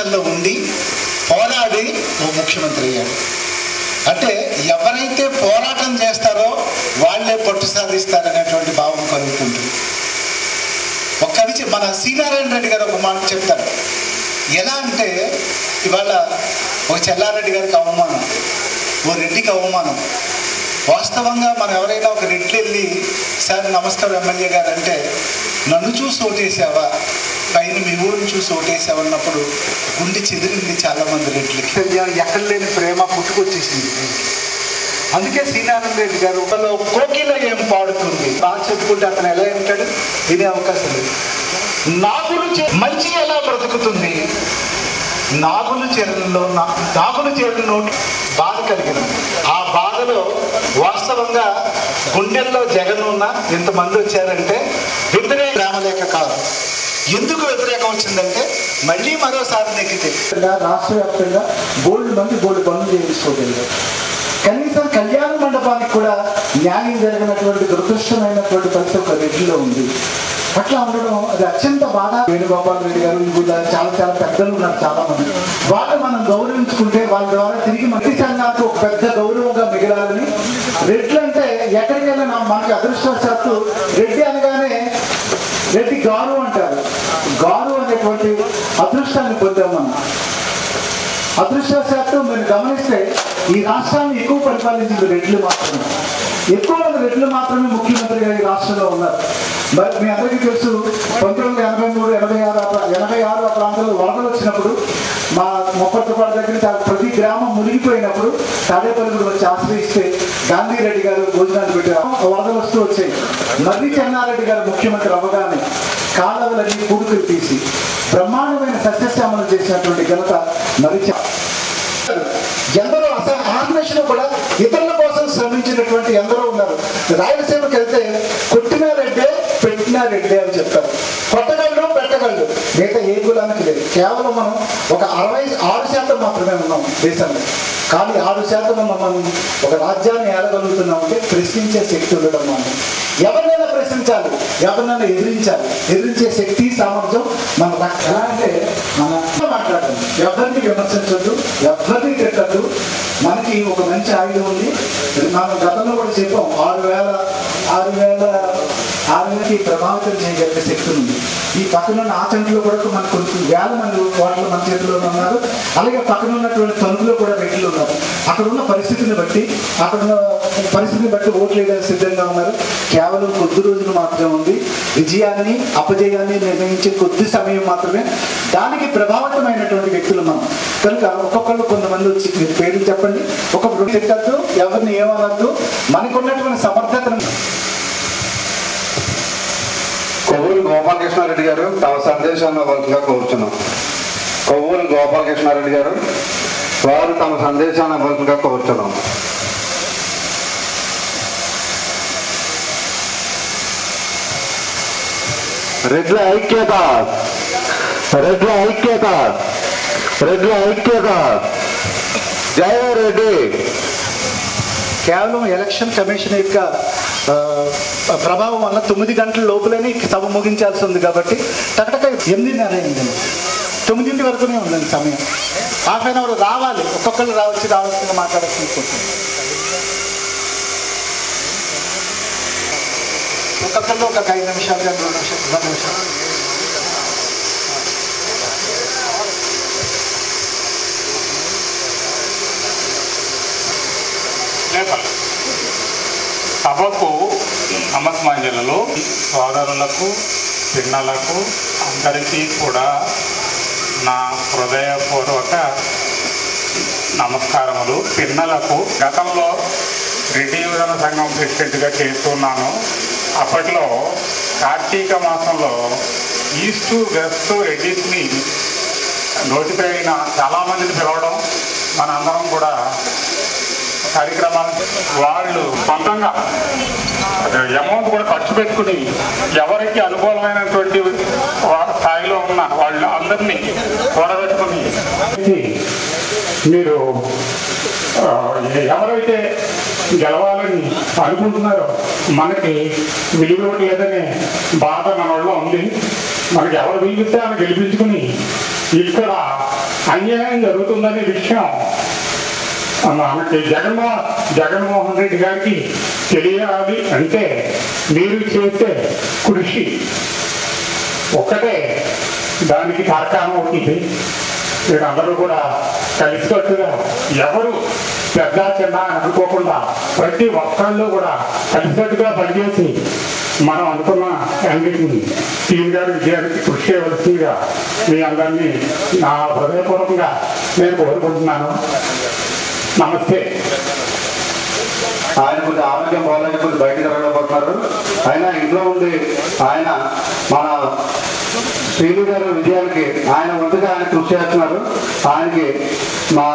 ప్రతిపక్షంలో ఉండి పోరాడి ఓ ముఖ్యమంత్రి అయ్యాడు. అంటే ఎవరైతే పోరాటం చేస్తారో వాళ్ళే పట్టు సాధిస్తారనేటువంటి భావం కలుగుతుంది. ఒక కవి మన శ్రీనారాయణ రెడ్డి గారు ఒక మాట చెప్తారు. ఎలా అంటే ఇవాళ ఒక చెల్లారెడ్డి గారికి అవమానం, ఓ రెడ్డికి అవమానం. వాస్తవంగా మనం ఎవరైనా ఒక రెడ్డి వెళ్ళి సార్ నమస్కారం ఎమ్మెల్యే గారు అంటే నన్ను చూసి ఓటేసావా, పైన మీ ఊరిని చూసి ఓటేసావా అన్నప్పుడు గుండె చెదిరింది చాలామంది రెడ్లకి. ఎక్కడ లేని ప్రేమ పుట్టుకొచ్చేసింది. అందుకే శ్రీనారాయణ రెడ్డి గారు ఒకలో కోకిల ఏం పాడుతుంది బాగా చెప్పుకుంటే అతను ఎలా ఉంటాడు వినే అవకాశం లేదు. నాగులు మంచి ఎలా బ్రతుకుతుంది, నాగులు చేరిన బాధ కలిగింది. ఆ బాధలో వాస్తవంగా గుండెల్లో జగన్ ఉన్న ఇంతమంది వచ్చారంటే వ్యతిరేక రామలేఖ కాదు. ఎందుకు వ్యతిరేకం వచ్చిందంటే మళ్ళీ మరోసారి నెక్కితే రాష్ట్ర వ్యాప్తంగా బోల్డ్ మంది బోల్డ్ పనులు చేయించుకోగలిగారు. కనీసం కళ్యాణ మండపానికి కూడా న్యాయం జరిగినటువంటి దురదృష్టమైనటువంటి పరిస్థితి ఒక రెడ్డిలో ఉంది. అట్లా ఉండడం అది అత్యంత బాధ. వేణుగోపాల్ రెడ్డి గారు ఇంకా చాలా చాలా పెద్దలు ఉన్నారు చాలా మంది. వాళ్ళు మనం గౌరవించుకుంటే వాళ్ళ ద్వారా తిరిగి మంత్రి సంఘానికి ఒక పెద్ద గౌరవంగా మిగలాలని. రెడ్లు అంటే ఎక్కడికి వెళ్ళినా మనకి అదృష్టవశాత్తు రెడ్డి అనగానే రెడ్డి గారు అంటారు. గారు అనేటువంటి అదృష్టాన్ని పొందాం మనం. అదృష్టవశాత్తు మీరు గమనిస్తే ఈ రాష్ట్రాన్ని ఎక్కువ పరిపాలించింది రెడ్లు మాత్రమే. ఎక్కువ మంది రెడ్లు మాత్రమే ముఖ్యమంత్రిగా ఈ రాష్ట్రంలో ఉన్నారు. మరి మీ అందరికీ తెలుసు 1983, 86 ఆ ప్రాంతంలో వరదలు వచ్చినప్పుడు మా మొప్పటిపాడు దగ్గర ప్రతి గ్రామం మునిగిపోయినప్పుడు తాడేపల్లి వచ్చి ఆశ్రయిస్తే గాంధీ రెడ్డి గారు భోజనాలు పెట్టారు. వరదలు వస్తూ వచ్చాయి. మర్రి చెన్నారెడ్డి గారు ముఖ్యమంత్రి అవ్వగానే కాలువలన్నీ పూడుకులు తీసి బ్రహ్మాండమైన సస్యశ్యామలు చేసినటువంటి ఘనత మర్రి. ఎందరో ఆర్గనైజేషన్ కూడా ఇతరుల కోసం శ్రమించినటువంటి ఎందరో ఉన్నారు. రాయలసీమకి వెళ్తే కొట్టిన రెడ్డే పెట్టిన రెడ్డే అని చెప్తారు. కొట్టగలడు పెట్టగలడు, మిగతా ఏ కులానికి లేదు. కేవలం మనం ఒక 66% మాత్రమే ఉన్నాం దేశంలో. కానీ 6% మనం ఒక రాజ్యాన్ని ఏలగలుగుతున్నాం అంటే ప్రశ్నించే శక్తి ఉండడం. మనం ఎవరినైనా ప్రశ్నించాలి, ఎవరినైనా ఎదిరించే శక్తి సామర్థ్యం మన ఎలా అంటే మన మాట్లాడడం. ఎవరిని విమర్శించద్దు, ఎవరిని తిట్టద్దు. మనకి ఒక మంచి ఆయుధం ఉంది. మనం గతంలో కూడా చెప్పాం 6,000కి ప్రభావితం చేయగలిగే శక్తి ఉంది. ఈ పక్కనున్న ఆచంట్లో కూడా మనకు కొన్ని వేల మంది వాటిలో మన చేతిలో ఉన్నారు. అలాగే పక్కన ఉన్నటువంటి తణుకులో కూడా రెడ్లు ఉన్నారు. అక్కడ ఉన్న పరిస్థితిని బట్టి ఓట్లు వేయడానికి సిద్ధంగా ఉన్నారు. కేవలం కొద్ది రోజులు మాత్రమే ఉంది. విజయాన్ని అపజయాన్ని నిర్ణయించే కొద్ది సమయం మాత్రమే. దానికి ప్రభావితమైనటువంటి వ్యక్తులు మనం కనుక ఒక్కొక్కళ్ళు కొంతమంది వచ్చి మీరు పేర్లు చెప్పండి, ఒక్కొక్కరు తిట్టద్దు, ఎవరిని ఏమనద్దు. మనకు ఉన్నటువంటి సమర్థతను. కొవ్వూరు గోపాలకృష్ణారెడ్డి గారు తమ సందేశాన్ని వలసగా కోరుచున్నాం. కొవ్వూరు గోపాలకృష్ణారెడ్డి గారు వారు తమ సందేశాన్ని వలసగా కోరుచున్నాం. రెడ్ల ఐక్యత, రెడ్ల ఐక్యత, రెడ్ల ఐక్యత. జయ రెడ్డి. కేవలం ఎలక్షన్ కమిషన్ యొక్క ప్రభావం వల్ల 9 గంటల లోపలనే సభ ముగించాల్సి ఉంది. కాబట్టి టకటక 8:30 అయింది. 9 వరకునే ఉందండి సమయం. హాఫ్ అన్ అవర్ రావాలి, ఒక్కొక్కరు రావాల్సిందిగా మాట్లాడాల్సింది. ఒక్కొక్కరిలో ఒక 5 నిమిషాలు 2 నిమిషాలు. సభకు నమస్మాంజలు. సోదరులకు, పిన్నలకు అందరికీ కూడా నా హృదయపూర్వక నమస్కారములు. పిన్నలకు గతంలో రెడ్డి యువజన సంఘం ప్రెసిడెంట్గా చేస్తున్నాను. అప్పట్లో కార్తీక మాసంలో ఈస్ట్ వెస్ట్ రెడ్డిస్ని నోటిఫై అయిన చాలామందిని పిలవడం, మన అందరం కూడా కార్యక్రమాలు వాళ్ళు సొంతంగా అమౌంట్ కూడా ఖర్చు పెట్టుకుని ఎవరికి అనుకూలమైనటువంటి స్థాయిలో ఉన్న వాళ్ళు అందరినీ కూడబెట్టుకుని మీరు ఎవరైతే గెలవాలని అనుకుంటున్నారో మనకి విలువ లేదనే బాధ మన వాళ్ళలో ఉంది. మనకి ఎవరు పిలిపిస్తే ఆమె గెలిపించుకుని ఇక్కడ అన్యాయం జరుగుతుందనే విషయం మనకి జగన్మోహన్ రెడ్డి గారికి తెలియాలి అంటే మీరు చేసే కృషి ఒక్కటే దానికి తార్కాణం అవుతుంది. మీరు అందరూ కూడా కలిసికట్టుగా ఎవరు పెద్ద చిన్న అని అనుకోకుండా ప్రతి ఒక్కళ్ళు కూడా కలిసికట్టుగా పనిచేసి మనం అనుకున్న టీం గారి విజయానికి కృషి చేయవలసిందిగా మీ అందరినీ నా హృదయపూర్వకంగా నేను కోరుకుంటున్నాను. నమస్తే. ఆయన కొద్ది ఆరోగ్యం బాగాలేక కొద్ది బయటకు రాకపోతున్నారు. ఆయన ఇంట్లో ఉండి ఆయన మన శ్రీను గారి విజయానికి ఆయన వంతుగా ఆయన కృషి చేస్తున్నారు. ఆయనకి మా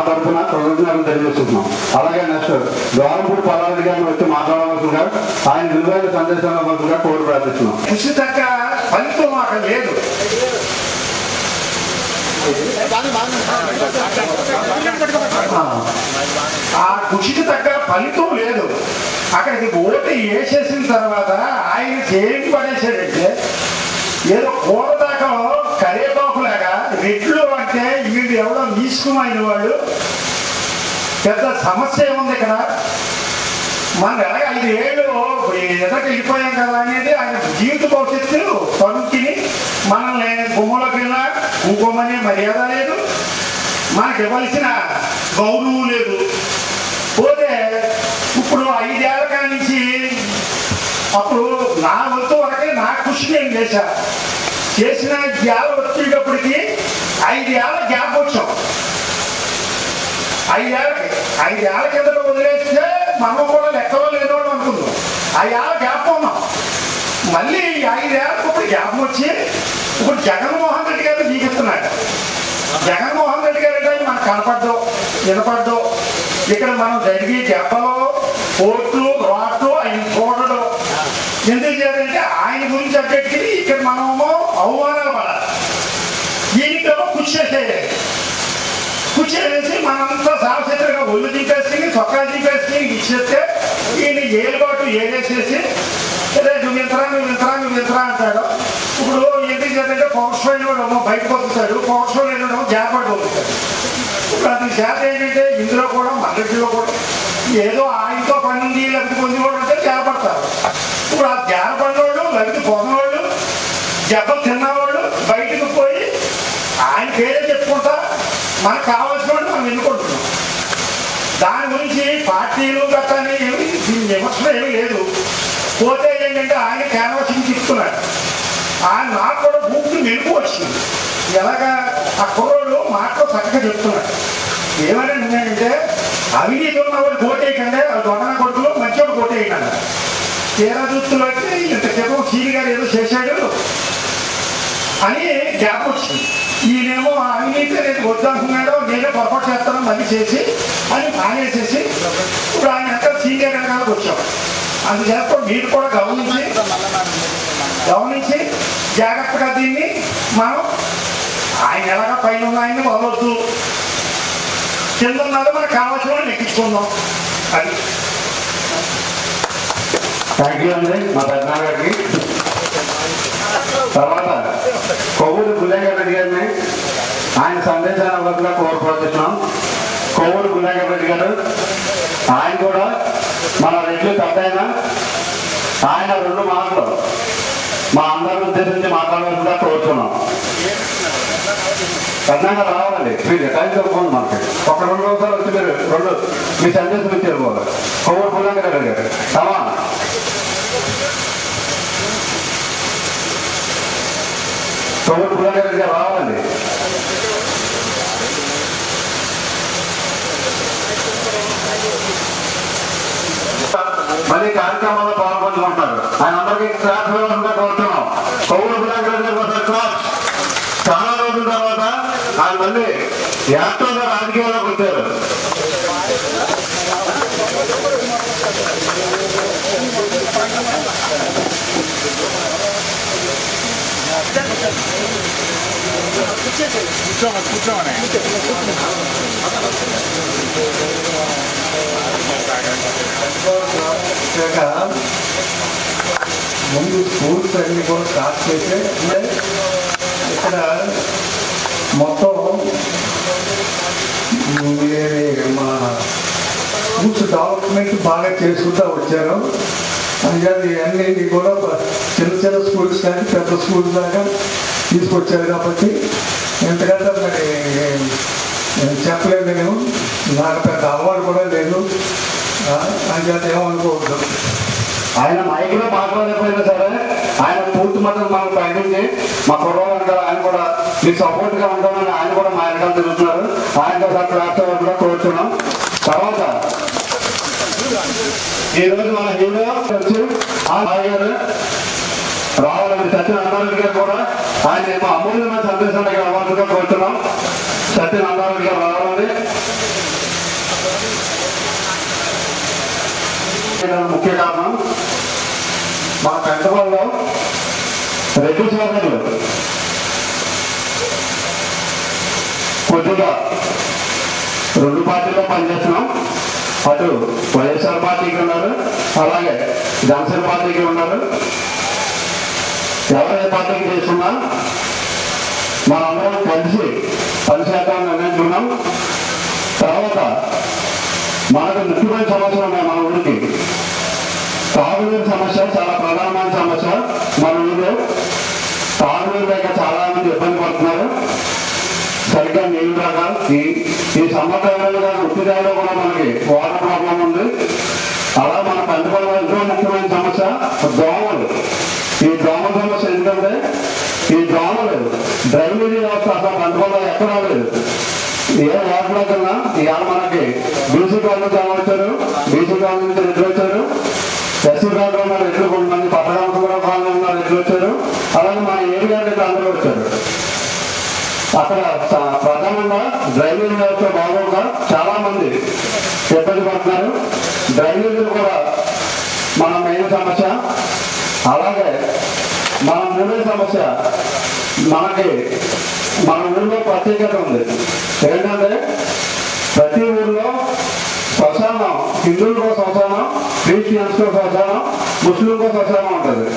తరఫున కృతజ్ఞతలు తెలియజేస్తున్నాం. అలాగే నెక్స్ట్ ద్వారంపూడి పల్లారెడ్డి గారిని వచ్చి మాట్లాడవలసిందిగా ఆయన విలువైన సందేశం ఇవ్వాల్సిందిగా కోరి ప్రార్థిస్తున్నాం. కృషి తగ్గ ఫలితం అక్కడ లేదు. ఆ కృషికి తగ్గ ఫలితం లేదు. అక్కడికి ఓటు వేసేసిన తర్వాత ఆయన చేయండి పడేసాడంటే ఏదో కూరదాకా కరేపాకులాగా రెట్లు అంటే వీడు ఎవడో తీసుకుమైన వాళ్ళు పెద్ద సమస్య ఏముంది ఇక్కడ. మనం ఎలాగ 5 ఏళ్ళు ఎదకి వెళ్ళిపోయాం కదా అనేది ఆయన జీవిత భవిష్యత్తు పనుకిని మనల్ని గుమ్మలోకి వెళ్ళినా ఇంకోమనే మర్యాద లేదు, మనకి ఇవ్వాల్సిన గౌరవం లేదు. పోతే ఇప్పుడు 5 ఏళ్ళ కాడి నుంచి అప్పుడు నా వంతు వరకే నా కృషి నేను చేసిన గ్యాప్ వచ్చేటప్పటికి 5 ఏళ్ళ గ్యాప్ వచ్చాం. 5 ఏళ్ళ కింద వదిలేస్తే మనం కూడా లెక్కలో లేనివాడు అనుకుందాం. 5 ఏళ్ళ గ్యాప్ ఉన్నాం. మళ్ళీ 5 ఏళ్ళకి ఇప్పుడు గ్యాప్ వచ్చి ఇప్పుడు జగన్మోహన్ రెడ్డి గారు జీవిస్తున్నాడు. జగన్మోహన్ రెడ్డి గారు అంటే మనకు కనపడ్డు వినపడ్డు. ఇక్కడ మనం జరిగి దెబ్బలు కోర్టు రాట్లు ఆయన చూడడు. ఎందుకు చేయాలంటే ఆయన గురించి అప్పటికి ఇక్కడ మనము అవమానాలు పడాలి. ఈయనకేమో కూర్చేసి మనంతా సావచిత్రంగా ఒళ్ళు దింపేసుకుని చొక్కా దింపేసుకుని ఇచ్చేస్తే ఈయన ఏలుబాటు ఏలేసేసి నువ్వు వింతరా అంటాడు. ఇప్పుడు ఎందుకు చేద్దంటే పౌరుషమైన వాడు బయటకు వస్తాడు, పౌరుషమైన వాడు జాపడిపోతాడు. ఇప్పుడు అతని చేత ఏంటంటే ఇందులో కూడా మద్దతులో కూడా ఏదో ఆయనతో పని ఉంది లబ్ధి పొందినవాడు అంటే జాపడతారు. ఇప్పుడు ఆ జారపడినవాళ్ళు లబ్ధి పొందినవాళ్ళు దెబ్బలు తిన్నవాళ్ళు బయటకు పోయి ఆయన పేరే చెప్పుకుంటా మనకు కావాల్సిన వాళ్ళు మనం ఎన్నుకుంటున్నాం. దాని గురించి పార్టీలు గట్టాన్ని దీని విమర్శలు ఏమీ లేదు. పోతే ఏంటంటే ఆయన క్యాన్వాసింగ్ చెప్తున్నాడు. ఆయన నాకు కూడా భూమికి మెరుపు వచ్చింది. ఎలాగా ఆ కుర్రోళ్ళు మాటలో చక్కగా చెప్తున్నాడు. ఏమని ఉన్నాయంటే అవినీతి ఉన్నవాడు కోటేయకండి, దొంగన కొడుకులు మంచివాడు కోటేయకండి. తీరా చూస్తులు అంటే ఇంతసేపు సీని గారు ఏదో చేశాడు అని గ్యాప్ వచ్చింది. ఈయనేమో అవినీతి నేను వద్దంటున్నాడో నేనే పొరపాటు చేస్తాను మళ్ళీ చేసి అని మానేసేసి ఇప్పుడు ఆయన ఎక్కడ సీనియర్ వెనకాలకు వచ్చాం. అందుచేత మీరు కూడా గమనించి జాగ్రత్తగా దీన్ని మనం ఆయన ఎలాగా పైన ఉన్న ఆయన్ని వదలొద్దు, కింద ఉన్నదో మనకు కావాల్సిన వాళ్ళు ఎక్కించుకుందాం. అది థ్యాంక్ యూ అండి మా పెద్దనాన్న గారికి. తర్వాత కొవ్వూరు గుల్లేగర్ రెడ్డి గారిని ఆయన సందేశాన్ని ఇవ్వకుండా కోరుకుంటున్నాం. కొవ్వూరు గుల్లేగర్ రెడ్డి గారు ఆయన కూడా మన రెడ్లు పెద్ద ఆయన 2 మాటలు మా అందరిని ఉద్దేశించి మాట్లాడవలసిందిగా కోరుతున్నాం. పెద్దగా రావాలండి, మీరు టైం చెప్పుకోండి. మనకి 1-2 రోజులు వచ్చి మీరు మీ సందేశం ఇచ్చి వెళ్ళిపోవాలి. కొవ్వూరు గుల్లేగర్ రెడ్డి గారు సమా కొవ్వూరు గుల్లేగర్ రెడ్డి గారు రావాలండి. మళ్ళీ కార్యక్రమంలో పాల్పంచుకుంటారు. ఆయన అందరికీ క్లాస్ ఇవ్వాల్సిందిగా కోరుతున్నాం. కొవ్వూరు గుల్లేగర్ రెడ్డి గారు క్లాస్. చాలా రోజుల తర్వాత ఆయన మళ్ళీ యాక్టివ్గా రాజకీయాల్లోకి వచ్చారు. ముందు స్కూల్స్ అన్నీ కూడా స్టార్ట్ చేస్తే ఇక్కడ మొత్తం మా స్కూల్స్ డెవలప్మెంట్ బాగా చేసుకుంటూ వచ్చారు. అందుకని ఇవన్నీ కూడా చిన్న చిన్న స్కూల్స్ కానీ పెద్ద స్కూల్స్ దాకా తీసుకొచ్చారు. కాబట్టి ఎందుకంటే మరి చెప్పలేదు, నేను నాకు పెద్ద అలవాటు కూడా లేదు. అందుకని ఏమనుకోవద్దు. ఆయన మైక్లో మాట్లాడకపోయినా సరే ఆయన పూర్తి మద్దతు మనకు ప్రకటించి మా కుర్రోళ్ళు అంటారు, ఆయన కూడా మీకు సపోర్ట్గా ఉంటామని ఆయన కూడా మా వెనకాల తిరుగుతున్నారు. ఆయన రాష్ట్ర కూడా కోరుతున్నాం. తర్వాత ఈరోజు మన హీరో వచ్చి గారు రావాలని సత్యనారాయణ గారు కూడా ఆయన మా అమూల్యమైన సందేశానికి రావాల్సిందిగా కోరుతున్నాం. సత్యనారాయణ గారు రావాలని ముఖ్య కారణం మన పెంటపాడులో రెడ్డి సోదరులు కొద్దిగా 2 పార్టీలో పనిచేస్తున్నాం. అటు వైఎస్ఆర్ పార్టీకి ఉన్నారు, అలాగే జనసేన పార్టీకి ఉన్నారు. ఎవరే పార్టీకి చేస్తున్నా మనందరం కలిసి పనిచేద్దామని నిర్ణయించుకున్నాం. తర్వాత మనకు ముఖ్యమైన సమస్యలు ఉన్నాయి మన ఊరికి. తాగునీరు సమస్య చాలా ప్రధానమైన సమస్య. మన ఊళ్ళో తాగునీరు లేక చాలా మంది ఇబ్బంది పడుతున్నారు. సరిగ్గా నీళ్ళు రాక ఈ సమ్మర్లో ఉత్తిదాయిలో కూడా మనకి వాటర్ ప్రాబ్లం ఉంది. అలా మన పెంటపాడులో ఎంతో ముఖ్యమైన సమస్య దోమలు. ఈ దోమల సమస్య ఎందుకంటే ఈ దోమలు డ్రైనేజీ వ్యవస్థ అసలు పెంటపాడులో ఎక్కడా లేదు. ఏ వాటర్ కన్నా ఇవాళ మనకి బీసీ కాలనీ చాలా వచ్చారు, బీసీ కాలనీ నుంచి రెడ్లు వచ్చారు, ఎస్సీ కాలనీ ఉన్నారు రెడ్లు, కొంతమంది పట్టణాంతపురం కాలనీ ఉన్నారు రెడ్లు వచ్చారు, అలాగే మన ఏరియా రెడ్లు అందరూ వచ్చారు. అక్కడ ప్రధానంగా డ్రైనేజ్ వ్యవస్థ బాగోగా చాలా మంది ఇబ్బంది పడుతున్నారు. డ్రైనేజీలు కూడా మన మెయిన్ సమస్య. అలాగే మన మూడో సమస్య, మనకి మన ఊళ్ళో ప్రత్యేకత ఉంది. ఏంటంటే ప్రతి ఊళ్ళో శ్మశానం, హిందువులకో శ్మశానం, క్రిస్టియన్స్కో శ్మశానం, ముస్లింకో శ్మశానం ఉంటుంది.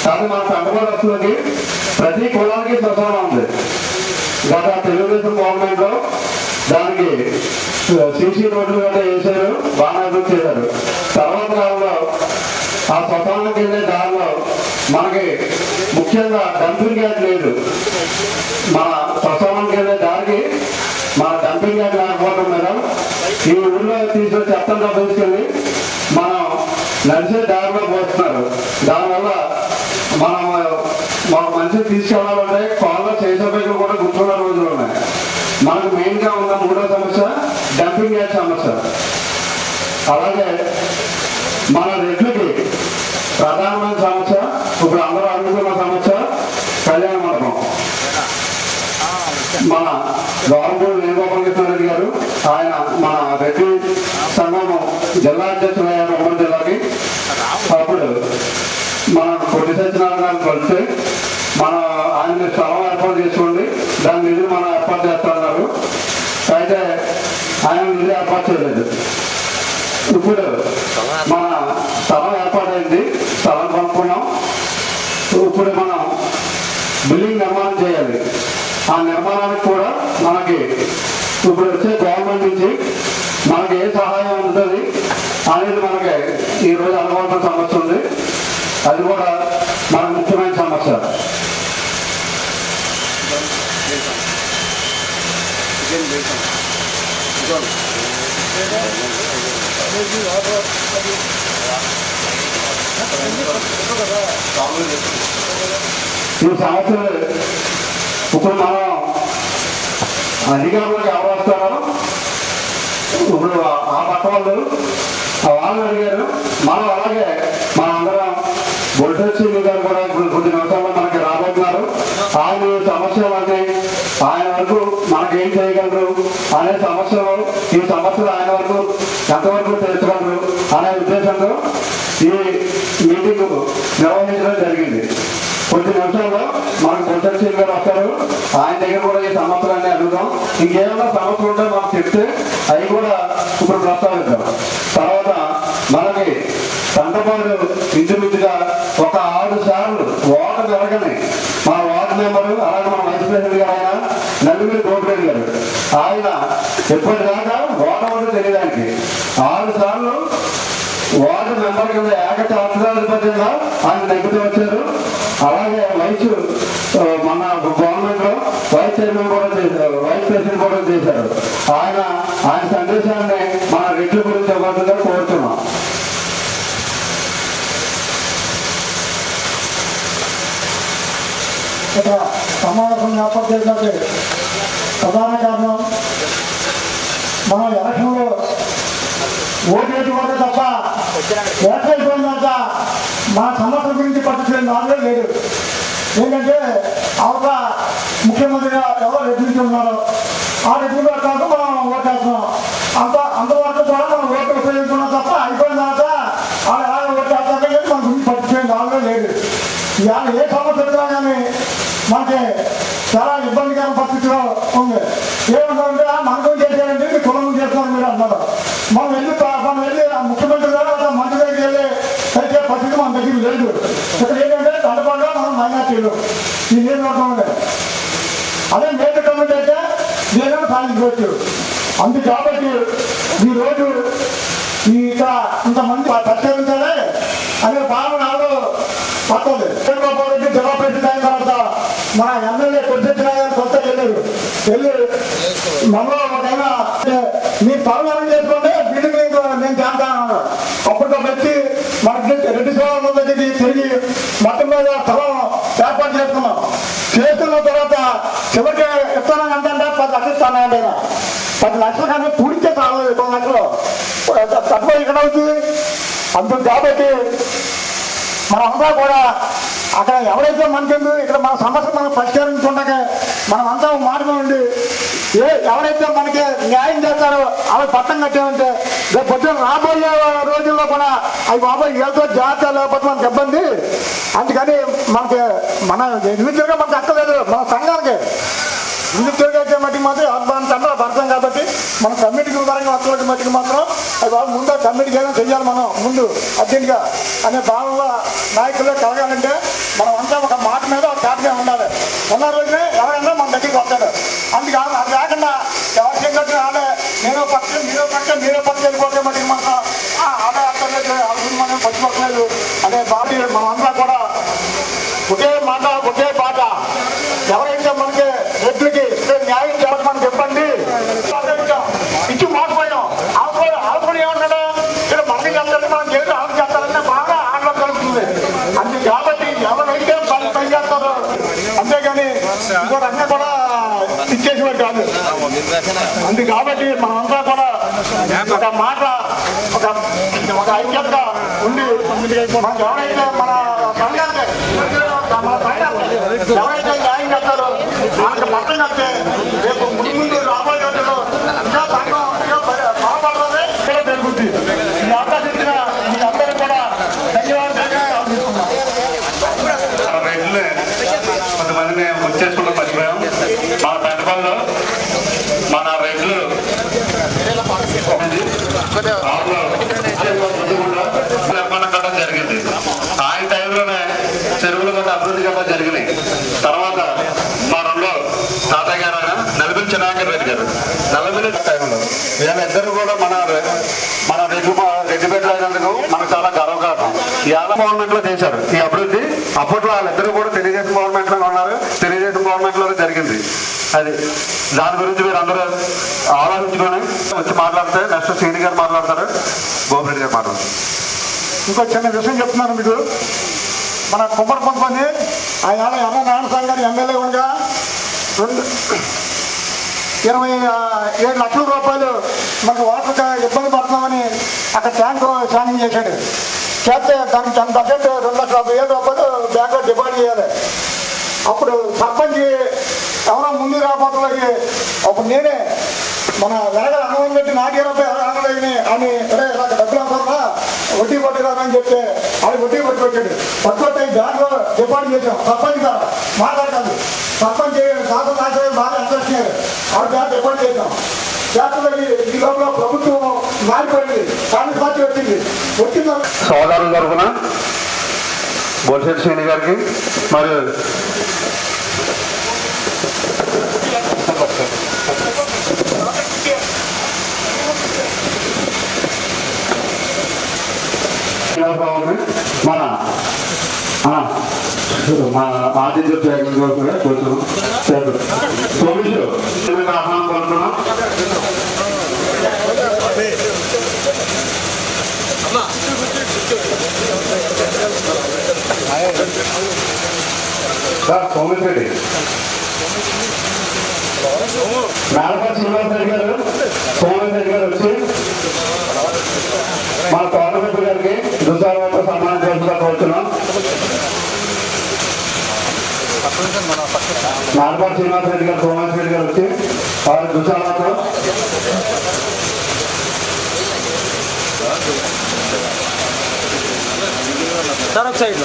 కానీ మన పెంటపాడుకి ప్రతి కులానికి శ్మశానం ఉంది. గత తెలుగుదేశం గవర్నమెంట్లో దానికి సీసీ రోడ్లు గట్రా వేసారు, బాగా అభివృద్ధి చేశారు. తర్వాత కాలంలో ఆ శ్మశానానికి వెళ్ళే దారిలో మనకి ముఖ్యంగా డంపింగ్ యార్డ్ లేదు. మన శ్మశానానికి వెళ్ళే దారికి మన డంపింగ్ యార్డ్ లేకపోవడం మీద ఈ ఊళ్ళో తీసుకొచ్చి చెత్తంగా తీసుకెళ్ళి మనం నడిచే దారిలో పోస్తున్నారు. దానివల్ల మనం మాకు మంచిగా తీసుకెళ్లాలంటే కాల్లో చేసేపైకి కూడా కూర్చున్న రోజులు ఉన్నాయి. మనకు మెయిన్గా ఉన్న మూడో సమస్య డంపింగ్ యార్డ్ సమస్య. అలాగే మన రెడ్లకి ప్రధానమైన సమస్య, ఇప్పుడు అందరూ అడుగుతున్న సమస్య కళ్యాణ మండపం. మన గవర్నమెంట్ వేణుగోపాలకృష్ణారెడ్డి గారు ఆయన మన రెడ్డి సంఘం జిల్లా అధ్యక్షులు అయ్యారు ఉమ్మడి జిల్లాకి. అప్పుడు మన కొట్టి సత్యనారాయణ కలిసి మన ఆయన స్థలం ఏర్పాటు చేసుకోండి, దాని నిధులు మనం ఏర్పాటు చేస్తున్నారు. అయితే ఆయన నిధులు ఏర్పాటు చేయలేదు. ఇప్పుడు మన స్థలం ఏర్పాటైంది, స్థలం కొనుక్కున్నాం. ఇప్పుడు మనం బిల్డింగ్ నిర్మాణం చేయాలి. ఆ నిర్మాణానికి కూడా మనకి ఇప్పుడు వచ్చే గవర్నమెంట్ నుంచి మనకి ఏ సహాయం ఉంటుంది అనేది మనకి ఈరోజు అనుకోవాల్సిన సమస్య ఉంది. అది కూడా మన ముఖ్యమైన సమస్య. ఈ సమస్యలు ఇప్పుడు మనం అధికారులకు ఎవరు వస్తారో ఇప్పుడు ఆ పక్క వాళ్ళు అడిగారు. మనం అలాగే మనందరం బొల్టెస్సీ గారు కూడా ఇప్పుడు కొద్ది నిమిషాల్లో మనకి రాబోతున్నారు. ఆయన సమస్యలన్నీ ఆయన వరకు మనకేం చేయగలరు అనే సమస్యలు, ఈ సమస్యలు ఆయన వరకు ఎంతవరకు తెలుసుకోగలరు అనే ఉద్దేశంతో ఈ మీటింగ్ నిర్వహించడం జరిగింది. కొద్ది నిమిషాల్లో మనకు బొల్టెస్సీ గారు వస్తారు. ఆయన దగ్గర కూడా ఈ సమస్యలు ఇంకేమైనా సమస్యలు ఉంటే మనం చెప్తే అవి కూడా ఇప్పుడు ప్రస్తావిద్దాం. తర్వాత మనకి పంటపాడు ఇంచుమించుగా ఒక 6 సార్లు వాటర్ జరగని మా వార్డు మెంబరు, అలాగే మన వైస్ ప్రెసిడెంట్ గారు ఆయన నల్లిమిల్లి గోపిరెడ్డి గారు, ఆయన ఎప్పటిదాకా వాటర్ ఉంటే తెలియడానికి 6 సార్లు వార్డు మెంబర్ కింద ఏకఛత్రాధిపత్యంగా ఆయన నెగ్గుతూ వచ్చారు. అలాగే మన గవర్నమెంట్ లో వైస్ చైర్మన్ కూడా చేశారు, వైస్ ప్రెసిడెంట్ కూడా చేశారు. ఆయన సందేశాన్ని మన రెడ్ల గురించి ఇవ్వాల్సిందిగా కోరుతున్నాం. ఇక్కడ సమావేశం ఏర్పాటు చేయడానికి ప్రధాన కారణం మనం ఎలక్షన్లో ఓటు వేసుకోవడం తప్ప ఏకైపోయిందంతా మన సమస్యల గురించి పట్టించే నాదే లేదు. ఏంటంటే అవత ముఖ్యమంత్రిగా ఎవరు రెడ్డి ఉన్నారో ఆ రెడ్డిలో కాదు మనం ఓటేస్తున్నాం. అంతవరకు కూడా మనం ఓటు ఉపయోగించుకున్నాం తప్ప అయిపోయిన తర్వాత వాళ్ళు ఎలాగ ఓటేస్తాం కానీ మన గురించి పట్టించే నాదే లేదు. ఇవాళ ఏ సమస్య వచ్చినా కానీ మనకి చాలా ఇబ్బందికర పరిస్థితిలో ఉంది. ఏమంటారంటే మనకు చేశారంటే మీ కులం చేస్తున్నారు మీరు అన్నారు. మనం వెళ్ళి ముఖ్యమంత్రి గారు మంత్రి దగ్గరికి వెళ్ళి అయితే పరిస్థితి మన దగ్గర లేదు. ఇక్కడ ఏంటంటే దండపండుగా మనం మైనార్టీలు ఈ నియోజకవర్గం ఉంది. అదే మేజర్ కమిటీ అయితే నేనే సాధించవచ్చు. అందుకు కాబట్టి ఈరోజు ఇక్కడ ఇంతమంది పరిష్కరించాలి అనే భావన నాలో పడుతుంది. చంద్రబాబు రెడ్డి జిల్లా ప్రెసిడెంట్ అయిన తర్వాత మన ఎమ్మెల్యే కొద్దిగా కొత్త వెళ్ళి మనలో ఒకైనా మీరు పరమానం చేసుకోండి బిల్డింగ్ నేను చేస్తాను. అప్పటితో పెట్టి మనకి రెడ్డి సేవల దగ్గరికి తిరిగి మొత్తం మీద స్థలం ఏర్పాటు చేస్తున్నాం. చేస్తున్న తర్వాత చివరికి ఇస్తానని అంటే 10 లక్షలు ఇస్తానండి. 10 లక్షలు కానీ పూడితే చాలు. 10 లక్షలు తక్కువ ఇక్కడ అవుతుంది. అందుకు కాబట్టి మనమంతా కూడా అక్కడ ఎవరైతే మనకెందు ఇక్కడ మన సమస్య మనం పరిష్కరించుకుంటాకే మనమంతా మార్గం ఉండి ఎవరైతే మనకి న్యాయం చేస్తారో అవి పట్టం కట్టామంటే రేపు పొద్దున రాబోయే రోజుల్లో కూడా అవి బాబాయ్ ఏదో జాగ్రత్త లేకపోతే మనకి ఇబ్బంది. అందుకని మన ఇండివిజువల్గా మనకు అక్కలేదు, మన సంఘానికి ఇండివిజువల్గా అయితే మట్టికి మాత్రం అర్థం పడతాం కాబట్టి మన కమిటీకి పరంగా వస్తువులకి మట్టికి మాత్రం అవి బాబు ముందు కమిటీకి ఏదైనా చెయ్యాలి మనం ముందు అర్జెంట్గా అనే భావనలో నాయకులే కలగాలంటే మనం అంతా ఒక మాట మీద ఒక కాటమే ఉండాలి. ఉన్న రోజునే ఎవరైనా మన దగ్గరికి వస్తాడు. అందుకే అది లేకుండా ఎవరు చెందిన ఆడే మీరో పక్క వెళ్ళిపోతే మట్టికి మాత్రం ఆడే అక్కర్లేదు, అభివృద్ధి మనం పచ్చిపోట్లేదు అనే బాధ మనమంతా కూడా ఒకే మాట ఒకే పాట. ఎవరైతే మనకి రెడ్లకి న్యాయం చేయాలి మనకి ఇబ్బంది ఇచ్చి మాట్లాడాం. ఆకుని ఏమన్నాడు ఇక్కడ మనకి చేస్తాడు మనం చేసి ఆకు చేస్తారనే బాగా ఆటలు కలుగుతుంది. అందుకు కాబట్టి ఎవరైతే పని చేస్తారో అంతేగాని ఇంకో రకంగా కూడా ఇచ్చేసేవాడు కాదు. అందుకు కాబట్టి మనమంతా కూడా ఒక మాట ఒక ఐక్యతగా ఉండి మనకి ఎవరైతే మన సంఘానికి ఎవరైతే న్యాయం చేస్తారో మనకి పట్టం కడితే రేపు ముందు రాబోయే రోజుల్లో ఇంకా సంఘం బాగుపడుతుంది కూడా జరుగుతుంది. ఈ అవకాశం ఇచ్చిన మీ అందరూ కూడా ధన్యవాదాలు. కొంతమందిని వచ్చేసుకుంటూ మర్చిపోయాం. మన పెద్దపల్లిలో మన రెడ్లు నిర్మాణం కట్టడం జరిగింది. ఆయన టైంలోనే చెరువులు కూడా అభివృద్ధి కట్టడం జరిగినాయి. తర్వాత మా రెండో తాతయ్య గారు ఆయన నల్లమిల్లి చిన్నాకర్ రెడ్డి గారు నల్లమిల్లి టైంలో వీళ్ళిద్దరు కూడా మన రెడ్డిపేటలో అయినందుకు మనకు చాలా గర్వకారణం. ఇవాళ గవర్నమెంట్ లో చేశారు ఈ అభివృద్ధి. అప్పట్లో వాళ్ళిద్దరు కూడా తెలుగుదేశం గవర్నమెంట్ లో ఉన్నారు. తెలుగుదేశం గవర్నమెంట్ లోనే జరిగింది అది. దాని గురించి మీరు అందరూ ఆలోచించుకొని వచ్చి మాట్లాడితే నెక్స్ట్ శ్రీని గారు మాట్లాడతారు, గోపిరెడ్డి గారు మాట్లాడతారు. ఇంకో చిన్న విషయం చెప్తున్నాను మీకు. మన కుమ్మరి పంపని ఆయన ఎర్ర నారాయణస్వామి గారు ఎమ్మెల్యే ఉండగా 27 లక్షల రూపాయలు మనకు వాటర్కి ఇబ్బంది పడుతున్నామని అక్కడ ట్యాంకు శాంక్షన్ చేశాడు. చేస్తే దానికి 10% 2,50,000 రూపాయలు బ్యాంకులో డిపాజిట్ చేయాలి. అప్పుడు సర్పంచ్ ఎవరో ముందు రాబోతులకి అప్పుడు నేనే మన వెనకాల అన్నం పెట్టి నాకే రూపాయలు అనలేని అని ఇలా డబ్బులు అవసరమా వడ్డీ రాదని చెప్తే అది వడ్డీ పట్టుకొచ్చాడు. పట్టుకొచ్చి బ్యాంకులో డిపాజిట్ చేసాం. సర్పంచ్ గారు మాట్లాడతాడు. సర్పంచ్ శాసన బాగా అందిస్తున్నారు. ఆ జాతర ఇబ్బంది చేద్దాం. జాతరలో ఈ లోపల ప్రభుత్వం మారిపోయింది, కాంగ్రెస్ పార్టీ వచ్చింది. సోదరుల తరఫున బొలిశెట్టి శ్రీని గారికి మరియు మన ఆదిత్య కొంచెం ఆహ్వానం కోరుతున్నాం. సార్ సోమేష్ రెడ్డి, మేడపల్లి శ్రీనివాస్ రెడ్డి గారు, సోమేష్ రెడ్డి గారు వచ్చి మన తోటమిత్ర గారికి దుసాలతో సన్మానించాల్సిందిగా కోరుతున్నాం. మేడపల్లి శ్రీనివాస్ రెడ్డి గారు, సోమేష్ రెడ్డి గారు వచ్చి వారి దుసాలతో సార్ ఒక సైడ్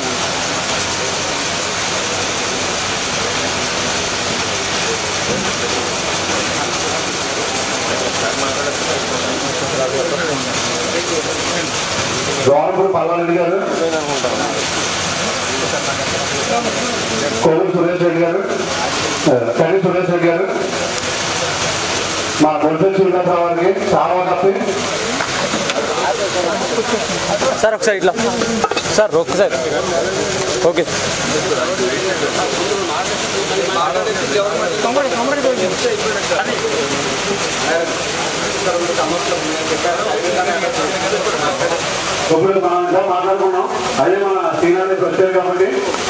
గౌరవపూడి పల్లారెడ్డి గారు, కోవూరు సురేష్ రెడ్డి గారు, కడి సురేష్ రెడ్డి గారు, మా బొలిశెట్టి శ్రీనివాసరావు గారికి చాలా కప్పి సార్ ఒక సైడ్ సార్ ఒక సైడ్ ఓకే. ఇప్పుడు మనం ఇంకా మాట్లాడుకున్నాం, అదే మన శ్రీనాథ్ వచ్చారు కాబట్టి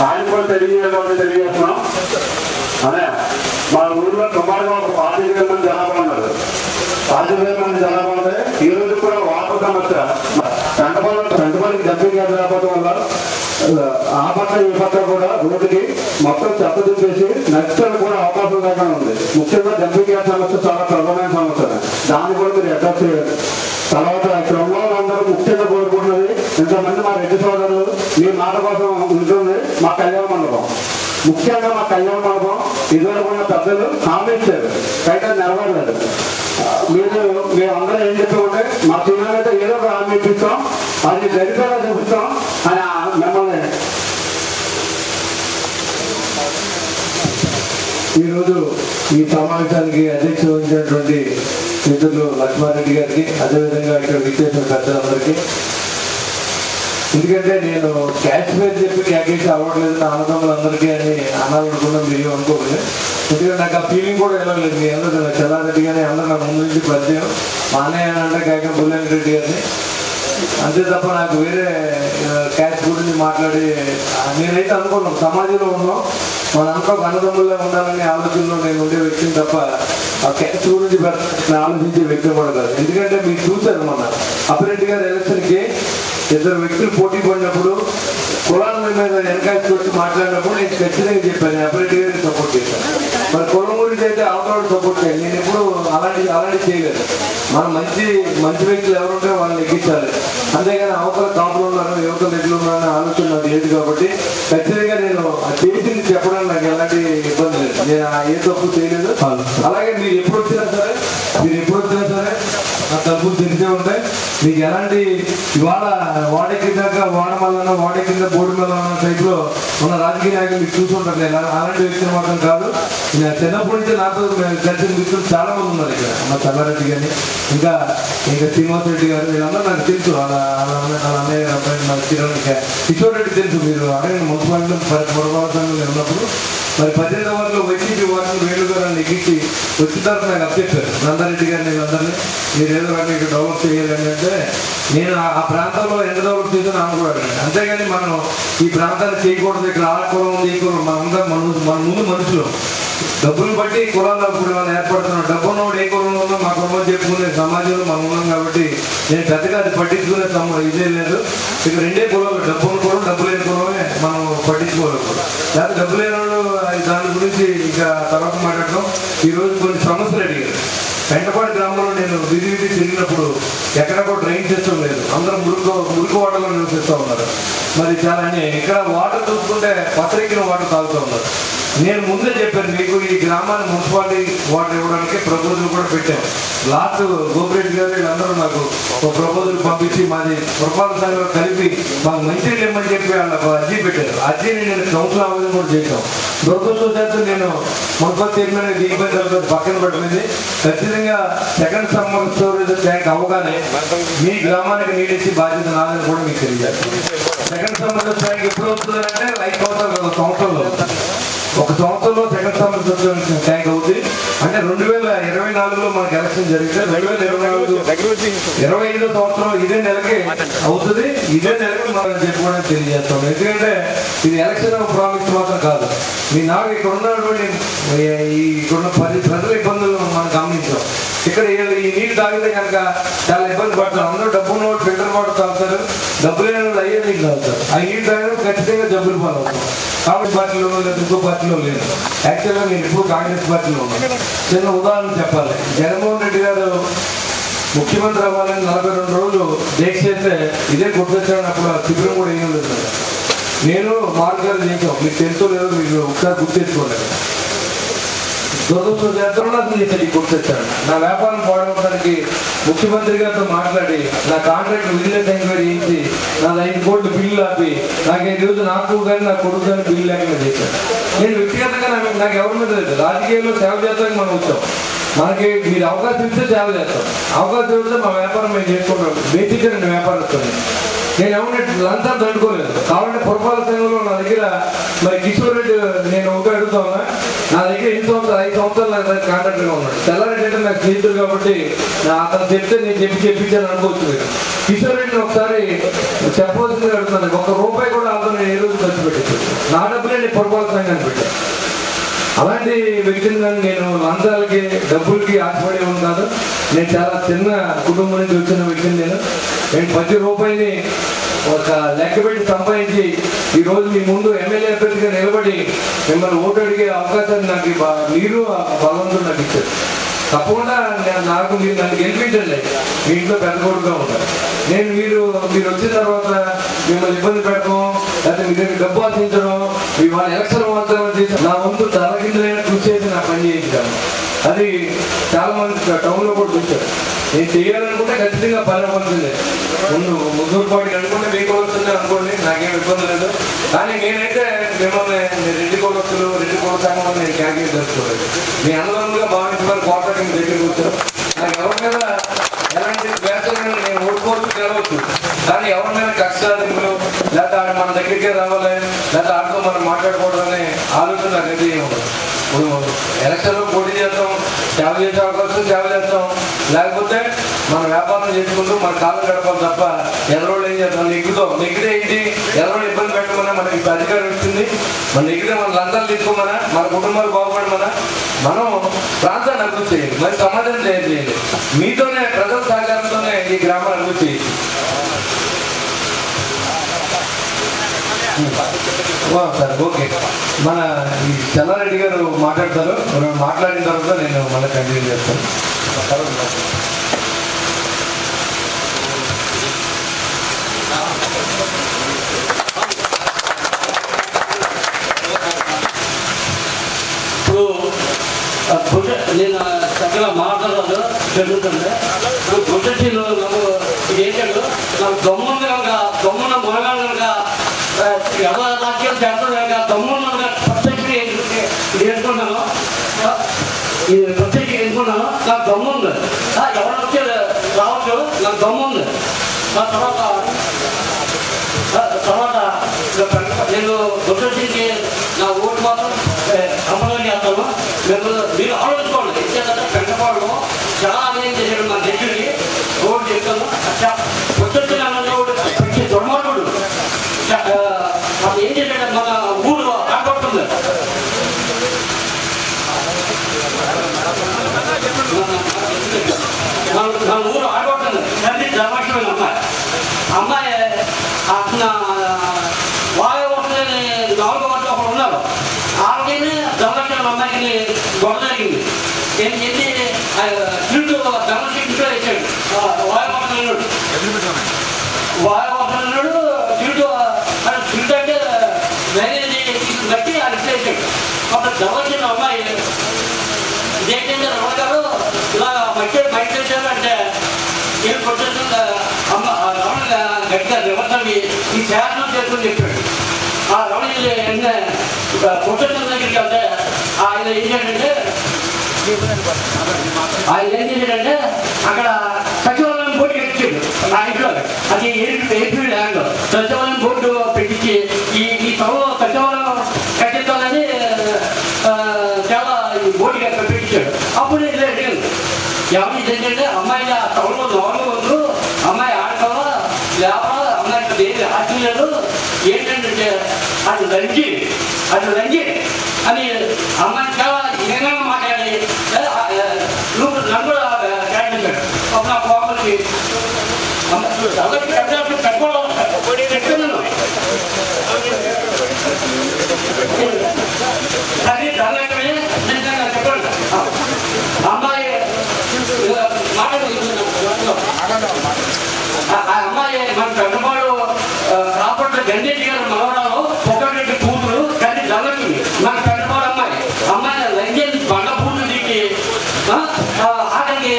ఆయన కూడా తెలియజేస్తున్నాం. అదే మన ఊళ్ళో సుమారుగా ఒక 25,000 మంది జనాభా ఉన్నారు. 25,000 మంది జనాభా ఉంటే ఈ రోజు కూడా వాటర్ సమస్య పెంటపల్లికి డంపింగ్ యార్డ్ రాకపోవడం వల్ల ఆ పక్క ఈ పక్క కూడా రోడ్డుకి మొత్తం చెత్త దింపేసి నష్టం కూడా అవకాశం లేకుండా ఉంది. ముఖ్యంగా డంపింగ్ యార్డ్ సమస్య చాలా ప్రధానమైన సమస్య, దాన్ని కూడా మీరు అడ్రస్ చేయాలి. తర్వాత క్రమంలో అందరూ ముఖ్యంగా కోరుకుంటున్నది, ఇంతమంది మా రెడ్డి సోదరులు మీ మాట కోసం ఉంటుంది మా కళ్యాణ మండపం. ముఖ్యంగా మా కళ్యాణ మండపం ఇదివరకు ఉన్న పెద్దలు హామీ ఇచ్చారు, అయితే నెరవేరలేదు. మేము అందరూ ఏం చెప్పామంటే మా చిన్నైతే ఏదో ఒక హామీ ఇప్పిస్తాం, అది జరిగేలా చూపిస్తాం అని మిమ్మల్ని ఈరోజు ఈ సమావేశానికి అధ్యక్షత వహించినటువంటి మిత్రులు లక్ష్మారెడ్డి గారికి, అదేవిధంగా ఇక్కడ విచ్చేసిన పెద్దలందరికీ, ఎందుకంటే నేను క్యాష్ పేరు చెప్పి క్యాకేసి అవ్వట్లేదు నా అన్నదమ్ములందరికీ అని అనాలనుకున్నా, మీరు అనుకోలేదు. ఎందుకంటే నాకు ఆ ఫీలింగ్ కూడా వెళ్ళలేదు. మీ అందరూ చల్లారెడ్డి కానీ అందరూ నాకు ముందు నుంచి పరిచయం, మా అన్నయ్య అంటే కాక బుల్లెన్ రెడ్డి గారిని, అంతే తప్ప నాకు వేరే క్యాష్ గురించి మాట్లాడి నేనైతే అనుకున్నాను. సమాజంలో ఉన్నాం, మనంతా ఒక అన్నదమ్ముల్లో ఉండాలనే ఆలోచనలో నేను ఉండే వ్యక్తిని తప్ప ఆ క్యాష్ గురించి ఆలోచించే వ్యక్తి కూడా కాదు. ఎందుకంటే మీరు చూశారు మొన్న అప్పిరెడ్డి గారి ఎలక్షన్కి ఇద్దరు వ్యక్తులు పోటీ పడినప్పుడు కులాల మీద వెనకాసి వచ్చి మాట్లాడినప్పుడు నేను ఖచ్చితంగా చెప్పాను, నేను అప్పిరెడ్డి గారికి సపోర్ట్ చేశాను. మరి కులం గురించి అయితే అవతల సపోర్ట్ చేయాలి. నేను ఎప్పుడు అలాంటి చేయలేదు. మనం మంచి వ్యక్తులు ఎవరుంటే వాళ్ళని ఎక్కించాలి, అంతేగాని అవతల కాపులు ఉన్నారు యువతలు ఎట్లు ఉన్నారని ఆలోచన నాకు లేదు. కాబట్టి ఖచ్చితంగా నేను చేసింది చెప్పడానికి నాకు ఎలాంటి ఇబ్బంది లేదు, నేను ఏ తప్పు చేయలేదు. అలాగే మీరు ఎప్పుడు వచ్చినా సరే ఆ తప్పులు తెలిసే ఉంటాయి. మీకు ఎలాంటి ఇవాళ వాడే దాకా వాడ మల్లన్న వాడే కింద బోర్డు మీద ఉన్న టైప్లో ఉన్న రాజకీయ నాయకులు మీకు చూసుకుంటారు. నేను అలాంటి వ్యక్తిని మాత్రం కాదు. నేను చిన్నప్పటి నుంచి నాతో కలిసిన మిత్రులు చాలా మంది ఉన్నారు ఇక్కడ, మా చల్లారెడ్డి గారిని, ఇంకా శ్రీనివాస్ రెడ్డి గారు, వీళ్ళందరూ నాకు తెలుసు. వాళ్ళ అన్నయ్య అబ్బాయి నాకు కిషోర్ రెడ్డి తెలుసు. మీరు అడగండి, మున్సిపాలిటీ పురపాలకంలో ఉన్నప్పుడు మరి 18వ వారిలో వైసీపీ వారిని వేణుగారు ఎక్కించి వచ్చిన నాకు అప్పచెప్పారు నందారెడ్డి గారిని, వీళ్ళందరినీ మీరు ఏదో రకంగా ఇక్కడ డెవలప్ చేయాలని. అంటే నేను ఆ ప్రాంతంలో ఎంత డెవలప్ చేసాను అనుకోవాలి, అంతేగాని మనం ఈ ప్రాంతాన్ని చేయకూడదు, ఇక్కడ ఆ కులం ఉంది ఈ కులం, మనందరం మన ముందు మనుషులు డబ్బులు బట్టి కులాల్లో ఇప్పుడు మనం ఏర్పడుతున్నాం. డబ్బు ఉన్నవాడు ఏ కులంలో ఉన్నా మా కుటుంబం చెప్పుకునే సమాజంలో మనం ఉన్నాం కాబట్టి నేను పెద్దగా అది పట్టించుకునే ఇదే లేదు. ఇక రెండే కులాలు, డబ్బు ఉన్న కులం డబ్బు లేని కులమే మనం పట్టించుకోలేదు. లేకపోతే డబ్బు లేని దాని గురించి ఇంకా తర్వాత మాట్లాడడం. ఈరోజు కొన్ని సమస్యలు అడిగారు. పెంటపాడు గ్రామంలో నేను వీధి తిరిగినప్పుడు ఎక్కడ కూడా డ్రైన్ సిస్టమ్ లేదు, అందరూ మురికి వాటర్లో నివసిస్తూ ఉన్నారు. మరి చాలా ఇక్కడ వాటర్ చూసుకుంటే పత్రికిన వాటర్ తాగుతూ ఉన్నారు. నేను ముందే చెప్పాను మీకు, ఈ గ్రామాన్ని మున్సిపాలిటీ వాటర్ ఇవ్వడానికి ప్రపోజల్ కూడా పెట్టాను. లాస్ట్ గోపిరెడ్డి గారు వీళ్ళందరూ నాకు ఒక ప్రపోజల్ పంపించి మాది పురపాలక సంఘంలో కలిపి మాకు మంచిగా ఇవ్వమని చెప్పి వాళ్ళకు అర్జీ పెట్టారు. అర్జీని నేను కౌన్సిల్ ఆవేదన కూడా చేశాను. దురదృష్టవశాత్తు నేను మున్సిపల్ చైర్మన్ ఇబ్బంది పక్కన పెట్టింది. ఖచ్చితంగా సెకండ్ సమ్మర్ స్టోరేజ్ ట్యాంక్ అవగానే మీ గ్రామానికి నీళ్ళిచ్చి బాధ్యత నాదని కూడా మీకు తెలియజేస్తాను. సెకండ్ సమ్మర్ ట్యాంక్ ఎప్పుడు వస్తుందంటే 5 సంవత్సరాలు, ఒక సంవత్సరంలో సెకండ్ సమ్మర్ ట్యాంక్ అవుతుంది. అంటే 2024లో మనకి ఎలక్షన్ జరిగితే 2025 సంవత్సరం ఇదే నెలకి అవుతుంది. ఇదే నెలకి మనం చెప్పుకోవడానికి తెలియజేస్తాం. ఎందుకంటే ఇది ఎలక్షన్ ప్రామిస్ మాత్రం కాదు. మీ నాకు ఇక్కడ ఉన్నటువంటి ఇక్కడున్న 10 ప్రజల ఇబ్బందులు మనం గమనించాం. ఇక్కడ ఈ నీళ్ళు తాగితే కనుక చాలా ఇబ్బంది పడతారు. అందరూ డబ్బు ఉన్న వాళ్ళు ఫిల్టర్ వాటర్ తాగుతారు, డబ్బు లేని వాళ్ళు అయ్యే నీళ్ళు తాగుతారు. ఆ నీళ్ళు తాగినప్పుడు ఖచ్చితంగా జబ్బులు పాలవుతాం. కాంగ్రెస్ పార్టీలో లేదా ఇంకో పార్టీలో లేదు. యాక్చువల్గా నేను ఇప్పుడు కాంగ్రెస్ పార్టీలో ఉన్నాను. చిన్న ఉదాహరణ చెప్పాలి. జగన్మోహన్ రెడ్డి గారు ముఖ్యమంత్రి అవ్వాలని 42 రోజులు దీక్ష చేస్తే ఇదే గుర్తొచ్చినప్పుడు ఆ శిబిరం కూడా ఏం లేదు. నేను మార్గాలు చేసాం. మీకు తెలుసో లేదో మీకు ఒకసారి గుర్తెచ్చుకోండి. గుర్తొచ్చాను. నా వ్యాపారం పాడవడానికి ముఖ్యమంత్రి గారితో మాట్లాడి నా కాంట్రాక్ట్ విజిలెన్స్ ఎంక్వైరీ చేయించి నా 5 కోట్ల బిల్లు ఆపి నాకు ఈ రోజు నాకు కానీ నా కొడుకు కానీ బిల్లు లేకుండా చేశాను. నేను వ్యక్తిగతంగా నాకు ఎవరి మీద లేదు. రాజకీయాల్లో సేవ చేస్తానికి మనం వచ్చాం. మనకి మీరు అవకాశం ఇస్తే సేవ చేస్తాం. అవకాశం ఇస్తే మా వ్యాపారం మేము చేసుకుంటాం. బేసిక్గా నేను వ్యాపారస్తాను. నేను ఏమన్నా లంచా దండుకోలేదు. కాబట్టి పురపాలక సంఘంలో నా దగ్గర మరి కిషోర్ రెడ్డి నేను ఒక అడుగుతా ఉన్నా. నా దగ్గర 5 సంవత్సరాలు నా దగ్గర కాంట్రాక్టర్గా ఉన్నాడు. తెల్లారెడ్డి అంటే నాకు స్నేహితుడు కాబట్టి అతను చెప్తే నేను చెప్పించాను అనుకోవచ్చు. మీరు కిషోర్ రెడ్డిని ఒకసారి చెప్పవలసిందిగా అడుగుతాను. ₹1 కూడా అతను ఏ రోజు ఖర్చు పెట్టాను. నా డబ్బులే నేను పురపాలక సంఘాన్ని పెట్టాను. అలాంటి వ్యక్తిని కానీ నేను లంచాలకి డబ్బులకి ఆశపడే కాదు. నేను చాలా చిన్న కుటుంబం నుంచి వచ్చిన వ్యక్తిని. నేను ప్రతి రూపాయిని ఒక లెక్క పెట్టి సంపాదించి ఈరోజు మీ ముందు ఎమ్మెల్యే అభ్యర్థిగా నిలబడి మిమ్మల్ని ఓటు అడిగే అవకాశాన్ని నాకు మీరు భగవంతుడు నాకు ఇచ్చారు. తప్పకుండా నాకు మీరు నన్ను గెలిపించండి. మీ ఇంట్లో పెద్ద కొడుకుగా ఉంటారు. నేను మీరు వచ్చిన తర్వాత మిమ్మల్ని ఇబ్బంది పెట్టడం, లేకపోతే మీ దగ్గర డబ్బు ఆశించడం, మీ వాళ్ళ ఎలక్షన్ వాతావరణం చేసి నా వంతు తలకిందులైన కృషి చేసి నా పని చేయించాను. అది చాలా మంది టౌన్లో కూడా చూశారు. నేను చేయాలనుకుంటే ఖచ్చితంగా పని అవ్వాల్సిందే. ముందు ముగ్గురుపాటికి అనుకుంటే మీకు వస్తుంది అనుకోండి, నాకేం ఇబ్బంది లేదు. కానీ నేనైతే మిమ్మల్ని రెడ్డి కొడుకులు రెడ్డి కొడుకు సంఘం నేను క్యాల్కులేట్ చేసుకోలేదు. మీ అందరంగా భావించుకొని కోటకి మీ దగ్గరికి వచ్చారు. నాకు ఎవరి మీద ఎలాంటి వ్యాసాన్ని నేను ఓడుకోవచ్చు గెలవచ్చు. కానీ ఎవరి మీద కష్టాలు లేదా మన దగ్గరికే రావాలి లేదా ఆటో మనం మాట్లాడుకోవడం ఆలోచన నాకు అయితే ఏముండదు. ఇప్పుడు ఎలక్షన్లో పోటీ చేస్తాం, సేవ చేసే అవకాశం సేవ చేస్తాం. లేకపోతే మన వ్యాపారం చేసుకుంటూ మన కాలం గడపాలి తప్ప ఎదరోళ్ళు ఏం చేస్తాం నెగ్గితే ఏంటి ఎదరోళ్ళు ఇబ్బంది పెట్టమన్నా మనకి అధికారం ఇస్తుంది. మన నెగ్గితే మన లంచాలు తీసుకోమన్నా మన కుటుంబాలు బాగుపడమన్నా మనం ప్రాంతాన్ని అభివృద్ధి చేయాలి, మరి సమాజం చేయాలి. మీతోనే ప్రజల సహకారంతోనే ఈ గ్రామాన్ని అభివృద్ధి చేయాలి. Sir okay. మన ఈ చల్లారెడ్డి గారు మాట్లాడతారు. మాట్లాడిన తర్వాత నేను మళ్ళీ కంటిన్యూ చేస్తాను. ఇప్పుడు నేను చక్కగా మాట్లాడదు జరుగుతుంది. ఇప్పుడు గుంటలో ఏంటంటే నాకు దమ్ముంది కనుక దమ్మున్న మొరగాడు కనుక ఎవరి రాజ్యాలు చేస్తాడు కనుక దమ్మున్న ప్రత్యేకంగా నేర్చుకున్నాను. ఇది ప్రత్యేకంగా నేర్చుకున్నాను. నాకు దమ్ముంది. ఎవరు వచ్చే రావచ్చు, నాకు దమ్ముంది. తర్వాత నేను గుంటకి నా ఓటు మాత్రం కంపల్సరీ చేస్తాను. మీరు ఆలోచించుకోండి. ఎందుకంటే పెంటపాడులో చాలా అన్యాయం చేశాడు నా దగ్గరికి. రోడ్డు చెప్తాను వచ్చి ప్రతి దుర్మార్గుడు మనం ఏం చేశాడు మన ఊరు ఆటపడుతుంది. మన ఊరు ఆటపడుతుంది. తల్లి ధర్మాక్షమైన అమ్మాయి వాయు వస్తుంది. 4వ వాటిలో ఒకరు ఉన్నారు. ఆమెకి ధర్మక్షణ అమ్మాయికి గొడవ జరిగింది. ఏంటి స్వీట్ ధర్మక్ష ఇంట్లో వేసాడు. వాయువాసనుడు స్వీట్ అంటే మ్యారేజ్ బట్టి ఆయన వేసాడు. కొంత బయట చేశారు అంటే ఏం ప్రొటెక్షన్ అమ్మ రమణ గట్టిగా వ్యవస్థని ఈ శాసనం చేసుకుని చెప్పాడు. ఆ రమణ ప్రొటెక్షన్ దగ్గరికి వెళ్తే ఆయన ఏం చేయాలంటే అక్కడ సచివాలయం బోర్డు కట్టించాడు ఆ ఇంట్లో. అది ఏపీ ల్యాండ్ సచివాలయం బోర్డు పెట్టించి ఈ సభలో సచివాలయం కట్టించాలని చాలా బోర్డు పెట్టించాడు. అప్పుడు ఇలా అడిగాను ఎవరు ఏంటంటే అమ్మాయి ఆ సభలో లోన్లు వద్దు, అమ్మాయి ఆడతావా లేవా, అమ్మాయికి దేని ఆస్తి లేదు ఏంటంటే అది లంచి అని అమ్మాయి చాలా ఏమైనా మాట్లాడి నువ్వు నన్ను కూడా ప్రయత్నించాడు. అప్పుడు నా కోపలికి అది ధనలక్ష్మి చెప్పండి అమ్మాయి ఆ అమ్మాయి మన పెద్దవాడు రాపట్ల గండేటి గారు మనవరాలు పొగరెడ్డి కూతురు కానీ ధనలక్ష్మి మన పెద్దవాడు అమ్మాయి లంజన్ బండ పూలు దిగి ఆఖరికి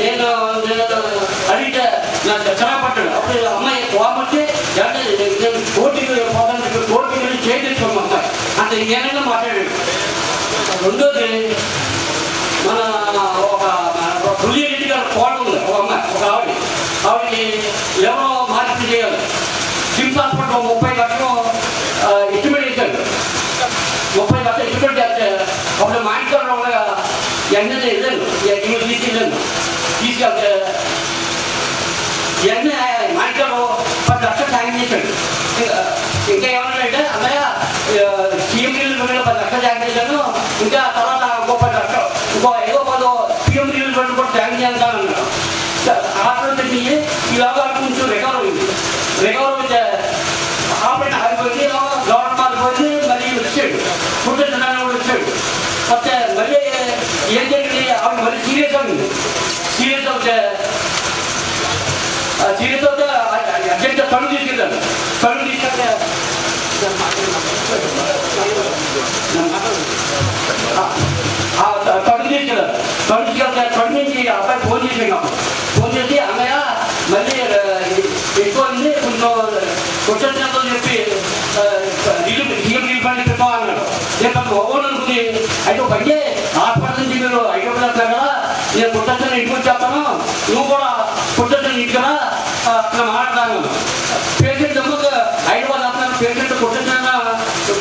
నేను అడిగితే నాకు చిరపడ్డాడు. అప్పుడు అమ్మాయి కోపట్టి కోర్టుకి పోతాను కోర్టుకి వెళ్ళి చేయించుకోము అమ్మాయి అంత ఏమైనా మాట్లాడాడు. రెండోది మన ఒక పుల్లిరెడ్డి గారు కోట ఉంది ఒక అమ్మాయి ఒక ఆవిడకి ఎవరో మార్కెట్ చేయాలి. సిమ్స్ హాస్పిటల్ 30 లక్షలు ఎస్టిమేట్ చేశారు. 30 లక్షలు ఎస్టిమేట్ చేస్తే అప్పుడు మా ఇంట్లో ఎన్నో వెళ్ళాను తీసుకెళ్తే ఇవన్నీ మా ఇంట్లో 10 లక్షలు సాయం చేశాడు. ఇంకా ఏమన్నాడంటే అన్నయ్య సీఎం రిలీజ్ 10 లక్షలు సాయం చేశాను, ఇంకా తర్వాత ఇంకో 10 లక్షలు ఇంకో ఏదో 10 సీఎం రిలీజ్ కూడా సాయం చేస్తాను అన్నాడు. ఆటోకి ఇలాగా కొంచెం రికవర్ అయితే ఆపరేషన్ ఆగిపోయింది, గవర్నమెంట్ ఆగిపోయింది, మళ్ళీ వచ్చాడు పుట్టిన కూడా వచ్చాడు. వస్తే మళ్ళీ ఏం జరిగింది ఆవిడ మళ్ళీ సీరియస్ అవుతుంది. సీరియస్ అవుతే అర్జెంట్ తను తీసుకెళ్తాను. తను తీసుకెళ్తే తను తీసుకెళ్తే తను నుంచి అబ్బాయి ఫోన్ చేసాను. ఫోన్ చేసి అన్నయ్య మళ్ళీ ఎక్కువైంది కొంచెం కొట్టేసినంతో చెప్పి సీఎం రిలీఫ్ పెట్టాం అన్నాడు. నేను ఓన్ అనుకుని అయితే ఒక పని హాస్పిటల్ నుంచి మీరు హైదరాబాద్ వెళ్తారు కదా, నేను పుట్టని ఇంటికి వచ్చేస్తాను, నువ్వు కూడా పుట్టని ఇంటికి కదా అక్కడ మాట్లాడతాను. పేషెంట్ హైదరాబాద్ వెళ్తున్నాను, పేషెంట్ పుట్టిన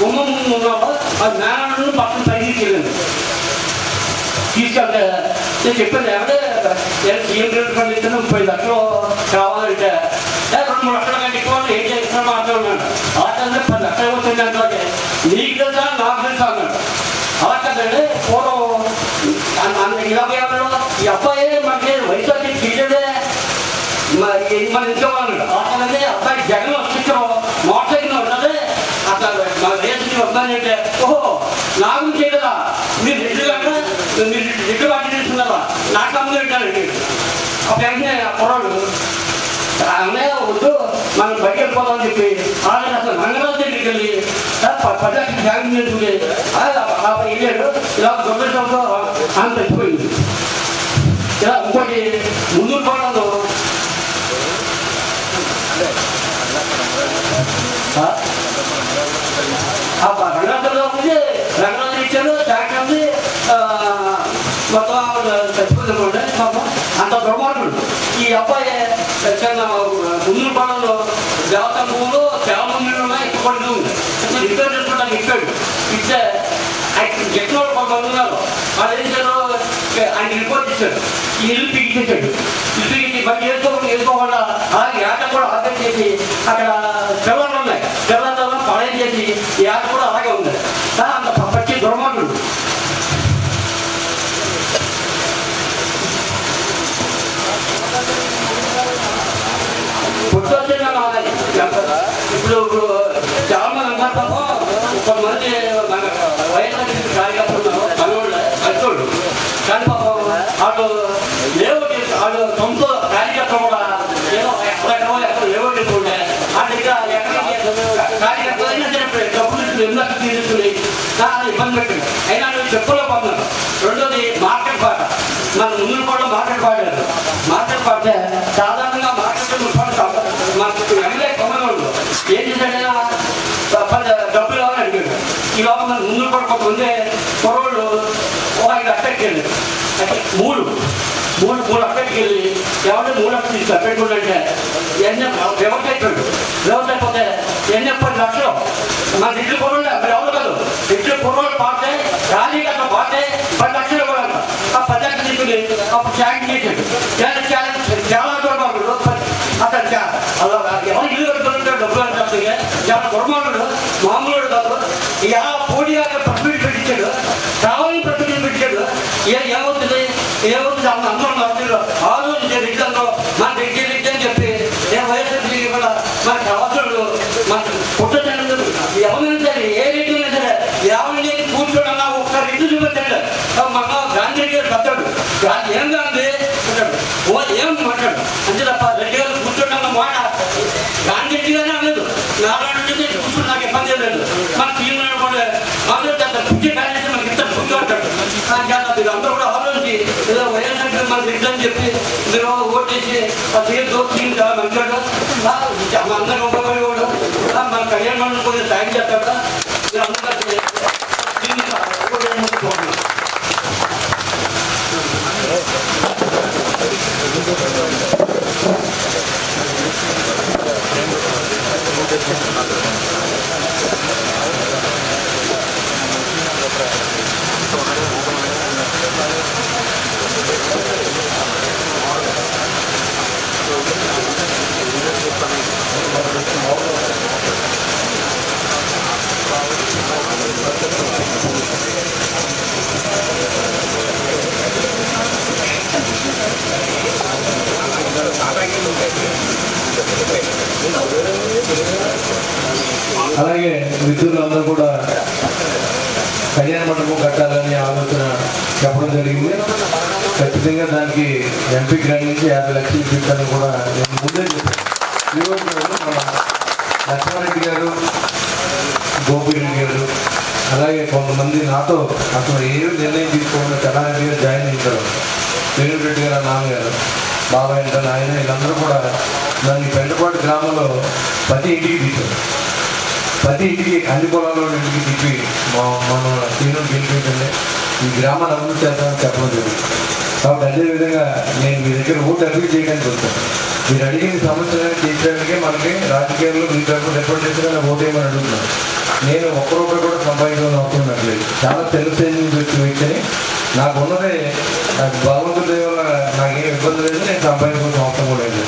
గుమ్మం ఉన్నావు అది మేనను పక్కన పని తీసుకెళ్తే నేను చెప్పాను ఏమంటే సీఎం రిలీఫ్ ఫండ్ ఇస్తే 30 లక్షలు కావాలంటే 2-3 లక్షల కంటే ఎక్కువ ఏం చేస్తున్నాను మాట్లాడున్నాడు. అలాగే 10 లక్షలు వచ్చింది అంటే నీకు తెలుసా నాకు తెలుసా అన్నాడు. అలా కదండి పూర్వం ఇలాగే అన్నాడు ఈ అబ్బాయి మనకి వయసు వచ్చి తీయడే మన ఇంట్లో అన్నాడు. అలాగే అబ్బాయి జగన్ వస్తున్నాం మోటార్ సైకిల్ ఉంటుంది అట్లా మన రేషన్ వద్దని అంటే ఓహో నాకు చేయలేదా మీరు రెడ్డి వాటి తీసుకున్నారా నాకు అమ్మ పెట్టారండి. అప్పుడు వెంటనే కుర్రాడు అన్నయ్య వద్దు మనం బయట వెళ్ళిపోదామని చెప్పి అలాగే అసలు రంగరాజు దగ్గరికి వెళ్ళి 10 లక్షలు జాగ్రత్త చేసుకుని వెళ్ళాడు. ఇలా దొంగతో ఆమె చచ్చిపోయింది. ఇలా ఇంకోటి ముందు పోవడంలో రంగరాజులో ఉంది, రంగరాజు ఇచ్చాడు ట్యాక్టర్ ఉంది మొత్తం చచ్చిపోతుంది. అంత దుర్మార్గుడు ఈ అబ్బాయి ముందు పడంలో దేవత భూములు చాలా మంది ఉన్నాయి, ఎక్కువ పడుతూ ఉంది. రిపేర్ చేసుకోవడానికి ఇస్తే ఎక్కడ కొంతమంది ఉన్నారు వాళ్ళు ఏం చేశారు ఆయన రిపోర్ట్ ఇచ్చాడు. ఈ ఇల్లు పిగిచ్చేసాడు. ఇల్లు పిగిచ్చి మరి వేసుకోకుండా అలాగే ఏట కూడా ఆర్డర్ చేసి అక్కడ పిల్లలు ఉన్నాయి, పిల్లల్లో పడేం చేసి ఈ ఏట కూడా అలాగే ఉంది. అంత పచ్చి దుర్మార్గుడు. ఇప్పుడు చాలా మంది అంటారు కొంతమంది వైఎస్ఆర్ కార్యకర్తలు మనోళ్ళు కానీ పాపం వాళ్ళు లేవు వాళ్ళు సొంత కార్యకర్తలు కూడా ఏదో ఎక్కడెక్కడో లేవు ఉంటే వాళ్ళ దగ్గర కార్యకర్తలైనా సరే డబ్బులు ఎందుకు తీసుకుని ఇబ్బంది పెట్టింది. అయినా నువ్వు చెప్పుకోలేకపోతున్నాను. రెండోది మార్కెట్ బాట మన ముందు కూడా అక్కడికి అంటే మూడు అక్కడికి వెళ్ళి ఎవరు 3 లక్షలు ఇస్తారు పెట్టుకుంటే వ్యవసాయ పోతే 10 లక్షలు మన ఇట్లు కొనుండే మీరు ఎవరు కాదు ఇట్లు కొనుగోలు పాడితే ఖాళీ అట్లా పాడితే 10 లక్షలు ఇవ్వాలంట ఆ 10 లక్షలు తీసుకుని అప్పుడు ఛాలెంజ్ చేశాడు చాలా దూరం అతను అలా ఎవరు ఇల్లు కట్టుకుంటే డబ్బులు అని చెప్తే చాలా దుర్మానుడు మామూలు కాదు ఇక పోటీగా ప్రశ్నలు పెట్టించాడు కావాలని ప్రశ్నలు పెట్టాడు ఏమవుతుంది అందరూ ఆలోచించారు ఇట్లంలో మన దగ్గర అని చెప్పి నేను వైఎస్ఆర్సీ కూడా మనకు అవసరం మన పుట్టచండి ఎవరైనా సరే ఏ రీతి అయినా సరే ఎవరిని కూర్చోడన్నా ఒకసారి ఇల్లు చూపించండి మన గాంధీ గారు పెద్దాడు ఏం గాంధీ అంటాడు ఏం మాట్లాడు అంతే తప్ప రెడ్డి గారు కూర్చోడన్న మాట గాంధీ గానే అనలేదు నారాయణ రెడ్డి కూర్చోడు నాకు ఇబ్బంది లేదు మన సీనియర్ కూడా మాట్లాడతాడు పుట్టి బ్యాలెన్స్ మనకి ఇంత కూర్చోంటాడు మీరు అందరూ కూడా ఆలోచించి ఏదో వైఎస్ఆర్ మనకి ఇద్దని చెప్పి మీరు ఓటేసి ఆ సీఎం దోస్తీని చాలా మంచివాడు అందరూ ఉపయోగపడేవాడు మన కళ్యాణ మండలి కొంచెం సాయం చేస్తాడు మీరు అందరూ అలాగే మిత్రులందరూ కూడా కళ్యాణ మండపం కట్టాలని ఆలోచన చెప్పడం జరిగింది. ఖచ్చితంగా దానికి ఎంపీ గ్రాండ్ నుంచి 50 లక్షలు ఇప్పించాలని కూడా నేను ముందే చెప్పాను. ఈరోజు మన లక్ష్మారెడ్డి గారు, గోపిరెడ్డి గారు, అలాగే కొంతమంది నాతో అసలు ఏ నిర్ణయం తీసుకోకుండా తెలంగాణ గారు జాయిన్ అయ్యారు. వేణురెడ్డి గారు నాన్నగారు, బాబాయ్ అంటే ఆయన, వీళ్ళందరూ కూడా నన్ను పెంటపాటు గ్రామంలో ప్రతి ఇంటికి తీశారు. ప్రతి ఇంటికి అన్ని పొలాల్లో ఇంటికి తిప్పి మన సీనియర్ గెలిపించండి, ఈ గ్రామాన్ని అభివృద్ధి చేస్తామని చెప్పడం జరిగింది. కాబట్టి అదేవిధంగా నేను మీ దగ్గర ఓటు అభివృద్ధి చేయడానికి వచ్చాను. మీరు అడిగిన సమస్యలను తీర్చడానికే మనకి రాజకీయాల్లో మీ తరఫున రిప్రజెంటేటివ్గా ఓటు వేయమని అడుగుతున్నాను. నేను ఒక్క రూపాయి కూడా సంపాదించాలని అవసరం లేదు. చాలా తెలుగు వ్యక్తిని నాకు ఉన్నదే, నాకు భగవంతుడి వల్ల నాకేం ఇబ్బంది లేదు, నేను సంపాదించాల్సిన అవసరం కూడా లేదు.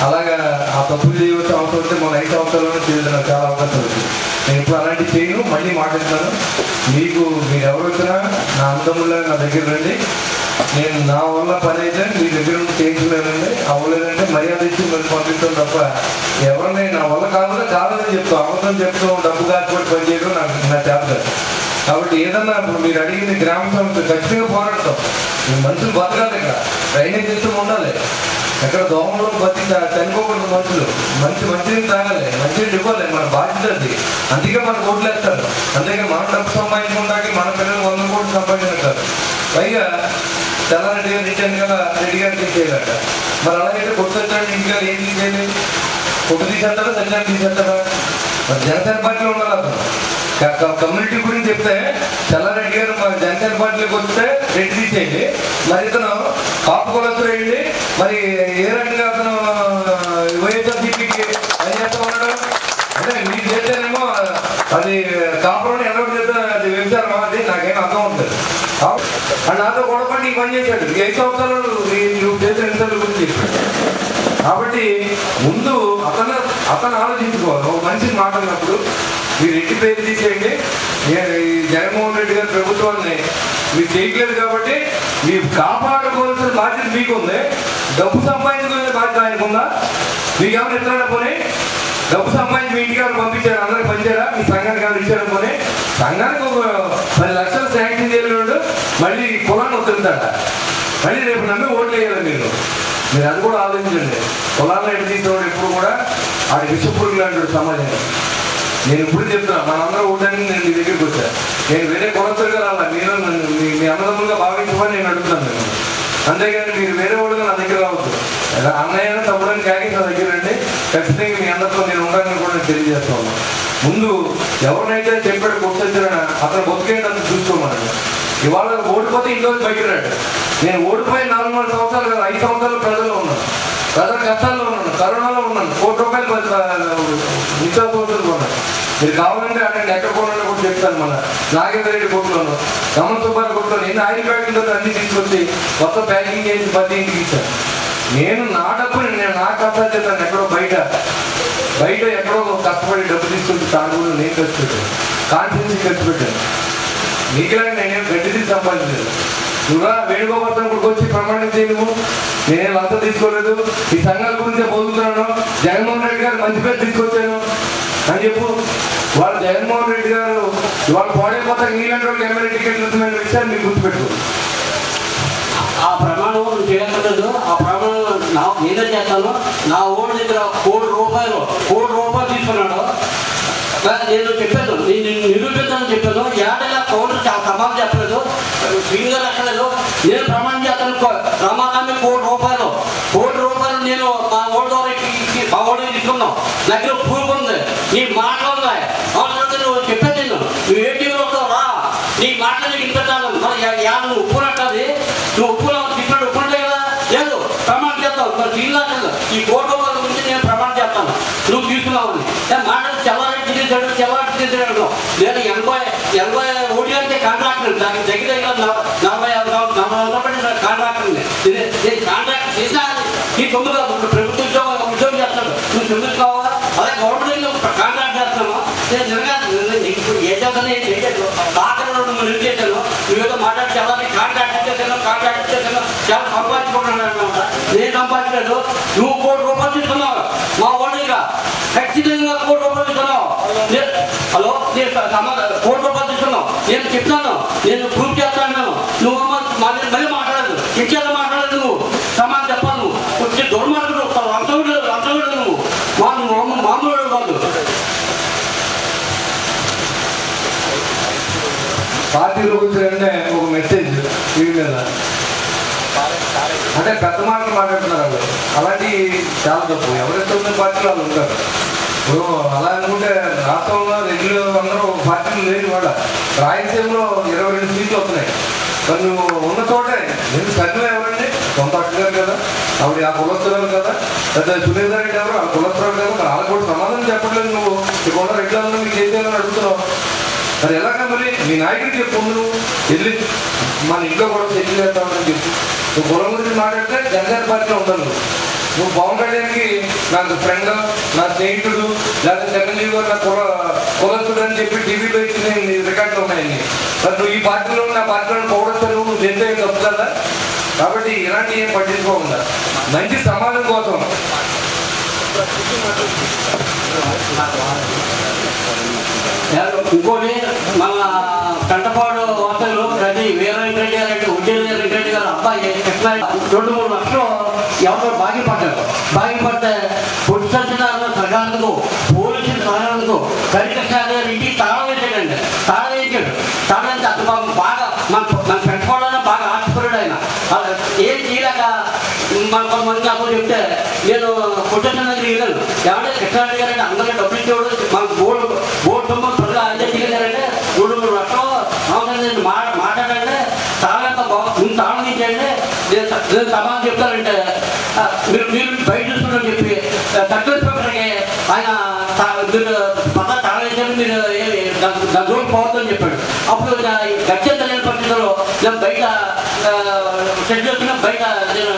అలాగా ఆ తప్పులు చేయవలసిన అవసరం వస్తే మన 5 సంవత్సరాల్లోనే చేయడం నాకు చాలా అవకాశం వచ్చింది. నేను ఇప్పుడు అలాంటివి చేయను. మళ్ళీ మాట్లాడుతున్నాను, మీకు మీరు ఎవరు వచ్చినా నా అందముల్లో నా దగ్గర రండి. నేను నా వల్ల పని అయితే మీ దగ్గర నుండి చేయించలేనండి. అవ్వలేదంటే మర్యాద ఇచ్చి మళ్ళీ పంపిస్తాను తప్ప ఎవరిని నా వల్ల కాదని చెప్తాను. అవసరం చెప్తాం, డబ్బు కాకపోతే పని చేయడం నా చేత. కాబట్టి ఏదన్నా ఇప్పుడు మీరు అడిగింది గ్రామ సంస్థ ఖచ్చితంగా పోరాడతాం. మనుషులు బతకాలి, ఇక్కడ డ్రైనేజ్ సిస్టమ్ ఉండాలి, ఎక్కడ దోమలో బతి చనిపోకూడదు మనుషులు, మంచిని తాగాలి, మంచిని ఇవ్వాలి, మన బాధ్యత అది. అందుకే మనకు ఓట్లు వేస్తారు. అంతేగా మనం డబ్బు సంపాదించుకుంటాకి మన పిల్లలు 100 కోట్లు సంపాదించారు. పైగా తెల్లారెడ్డి గారు రిటర్న్ కదా రెడ్డి గారు తీసేయాలట. మరి అలాగైతే కొట్టుకొచ్చాడు ఇంటిగా ఏం తీసేయాలి? కొట్టు తీసేస్తారా, సజ్జాలు తీసేస్తారా? మరి జనసేన పార్టీలో ఉండాలి. అతను కమ్యూనిటీ గురించి చెప్తే తెల్లారెడ్డి గారు మరి జనసేన పార్టీలోకి వస్తే రెడ్డి తీసేయండి, మరి ఇతను కాపు కులస్తులు వేయండి, మరి ఏ రకంగా అతను వైఎస్ఆర్సీపీకి పని చేస్తా ఉన్నాడు అంటే మీరు చేస్తేనేమో అది కాపురం ఎవరు చేస్తే అది వ్యభిచారం అది నాకేం అర్థం అవుతుంది. అండ్ నాతో గొడవపడి ఈ పని చేశాడు. 5 సంవత్సరాలు నువ్వు చేసిన ఇన్సర్ల గురించి చెప్పాడు. కాబట్టి ముందు అతను ఆలోచించుకోవాలి. ఒక మనిషిని మాట్లాడినప్పుడు మీరు రెడ్డి పేరు తీసేయండి, జగన్మోహన్ రెడ్డి గారి ప్రభుత్వాన్ని మీరు చేయట్లేదు కాబట్టి మీరు కాపాడుకోవాల్సిన బాధ్యత మీకుంది. డబ్బు సంపాదించుకునే బాధ్యత ఆయనకుందా? మీకు ఏమైనా ఇస్తారా? పోనీ డబ్బు సంపాదించి మీ ఇంటికి పంపించారు, అందరికి పంచారా? మీ సంఘానికి ఏమైనా ఇచ్చారు? పోనీ సంఘానికి ఒక 10 లక్షలు శాంక్షన్ చేయలేడు, మళ్ళీ పొలాన్ని వస్తుంటాడా? మళ్ళీ రేపు నమ్మి ఓట్లు వేయాలి మీరు అది కూడా ఆలోచించండి. పొలాల్లో ఎటు తీసేవాడు ఎప్పుడు కూడా ఆడి విషపురుగులు అంటాడు సమాజంలో. నేను ఇప్పుడు చెప్తున్నా, మనందరూ ఓటానికి నేను మీ దగ్గరికి వచ్చాను. నేను వేరే కొలతలుగా రాలా, మీరు మీ అన్నదమ్ములుగా భావించమని నేను అడుగుతున్నాను నేను. అంతేగాని మీరు వేరే వాళ్ళుగా నా దగ్గర రావద్దు. అన్నయ్య తమ్ముడని కాకి నా దగ్గర రండి. ఖచ్చితంగా మీ అందరితో నేను ఉండాలని కూడా నేను తెలియజేస్తా ఉన్నాను. ముందు ఎవరినైతే చెప్పాడు కొట్టొచ్చారని అతను బతికేటందుకు చూసుకోమన్నాడు. ఇవాళ ఓడిపోతే ఇంట్లో బయట రాడు. నేను ఓడిపోయిన 4 సంవత్సరాలు కదా, 5 సంవత్సరాలు ప్రజల్లో ఉన్నాను, ప్రజల కష్టాల్లో ఉన్నాను, కరోనాలో ఉన్నాను, ₹1 నిత్యావసరాలు కొన్నాను. మీరు కావాలంటే అక్కడ ఎక్కడ కొన్నాను కూడా చెప్తాను. మన నాగేంద్ర రెడ్డి కొట్టులోను, రమణ సుబ్బారావు కొట్టులో ఎన్ని ఆయిల్ ప్యాకింగ్తో అన్ని తీసుకొచ్చి మొత్తం ప్యాకింగ్ చేసి ప్రతి ఇంటికి ఇచ్చాను. నేను నా డబ్బుని నేను నా కష్టాలు చేస్తాను. ఎక్కడో బయట ఎక్కడో కష్టపడి డబ్బు తీసుకొచ్చి తాగులు నేను ఖర్చు పెట్టాను, కాన్ఫిడెన్స్ ఖర్చు పెట్టాను. నీకులాగా నేనేం గడ్డి తీసి సంపాదించలేదు. నువ్వుగా వేణుగోపాల్ కూడా వచ్చి ప్రమాణం చేయను, నేనేం అంతా తీసుకోలేదు, ఈ సంఘాల గురించే పోతున్నాను, జగన్మోహన్ రెడ్డి గారు మంచి పేరు తీసుకొచ్చాను అని చెప్పు. వాళ్ళు జగన్మోహన్ రెడ్డి గారు వాళ్ళు పాడైపోతా నీలాంటి వాళ్ళకి ఎమ్మెల్యే టికెట్లు ఇస్తున్న విషయాన్ని మీరు గుర్తుపెట్టుకో. ఆ ప్రమాణం చేయక్కర్లేదు. ఆ ప్రమాణం నేనే చేస్తాను. నా ఓడి దగ్గర ₹1,00,00,000 తీసుకున్నాడు. నేను చెప్పాను, నేను నిరూపించాలని చెప్పాను. ఏడైనా కౌంటర్ చాలా సమాధానం చెప్పలేదు, శ్రీంగర్ ఎక్కలేదు. నేను ప్రమాణం చేస్తాను. ప్రమాణాన్ని ₹1,00,00,000 నేను మా ఓడి ద్వారా మా ఓడి తీసుకున్నాం. దగ్గర ప్రూఫ్ ఉంది, నీ మాటలు ఉన్నాయి. అవసరం నువ్వు చెప్పాను, నువ్వు ఏటీవీలో రా, నీ మాటలు వినిపెట్టాను. నువ్వు ఒప్పునట్టది, నువ్వు ఒప్పులో తీసుకున్నాడు, ఒప్పుంటే కదా లేదు ప్రమాణం చేస్తావు. మరి శ్రీంగర్ ఈ ₹1,00,00,000 గురించి నేను ప్రమాణం చేస్తాను, నువ్వు తీసుకున్నావు. మాటలు చెల్లారెడ్డి తీసాడు నేను 80 ఓడియానికి కాంట్రాక్టర్, దానికి దగ్గర 40 కాంట్రాక్టర్. నేను కాంట్రాక్ట్ చేసినా నీ తొమ్మిది కాదు, ప్రభుత్వ ఉద్యోగం చేస్తాడు, నువ్వు తొమ్మిది కావాలా? అదే గవర్నమెంట్ కాంట్రాక్ట్ చేస్తాను. నేను నిజంగా ఏ చేస్తాను, ఏం చేయలేదు. బాగా నేను చేశాను. నువ్వేదో మాట్లాడి చెల్లారి కాంట్రాక్ట్ ఇచ్చేసాను చాలా సంపాదించుకుంటున్నాను అనమాట. నేను సంపాదించలేదు. నువ్వు ₹1,00,00,000 తీసుకున్నావు మా ఓడిగా, ఖచ్చితంగా ₹1,00,00,000 తీసుకున్నావు. హలో, నేను ₹1,00,00,000 తీసుకున్నావు. నేను చెప్తాను, నేను ప్రూఫ్ చేస్తాను. నువ్వు మళ్ళీ మాట్లాడదు, ఇంకేదో మాట్లాడదు. నువ్వు సమాధానం చెప్పాను. నువ్వు వచ్చి దుర్మార్గుడు, అంతకుడు నువ్వు మామూలు కాదు. పార్టీలో కూర్చోంటే ఒక మెసేజ్ టీవీ మీద అంటే పెద్ద మాటలు మాట్లాడుతున్నారు వాళ్ళు. అలాంటి చాలా తప్పు. ఎవరైతే ఉన్న పార్టీలో వాళ్ళు ఉంటారు. ఇప్పుడు అలా అనుకుంటే రాష్ట్రంలో రెడ్లు అందరూ పార్టీలు లేని వాళ్ళ రాయలసీమలో 22 సీట్లు వస్తున్నాయి. మరి నువ్వు ఉన్న చోటే నేను సర్వే ఎవరండి, సొంత అట్టుగారు కదా, ఆవిడ ఆ కులస్తురాలు కదా, పెద్ద సునీధర్ రెడ్డి ఎవరు ఆ కులస్తురాలు కదా. మరి వాళ్ళకి కూడా సమాధానం చెప్పట్లేదు. నువ్వు ఇక్కడ రెడ్లందరూ మీకు ఏం చేయాలని అడుగుతున్నావు. మరి ఎలాగా మరి మీ నాయకుడికి చెప్పు, నువ్వు వెళ్ళి మన ఇంట్లో కూడా సెటిల్ చేస్తామని చెప్పి నువ్వు కులం గురించి మాట్లాడితే జనసేన పార్టీలో ఉండాలి. నువ్వు పవన్ కళ్యాణ్కి నాకు ఫ్రెండ్, నా స్నేహితుడు, లేకపోతే చిరంజీవి గారు నా కులస్తుడు అని చెప్పి టీవీలో ఇచ్చిన రికార్డులు ఉన్నాయండి. మరి నువ్వు ఈ పార్టీలో నా పార్టీలో పౌడస్తాను, నువ్వు చేస్తే ఏం తప్పు కదా. కాబట్టి ఇలాంటి ఏం పట్టించుకోకుండా మంచి సమాజం కోసం ఇంకోటి మన కంటపాడు వార్తలు ప్రతి వీరరెడ్డి గారు ఉద్యోగరెడ్డి గారు అబ్బాయి 2-3 లక్షలు ఎవరో బాగిపడితే పొట్టి సత్యనారాయణ సగాలకు పోలీసుల సహాయాలకు కరికృష్ణ గారు ఇంటికి తాళం వేసాడు. అతను బాగా మన పెట్టుకోవడానికి బాగా ఆశపడాడు. ఆయన ఏం చేయలేక మన కొంతమంది నాకు చెప్తే నేను పొట్టేసిన దగ్గర వెళ్ళాను. ఏమంటే కృష్ణారెడ్డి గారంటే అందరికీ డబ్బులు ఇచ్చేవాడు, మన బోర్డు సొమ్ము ప్రజలు అందరూ దిగారంటే 2-3 లక్షలు అవసరం మాట్లాడంటే తాళంతా ముందు తాళం తీసేయండి, నేను సమాధానం చెప్తానంటే మీరు బయట చూసుకుంటారని చెప్పి సర్కిల్స్పెక్టర్కి ఆయన పద తాళం వేసారు, మీరు దాని జోలికి పోవద్దని చెప్పాడు. అప్పుడు గచ్చంత లేని పరిస్థితుల్లో నేను బయట సెట్ చేస్తున్నా, బయట నేను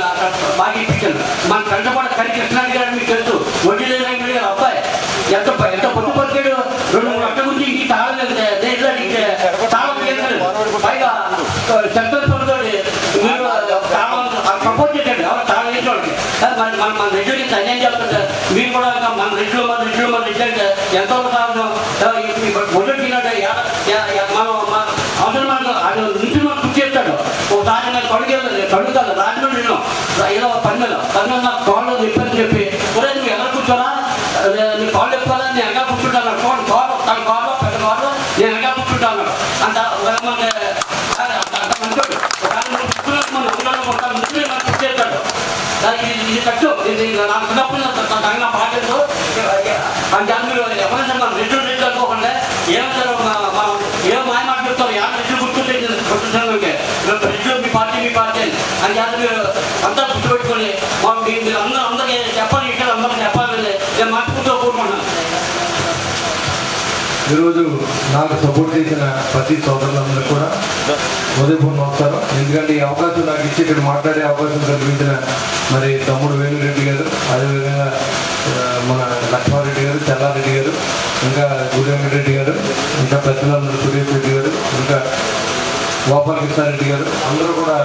బాగా ఇప్పించాను. మన కంటపాడ కరికృష్ణారెడ్డి గారు మీకు తెలుసు, వడ్డీ లేని గారు అబ్బాయి ఎంత పొట్టు పలికాడు. 2-3 లక్షల గురించి ఇంటికి తాళం వెళ్తే తాళం చేశారు. పైగా సెంట్రల్ పలుతోటి మీరు తాళం సపోర్ట్ చేశాడు. ఎవరు తాళం వేసిన వాళ్ళకి మన రెడ్డికి అన్యాయం చేస్తుంటే మీరు కూడా మన రెడ్లు అంటే ఎంతో సాధనం ఒడ్డు తిన్నాడు. మనం అవసరం అది నుంచి మనం కృషి చేస్తాడు. ఒకసారి నేను కడుగుతాను రాజమండ్రిలో ఏదో పని మీద నాకు కాళ్ళు ఇబ్బంది చెప్పి ఒరే నువ్వు ఎవరు కూర్చోరా, నీ కాళ్ళు ఎక్కువ నేను ఎనగా కూర్చుంటాను. తన కాళ్ళు పెద్ద కాళ్ళు నేను ఎనగా కూర్చుంటాను అంత ఇది ఖర్చు. ఇది నాకు చిన్నప్పుడు తగిన పాటలు మీరు ఎవరైనా మనం రెడ్లు అనుకోకుండా ఏమంటారు, మనం ఏం మాయ మాట చెప్తారు. 50 రెడ్లు గుర్తుంటే అని చేత అంతా గుర్తుపెట్టుకొని మీరు అందరికీ చెప్పాలి విషయాలు అందరికీ చెప్పాలని నేను మనస్ఫూర్తిగా కోరుకుంటున్నాను. ఈరోజు నాకు సపోర్ట్ చేసిన ప్రతి సోదరులందరూ కూడా ఉదయపూర్ నమస్కారం. ఎందుకంటే ఈ అవకాశం నాకు ఇచ్చి ఇక్కడ మాట్లాడే అవకాశం కల్పించిన మరి తమ్ముడు వేణురెడ్డి గారు, అదేవిధంగా మన లక్ష్మారెడ్డి గారు, చెల్లారెడ్డి గారు, ఇంకా గుడిరెడ్డి గారు, ఇంకా పెద్దలందరూ సురేష్ రెడ్డి గారు, ఇంకా గోపాలకృష్ణారెడ్డి గారు, అందరూ కూడా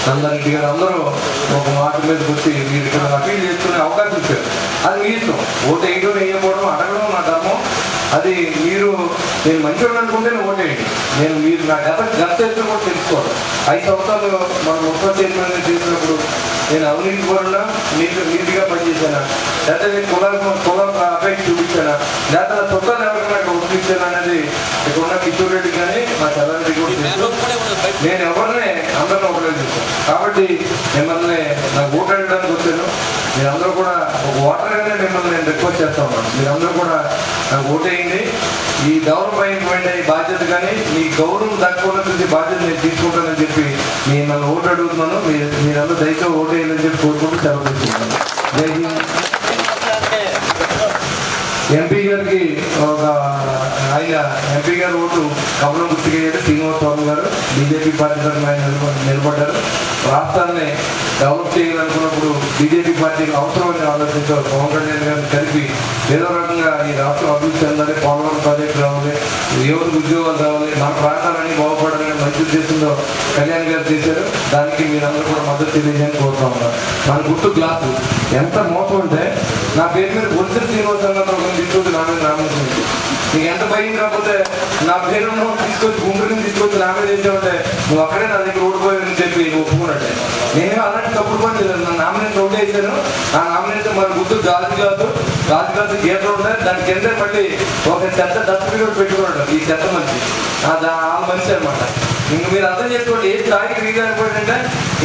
నందారెడ్డి గారు, అందరూ ఒక మాట మీదకి వచ్చి మీరు ఇక్కడ అపీల్ చేసుకునే అవకాశం ఇచ్చారు. అది మీ ఇష్టం. ఓటు వేయడం వేయకపోవడం అడగడం నా ధర్మం. అది మీరు నేను మంచివాడు అనుకుంటే ఓటేయండి. నేను మీరు నా గత చరిత్ర కూడా తెలుసుకోవాలి. 5 సంవత్సరాలు మన ముఖ్యమంత్రి చైర్మన్ చేసినప్పుడు నేను అవినీతి పరున్నా నీతిగా పనిచేశానా, లేదా నేను కుల అపేక్ష చూపించానా, లేదా నా చుట్టాలు ఎవరికైనా ఒప్పించాను అనేది ఇక్కడ ఉన్న కిషోర్ రెడ్డి కానీ మా చల్లారెడ్డి కూడా తెలుసు. నేను ఎవరినే అందరినీ ఒకటే చూస్తాను. కాబట్టి మిమ్మల్ని నాకు ఓటు అడగడానికి వచ్చాను. మీరందరూ కూడా ఒక ఓటర్గానే మిమ్మల్ని నేను రిక్వెస్ట్ చేస్తా ఉన్నాను. మీరందరూ కూడా నాకు ఓటేయండి. ఈ గౌరవమైనటువంటి బాధ్యత కానీ మీ గౌరవం దక్కున్నటువంటి బాధ్యత నేను తీసుకుంటానని చెప్పి మిమ్మల్ని ఓటు అడుగుతున్నాను. మీరందరూ దయచేసి ఓటేయాలని చెప్పి కోరుకుంటూ సెలవు తీసుకుంటాను. జై హింద్. ఎంపీ గారికి ఆయన ఎంపీ గారు ఓటు కమలం గుర్తుకేయారు. శ్రీనివాసరావు గారు బీజేపీ పార్టీ తరఫున ఆయన నిలబడ్డారు. రాష్ట్రాన్ని డెవలప్ చేయాలనుకున్నప్పుడు బీజేపీ పార్టీకి అవసరమని ఆలోచించారు. పవన్ కళ్యాణ్ గారిని కలిపి ఏదో రకంగా ఈ రాష్ట్రం అభివృద్ధి చెందాలి, పోలవరం ప్రాజెక్టు రావాలి, యువతకు ఉద్యోగాలు రావాలి, మన ప్రాంతాలన్నీ బాగుపడాలని మంచి ఉద్దేశంలో కళ్యాణ్ గారు చేశారు. దానికి మీరందరూ కూడా మద్దతు తెలియజేయని కోరుతా ఉన్నారు. మన గుర్తు గ్లాసు ఎంత మోసం అంటే నా పేరు మీద బొత్స శ్రీనివాసరావు తీసుకొచ్చి నా మీద రామోసింది. నీకు ఎంత భయం కాకపోతే నా పేరు తీసుకొచ్చి గుంటూరుని తీసుకొచ్చి నా మీద వేసామంటే నువ్వు అక్కడే నా దగ్గర ఓడిపోయావని చెప్పి నువ్వు ఒప్పుకున్నట్టే. నేను అలాంటి తప్పుడు పని చేయలేదు. నా నామినేషన్ ఓటు వేసాను. ఆ నామినేషన్ మన గుర్తు గాజు గ్లాసు గీతలు ఉంటాయి. దాని కింద మళ్ళీ ఒక చెత్త డస్ట్బిన్ పెట్టుకున్నాడు. ఈ చెత్త మనిషి ఆ మనిషి అనమాట. ఇంక మీరు అర్థం చేసుకోండి ఏ స్థాయికి రీగారిపోయిందంటే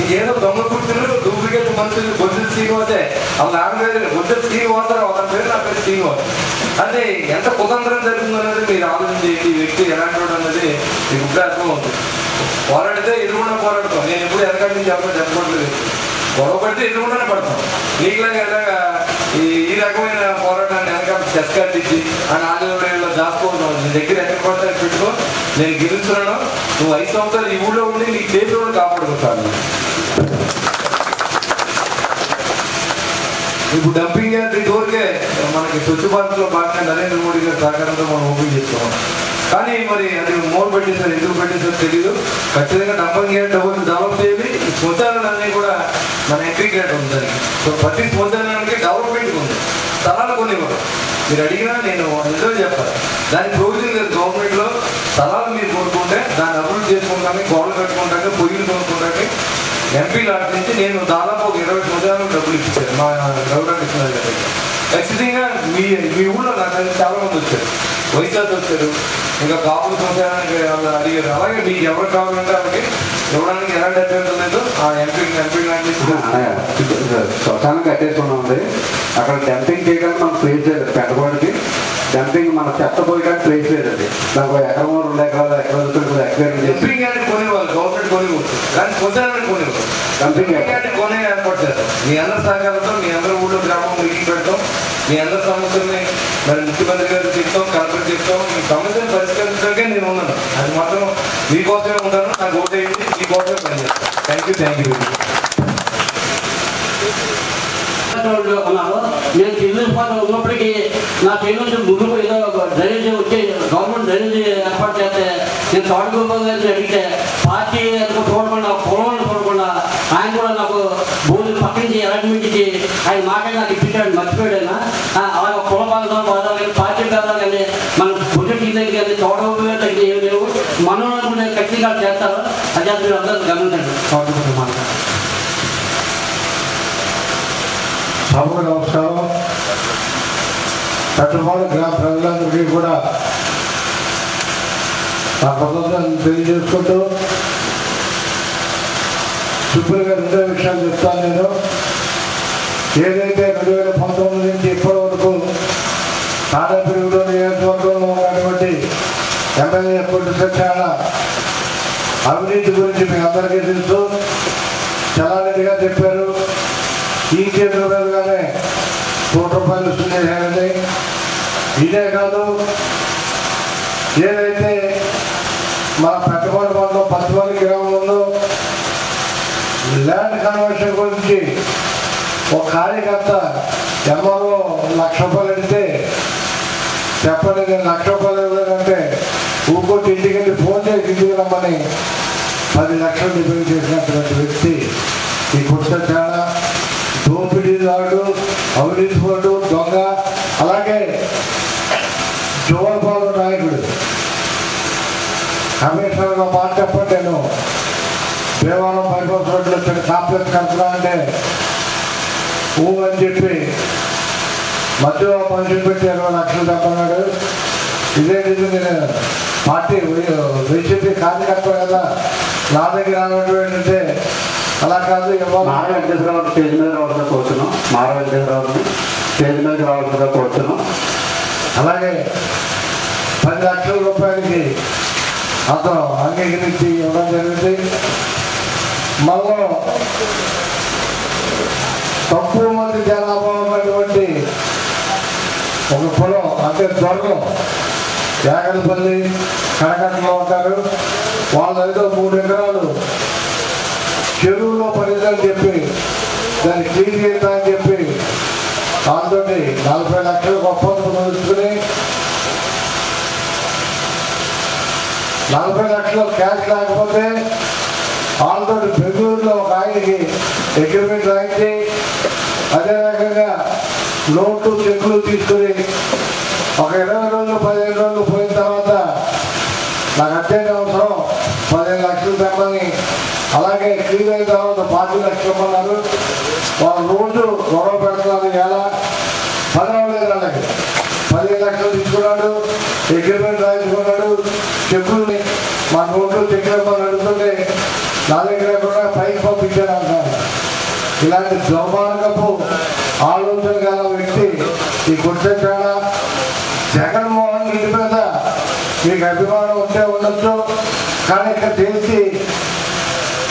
ఇంకేదో దొంగ గుర్తులు డూప్లికేట్ మనుషులు బొద్దు శ్రీనివాసే. వాళ్ళ నాన్న పేరు బొద్దు శ్రీనివాసరావు, ఒక పేరు నా పేరు శ్రీనివాస్. అంటే ఎంత కుతంత్రం జరుగుతుంది అనేది మీరు ఆలోచించేయండి. ఈ వ్యక్తి ఎలాంటి వాడు అన్నది మీకు ఇప్పుడు అర్థమవుతుంది. పోరాడితే ఎదురుకుండా పోరాడతాం. నేను ఎప్పుడు ఎనకాడి నుంచి చెప్పట్లేదు. గొడవ పడితే ఎదురుకుండానే పడతాం. నీకులాగా ఎలాగా ఈ రకమైన పోరాటాన్ని వెనకాల చెస్కట్టించి ఆ 4 ఏళ్ళలో దాచుకోవడం నీ దగ్గర ఎక్కడ పడతాయి పెట్టుకో. నేను గెలుస్తున్నాను. నువ్వు 5 సంవత్సరాలు ఈ ఊళ్ళో ఉండి నీ చేతిలో కాపాడుకుంటాను. ఇప్పుడు డంపింగ్ యార్డ్ ఇదివరకే మనకి స్వచ్ఛ భారత్లో భాగంగా నరేంద్ర మోడీ గారి సహకారంతో మనం ఓపెన్ చేస్తున్నాం. కానీ మరి అది మోర్ పెట్టేసారు, ఎందుకు పెట్టేసారో తెలియదు. ఖచ్చితంగా డంపింగ్ యార్డ్ డెవలప్ చేయాలి. శ్మశానాలన్నీ కూడా మన ఎంట్రీ గ్రేడ్ ఉంది. సో ప్రతి శ్మశానానికి డెవలప్మెంట్ ఉంది. స్థలాలు కొనివ్వరు. మీరు అడిగినా నేను నిజమే చెప్పాలి. దాని ప్రొవిజన్ లేదు గవర్నమెంట్లో. స్థలాలు మీరు కొనుక్కుంటే దాన్ని అభివృద్ధి చేసుకుంటానికి, గోడలు కట్టుకుంటానికి, పొయ్యిలు కొనుక్కుంటానికి ఎంపీ లాంటి నుంచి నేను దాదాపు ఒక 20 శ్మశానాలకు డబ్బులు ఇచ్చాను మా గౌరవకృష్ణారెడ్డి గారికి. ఖచ్చితంగా మీ ఊళ్ళో నాకు చాలా మంది వచ్చారు. వైశాఖ వచ్చారు, ఇంకా కాపులు శ్మశానానికి అడిగారు. అలాగే మీకు ఎవరు కావాలంటే వాళ్ళకి ఇవ్వడానికి ఎలాంటి అభ్యంతరం లేదు. ఆ ఎంపీ లాంటి శ్మశానం కట్టేసుకున్నామండి. అక్కడ డంపింగ్ చేయడానికి మనం ప్లేస్ లేదు. పెద్దవాడికి డంపింగ్ మన చెత్త పోయడానికి ప్లేస్ లేదండి. నాకు 1 ఎకరం 2 ఎకరాలు డంపింగ్ యార్డ్ కొనేవాళ్ళు గవర్నమెంట్ కొనివచ్చు, కానీ శ్మశానాన్ని కొనివ్వరు. డంపింగ్ యార్డ్ కొనే ఏర్పాటు చేస్తారు. మీ అందరి సహకారంతో మీ అందరి ఊళ్ళో గ్రామం మీటింగ్ పెడతాం. మీ అందరి సమస్యల్ని మరి ముఖ్యమంత్రి గారు చెప్తాం, కలెక్టర్ చెప్తాం. మీ సమస్యను పరిష్కరించడానికే నేను ఉన్నాను. అది మాత్రం మీకోసమే ఉంటాను. నాకు ఓటేయండి, మీకోసమే పనిచేస్తాను. Thank you. ఉన్నారు. నేను తెలుగుపాటు ఉన్నప్పటికీ నా తెలుగు నుంచి ముందు ఏదో డ్రైనేజ్ వచ్చి గవర్నమెంట్ డ్రైనేజ్ ఏర్పాటు చేస్తే నేను తోటగోపాల్ గారిని అడిగితే పార్టీ చూడకుండా పొలం చూడకుండా ఆయన కూడా నాకు భూమి పక్క నుంచి అలాట్మెంట్ ఇచ్చి ఆయన మాట్లాడి నాకు ఇప్పించాడు. మర్చిపోయాడు. అలాగే కుల బాధలు కానీ పార్టీ బాధలు కానీ మన బుద్ధి దగ్గర కానీ తోటగోపాల్ దగ్గర ఏమి లేవు. మనోళ్ళు ఖచ్చితంగా చేస్తారు. అది మీరు అందరూ గమనించండి. తోటగోపాల్ మాట సభకు నమస్కారం. పెద్దపాడు గ్రామ ప్రజలందరికీ కూడా నా కృతజ్ఞతలు తెలియజేసుకుంటూ సుప్రీం గారు 2 విషయాలు చెప్తాను. నేను ఏదైతే 2019 నుంచి ఇప్పటి వరకు తాడేపల్లిలో నియోజకవర్గంలో ఉన్నటువంటి ఎమ్మెల్యే పొట్టి సత్యనారాయణ అవినీతి గురించి మీ అందరికీ తెలుసు. చలారెడ్డిగా చెప్పారు. ఈ చేతుల మీదుగానే ₹100 వసూలు చేయాలని. ఇదే కాదు, ఏదైతే మన పెద్దపాటి మండలం పచ్చిమల్లి గ్రామంలో ల్యాండ్ కన్వర్షన్ గురించి ఒక కార్యకర్త ఎంఆర్ఓ ₹1,00,000 అడిగితే చెప్పండి, నేను ₹1,00,000 ఇవ్వలేదంటే ఊకొట్టి ఇంటికి వెళ్ళి ఫోన్ చేసి ఇంటికి రమ్మని 10 లక్షలు డిపెండ్ చేసినటువంటి వ్యక్తి ఈ కొత్త తేడా. దోపిడీదారుడు, అవినీతిపరుడు, దొంగ, అలాగే జోలపాలు నాయకుడు. కమిషనర్గా మాట చెప్పండి, నేను దేవాలయం బైపాస్ రోడ్లో కాంప్లెక్స్ కడుతున్నా అంటే అని చెప్పి మధ్యలో మనుషులు పెట్టి 20 లక్షలు తప్పన్నాడు. ఇదే నేను పార్టీ వైసీపీ కార్యకర్త కదా, నా దగ్గర అన్నటువంటి అలా కాదు. మార వెంకటేశ్వరరావు స్టేజ్ మీద రావాల్సిన కోరుతున్నాం. మార వెంకటేశ్వరరావుని స్టేజ్ మీదకి రావాల్సిన కోరుతున్నాం. అలాగే 10 లక్షల రూపాయలకి అతను అంగీకరించి ఇవ్వడం జరిగింది. మనలో తక్కువ మంది జనాభా ఉన్నటువంటి ఒక పొలం అంటే దొరలు యాగలపల్లి కడకట్లో ఉంటారు. వాళ్ళ ఏదో 3 ఎకరాలు చెరువులో పడిందని చెప్పి దాన్ని క్లీన్ చేద్దామని చెప్పి దాంతో 40 లక్షలు ఒప్పందం తీసుకుని 40 లక్షలు క్యాష్ లేకపోతే వాళ్ళతో బెంగళూరులో ఒక ఆయనకి అగ్రిమెంట్ రాయించి అదే రకంగా నోట్లు చెక్కులు తీసుకుని ఒక 20 రోజులు 15 రోజులు పోయిన తర్వాత నాకు అత్యంత అవసరం 15 లక్షలు తెమ్మని, అలాగే క్లీన్ అయిన తర్వాత 40 లక్షలు ఇవ్వమన్నారు. వాళ్ళు రోజు గొడవ పెడుతున్నారు. ఎలా పదవలేదు అలాగే 15 లక్షలు తీసుకున్నాడు, అగ్రిమెంట్ రాయించుకున్నాడు. చెక్కుల్ని మా నోట్లు చెక్కులు అడుగుతుంటే నా దగ్గర కూడా పైకి పంపించాను అంటారు. ఇలాంటి దుర్మార్గపు ఆలోచన గల వ్యక్తి ఈ గుర్తించాడ. జగన్మోహన్ రెడ్డి మీద మీకు అభిమానం ఉంటే ఉండొచ్చు, కానీ ఇక్కడ చేసి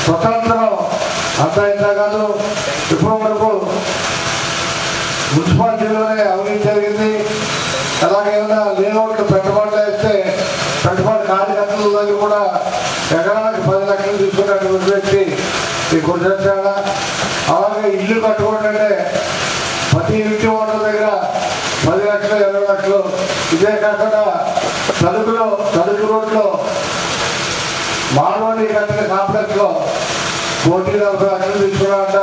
స్వతంత్రం అంతా ఇంత కాదు. ఇప్పటి వరకు మున్సిపాలిటీలోనే అవినీతి జరిగింది. అలాగే ఏమైనా లేఅవుట్లు పెట్టుబడులు వేస్తే పెట్టుబడి కార్యకర్తల దగ్గర కూడా ఎకరానికి 10 లక్షలు తీసుకున్నటువంటి వ్యక్తి ఈ గుర్తించాడ. అలాగే ఇల్లు కట్టుకోండి అంటే ప్రతి ఇంటి ఓటర్ దగ్గర 10 లక్షలు 20 లక్షలు. ఇదే కాకుండా తలుపు రోడ్లో మానవాడి కట్టిన కాంప్లెక్స్ లో 1,40 లక్షలు తీసుకున్నారంట.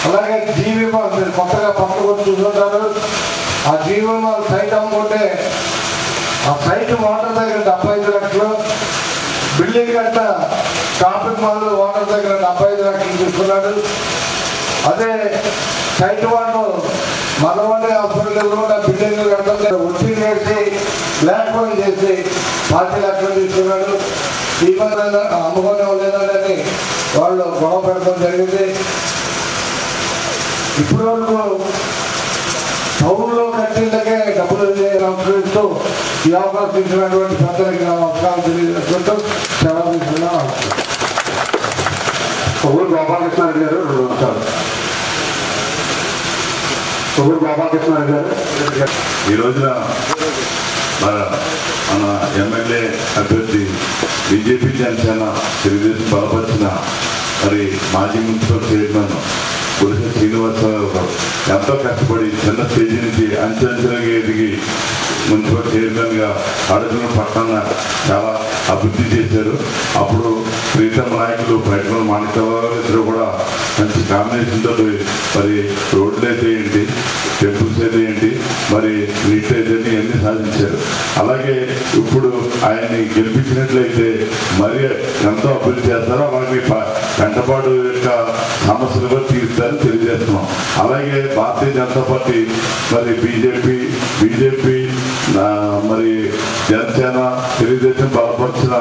అలాగే జీవీమా మీరు కొత్తగా పక్కన చూస్తుంటారు. ఆ జీవీమా సైట్ అమ్ముకుంటే ఆ సైట్ ఓటర్ దగ్గర 75 లక్షలు, బిల్డింగ్ కట్ట షాపింగ్ మాల్ ఓటర్ దగ్గర 75 లక్షలు తీసుకున్నాడు. అదే సైట్ వాళ్ళు మనవాడి హాస్పిటల్ కూడా బిల్డింగ్ కట్టడం ఒత్తిడి చేసి బ్లాక్ మనీ చేసి 40 లక్షలు తీసుకున్నాడు. ఈ పని అమ్ముకునే లేదని వాళ్ళు గొడవ పెట్టడం జరిగింది. ఇప్పటి వరకు టౌన్లో కట్టిందకే డబ్బులు నమస్కరిస్తూ ఈ అవకాశం ఇచ్చినటువంటి పెద్దలకి నమస్కారం తెలియజేసుకుంటూ సెలవు తీసుకున్నాం. కొవ్వూరు గోపాలకృష్ణారెడ్డి గారు 2 నిమిషాలు. కొవ్వూరు గోపాలకృష్ణారెడ్డి గారు. ఈ రోజున మన ఎమ్మెల్యే అభ్యర్థి బీజేపీ జనసేన తెలుగుదేశం బలపరిచిన మరి మాజీ మున్సిపల్ చైర్మన్ పురుష శ్రీనివాసరావు గారు ఎంతో కష్టపడి చిన్న స్టేజీ నుంచి అంచెంచెలుగా ఎదిగి మున్సిపల్ చైర్మన్గా అడుగుల పట్టణ చాలా అభివృద్ధి చేశారు. అప్పుడు ప్రీతమ నాయకులు బయట మాణిక్యరావు కూడా మంచి కాంబినేషన్తో మరి రోడ్లు అయితే ఏంటి, టెంపుల్స్ అయితే ఏంటి, మరి నీట్ అయితే ఇవన్నీ సాధించారు. అలాగే ఇప్పుడు ఆయన్ని గెలిపించినట్లయితే మరి ఎంతో అభివృద్ధి చేస్తారో అలాగే వెంటపాటు యొక్క సమస్యలు కూడా తీరుస్తారని తెలియజేస్తున్నాం. అలాగే భారతీయ జనతా పార్టీ మరి బీజేపీ మరి జనసేన తెలుగుదేశం బలపరిచిన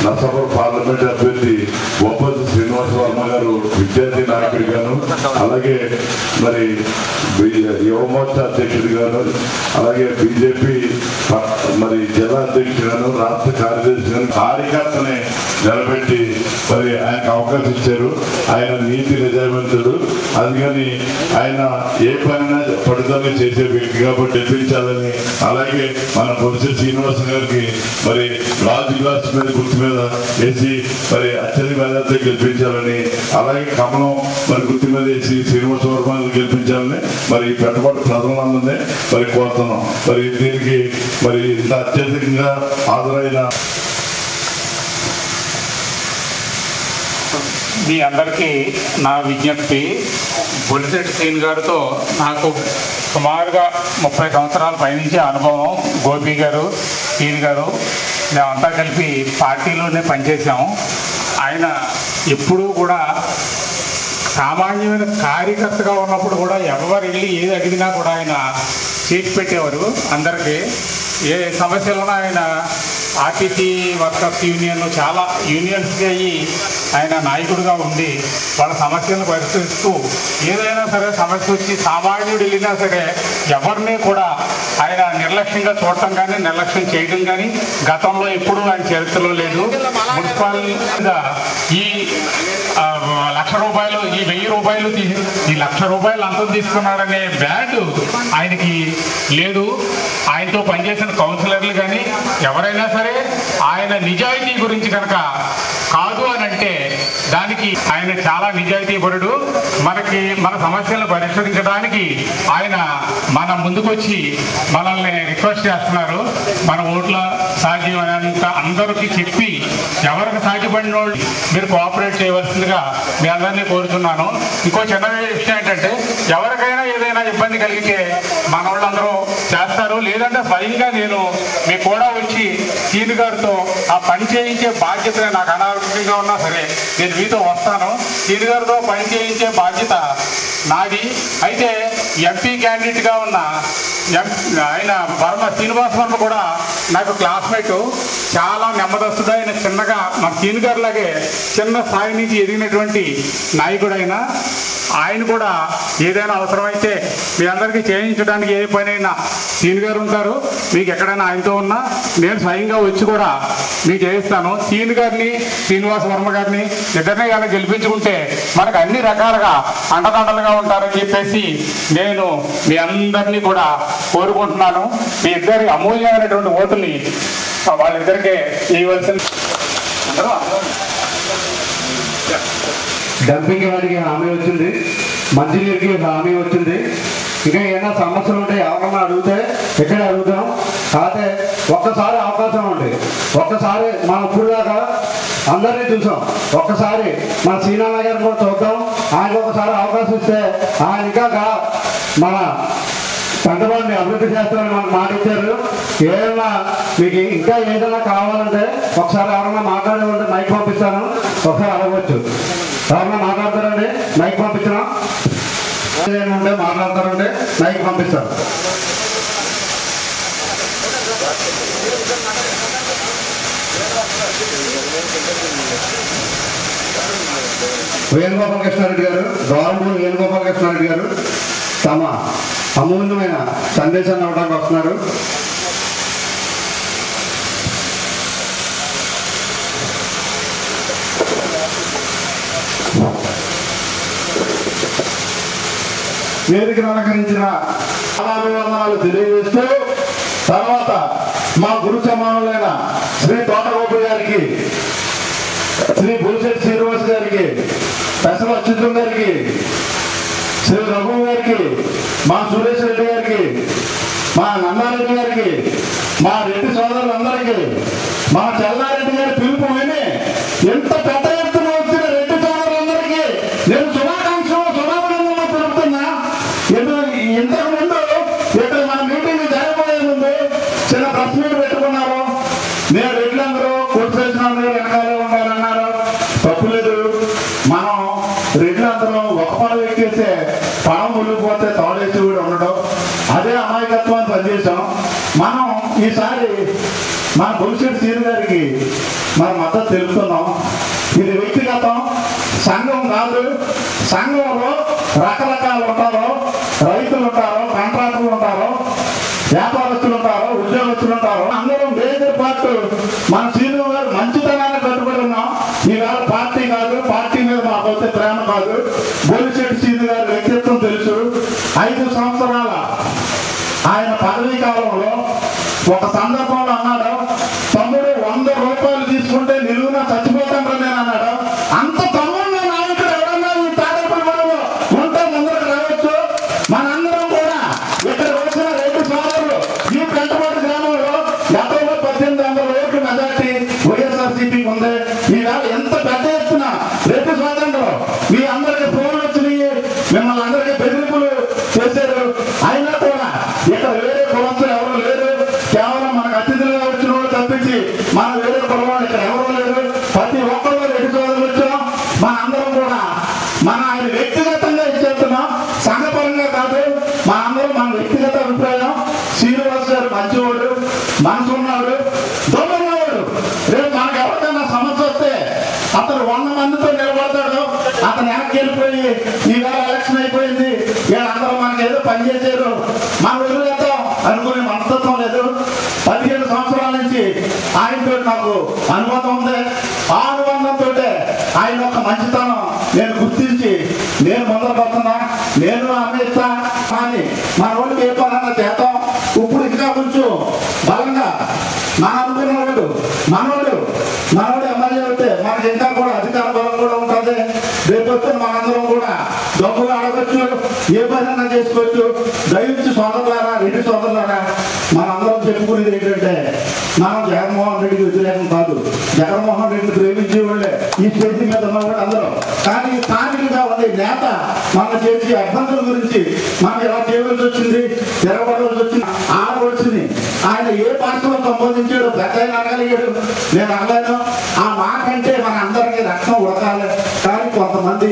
నర్సాపురం పార్లమెంట్ అభ్యర్థి బొప్పల్లి శ్రీనివాస వర్మ గారు విద్యార్థి నాయకుడిగాను, అలాగే మరి యువమోర్చా అధ్యక్షుడిగాను, అలాగే బీజేపీ మరి జిల్లా అధ్యక్షుడిగాను, రాష్ట్ర కార్యదర్శిగాను కార్యకర్తని నిలబెట్టి మరి ఆయనకు అవకాశం ఇచ్చారు. ఆయన నీతి నిజాయితీడు, అందుకని ఆయన ఏ పనైనా పడుదల చేసే వ్యక్తి కాబట్టి గెలిపించాలని, అలాగే మన బొలిశెట్టి శ్రీనివాస గారికి మరి రాజు గ్లాస్ మీద గుర్తు మీద వేసి మరి అత్యధిక మెజార్టీతో గెలిపించాలని, అలాగే కమలం మరి గుర్తు మీద వేసి శ్రీనివాస వర్మ గెలిపించాలని మరి పెట్టుబడి ప్రజలందరినీ మరి కోరుతున్నాం. మరి దీనికి మరి ఇంత అత్యధికంగా హాజరైన మీ అందరికీ నా విజ్ఞప్తి, బొలిశెట్టి శ్రీని గారితో నాకు సుమారుగా 30 సంవత్సరాల పైనుంచి అనుభవం. గోపి గారు, శ్రీని గారు మేమంతా కలిపి పార్టీలోనే పనిచేసాము. ఆయన ఎప్పుడూ కూడా సామాన్యమైన కార్యకర్తగా ఉన్నప్పుడు కూడా ఎవరు వెళ్ళి ఏది అడిగినా కూడా ఆయన చేసి పెట్టేవారు. అందరికీ ఏ సమస్యలున్నా ఆయన ఆర్టీసీ వర్కర్స్ యూనియన్ చాలా యూనియన్స్కి అయ్యి ఆయన నాయకుడిగా ఉండి వాళ్ళ సమస్యలను పరిష్కరిస్తూ ఏదైనా సరే సమస్య వచ్చి సామాన్యుడు వెళ్ళినా సరే ఎవరిని కూడా ఆయన నిర్లక్ష్యంగా చూడటం కానీ నిర్లక్ష్యం చేయడం కానీ గతంలో ఎప్పుడూ ఆయన చరిత్రలో లేదు. మున్సిపాలిటీగా ఈ 1,00,000 రూపాయలు, ఈ 1,000 రూపాయలు, ఈ 1,00,000 రూపాయలు అంతం తీసుకున్నాడనే బ్యాడ్ ఆయనకి లేదు. ఆయనతో పనిచేసిన కౌన్సిలర్లు కానీ ఎవరైనా సరే ఆయన నిజాయితీ గురించి కనుక కాదు అని అంటే దానికి ఆయన చాలా నిజాయితీపరుడు. మనకి మన సమస్యలను పరిష్కరించడానికి ఆయన మన ముందుకొచ్చి మనల్ని రిక్వెస్ట్ చేస్తున్నారు. మన ఓట్ల సాధ్యమైనంత అందరికీ చెప్పి ఎవరికి సాధ్యపడిన వాళ్ళు మీరు కోఆపరేట్ చేయవలసిందిగా మీ అందరినీ కోరుతున్నాను. ఇంకో చిన్న విషయం ఏంటంటే ఎవరికైనా ఏదైనా ఇబ్బంది కలిగితే మన వాళ్ళందరూ చేస్తారు, లేదంటే స్వయంగా నేను మీకు కూడా వచ్చి సీని గారితో ఆ పని చేయించే బాధ్యత, నాకు అనారోగ్యంగా ఉన్నా సరే నేను మీతో వస్తాను. సీని గారితో పని చేయించే బాధ్యత నాది. అయితే ఎంపీ క్యాండిడేట్గా ఉన్న ఆయన వర్మ శ్రీనివాస వర్మ కూడా నాకు క్లాస్మేట్, చాలా నెమ్మదస్తుడు. ఆయన చిన్నగా మా సీని గారిలాగే చిన్న స్థాయి నుంచి ఎదిగినటువంటి నాయకుడు అయినా ఆయన కూడా ఏదైనా అవసరమైతే మీ అందరికీ చేయించడానికి ఏ పనైనా సీని గారు ఉంటారు. మీకు ఎక్కడైనా ఆయనతో ఉన్నా నేను స్వయంగా వచ్చి కూడా మీకు చేయిస్తాను. సీని గారిని శ్రీనివాస వర్మ గారిని ఇద్దరిని కానీ గెలిపించుకుంటే మనకు అన్ని రకాలుగా అండదండలుగా ఉంటారని చెప్పేసి నేను మీ అందరినీ కూడా కోరుకుంటున్నాను. మీ ఇద్దరి అమూల్యమైనటువంటి ఓటుని వాళ్ళిద్దరికే ఇవ్వాల్సిన డంపింగ్ వాడికి హామీ వచ్చింది, మంచినీరుకి హామీ వచ్చింది. ఇంకా ఏమైనా సమస్యలు ఉంటే ఎవరన్నా అడిగితే ఎక్కడ అడుగుతాం. అయితే ఒక్కసారి అవకాశం ఉంది, ఒక్కసారి మనం ఇప్పుడు దాకా అందరినీ చూసాం, ఒక్కసారి మన శ్రీనారాయణ గారిని కూడా చూద్దాం. ఆయనకు ఒకసారి అవకాశం ఇస్తే ఆయన ఇంకా మన పంటవాడిని అభివృద్ధి చేస్తారని మనకు మాట ఇచ్చారు. ఏదైనా మీకు ఇంకా ఏదైనా కావాలంటే ఒకసారి ఎవరన్నా మాట్లాడేవాళ్ళంటే మైక్ పంపిస్తాను, ఒకసారి అడగవచ్చు. ఎవరన్నా మాట్లాడతారండి? మైక్ పంపించిన ఉంటే మాట్లాడతారంటే మైక్ పంపిస్తాను. వేణుగోపాల కృష్ణారెడ్డి గారు, గౌరవపూర్ వేణుగోపాల కృష్ణారెడ్డి గారు తమ అమూల్యమైన సందేశాన్ని ఇవ్వడానికి వస్తున్నారు. వేదికను అలంకరించిన అభివందనాలు తెలియజేస్తూ తర్వాత మా గురు సమానులైన శ్రీ తోటగోపి గారికి, శ్రీ బొలిశెట్టి శ్రీనివాస్ గారికి, పెసల అచ్యుతం గారికి, శ్రీ రఘు గారికి, మా సురేష్ రెడ్డి గారికి, మా నందారెడ్డి గారికి, మా రెడ్డి సోదరులందరికీ, మా చెల్లారెడ్డి గారి పిలుపు విని ఎంత పెద్ద ఎత్తున వచ్చిన రెడ్డి సోదరులందరికీ నేను శుభాకాంక్షలు శుభాభినందనలు తెలుపుతున్నా. ఇంతకు ముందు ఇక్కడ మన మీటింగ్ జరగబోయే ముందు చిన్న ప్రెస్ మీట్ పెట్టుకున్నారు. నేను రెడ్లందరూ కూర్చొచ్చినందరూ వెనకాలే ఉండాలన్నారు. తప్పులేదు, మనం రెడ్లందరూ ఒక పడవ ఎక్కేస్తే పడవ మునిగిపోతే వస్తే తోడేసి కూడా ఉండడం, అదే అమాయకత్వాన్ని పనిచేసాం. మనం ఈసారి మన బొలిశెట్టి సీని గారికి మన మద్దతు తెలుపుతున్నాం. ఇది వ్యక్తిగతం, సంఘం కాదు. సంఘంలో రకరకాలు ఉంటారు, రైతులు ఉంటారు, కాంట్రాక్టర్లు ఉంటారు, వ్యాపారస్తులు ఉంటారు, ఉద్యోగస్తులు ఉంటారు. అందరం మేజర్ పార్ట్ మన సీను గారు మంచితనాన్ని కట్టుబడి ఉన్నాం. ఈవేళ పార్టీ కాదు, పార్టీ మీద మాకు వచ్చే ప్రేమ కాదు. బొలిశెట్టి సీను గారి వ్యక్తిత్వం తెలుసు. 5 సంవత్సరాల ఆయన పదవీ కాలంలో ఒక సందర్భంలో అన్నాడు, తమ్ముడు 100 రూపాయలు తీసుకుంటే నిలువున చచ్చిపోతాను నేను అన్నాడు. అంత తమ్ముడు నాయకుడు ఎవరన్నా ఈ తాడేపల్లిలో ఉంటే ముందరకు రావచ్చు. మనందరం కూడా ఇక్కడ వచ్చిన రైతు సోదరులు ఈ పెంటపాటి గ్రామంలో గతంలో 1800 ఓట్లు మెజార్టీ వైఎస్ఆర్సీపీకి ఉంది. ఈవేళ ఎంత పెద్ద ఎత్తున రైతు సోదరులు మీ అందరికీ ఫోన్లు వచ్చినాయి, మిమ్మల్ని అందరికీ బెదిరింపులు చేశారు. అయినా కూడా ఇక్కడ వేరే కులంతులు ఎవరు లేరు. కేవలం మనకు అతిథులుగా వచ్చిన వాళ్ళు తప్పించి మన వేరే కులం ఇక్కడ ఎవరు లేరు. ప్రతి ఒక్కరు రెడ్డి సోదరులు వచ్చాం. మన అందరం కూడా మన ఆయన వ్యక్తిగతంగా ఇచ్చేస్తున్నాం, సంఘపరంగా కాదు. మన అందరం మన వ్యక్తిగత అభిప్రాయం. శ్రీనివాస్ గారు మంచివాడు, మనసున్నాడు, దొంగవాడు. రేపు మనకు ఎవరికైనా సమస్య వస్తే అతను 100 మందితో నిలబడతాడు. అతను వెనక్కి వెళ్ళిపోయి ఈవేళ ఎలక్షన్ అయిపోయింది, వీళ్ళందరూ మనకి ఏదో పని చేశారు, మనం వదిలేద్దాం అనుకునే మనస్తత్వం లేదు. 15 సంవత్సరాల నుంచి ఆయనతో నాకు అనుబంధం ఉంది. ఆ అనుబంధంతో ఆయన ఒక మంచితనం నేను గుర్తించి నేను మొదలు పడుతున్నా, నేను అమ్మేస్తా అని మన వాళ్ళకి ఏ పనన్నా చేద్దాం. ఇప్పుడు ఇంకా కొంచెం బలంగా మన అనుకున్నవాడు మనవాడు ఎమ్మెల్యే అయితే మనకి ఇంకా కూడా అధికార బలం కూడా ఉంటుంది. రేపు వస్తే మనందరం కూడా డబ్బులు అడగచ్చు, ఏ పనైనా చేసుకోవచ్చు. దయచి సోదరులారా, రెడ్డి సోదరులారా, మనందరం చెప్పుకునేది ఏంటంటే మనం జగన్మోహన్ రెడ్డికి వ్యతిరేకం కాదు. జగన్మోహన్ రెడ్డిని ప్రేమించే వాళ్ళే ఈ స్టేజ్ మీద ఉన్నవాడు అందరూ. కానీ స్థానికంగా ఉండే నేత మన చేసే అభ్యంతరం గురించి మనం ఎలా చేయవలసి వచ్చింది, తిరగబడవలసి వచ్చింది, ఆడవలసింది. ఆయన ఏ భాషలో సంబోధించాడు, పెద్ద ఆయన అనగలిగాడు, నేను అనలేను. ఆ మాట అంటే మన అందరికీ రక్తం ఉడకాలి. కానీ కొంతమంది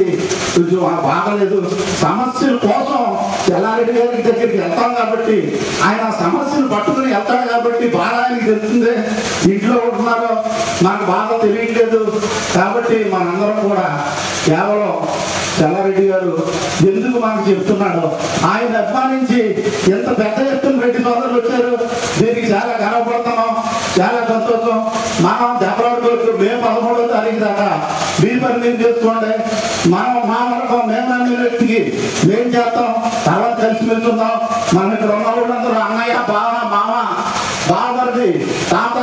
కొంచెం బాగలేదు. సమస్యల కోసం చెల్లారెడ్డి గారి దగ్గరికి వెళ్తాం కాబట్టి, ఆయన సమస్యను పట్టుకుని వెళ్తాడు కాబట్టి బాధ ఆయనకి తెలుస్తుంది. ఇంట్లో ఉంటున్నారో మనకు బాధ తెలియట్లేదు. కాబట్టి మనందరం కూడా కేవలం చెల్లారెడ్డి గారు ఎందుకు మనకు చెప్తున్నాడో, ఆయన అభిమానించి ఎంత పెద్ద ఎత్తున రెడ్డి సోదరులు వచ్చారు. దీనికి చాలా గర్వపడుతున్నాం, చాలా సంతోషం. మనం దెబ్బలాడుకోవచ్చు. మే 13వ తారీఖు దాకా మీ పని మీరు చేసుకోండి. మనం మా వరకు మేము అన్ని వ్యక్తికి ఏం చేస్తాం, తర్వాత కలిసి వెళ్తున్నాం. మనం ఇక్కడ ఉన్న వాళ్ళందరూ అన్నయ్య, బావ, మామ, బావమరిది, తాత,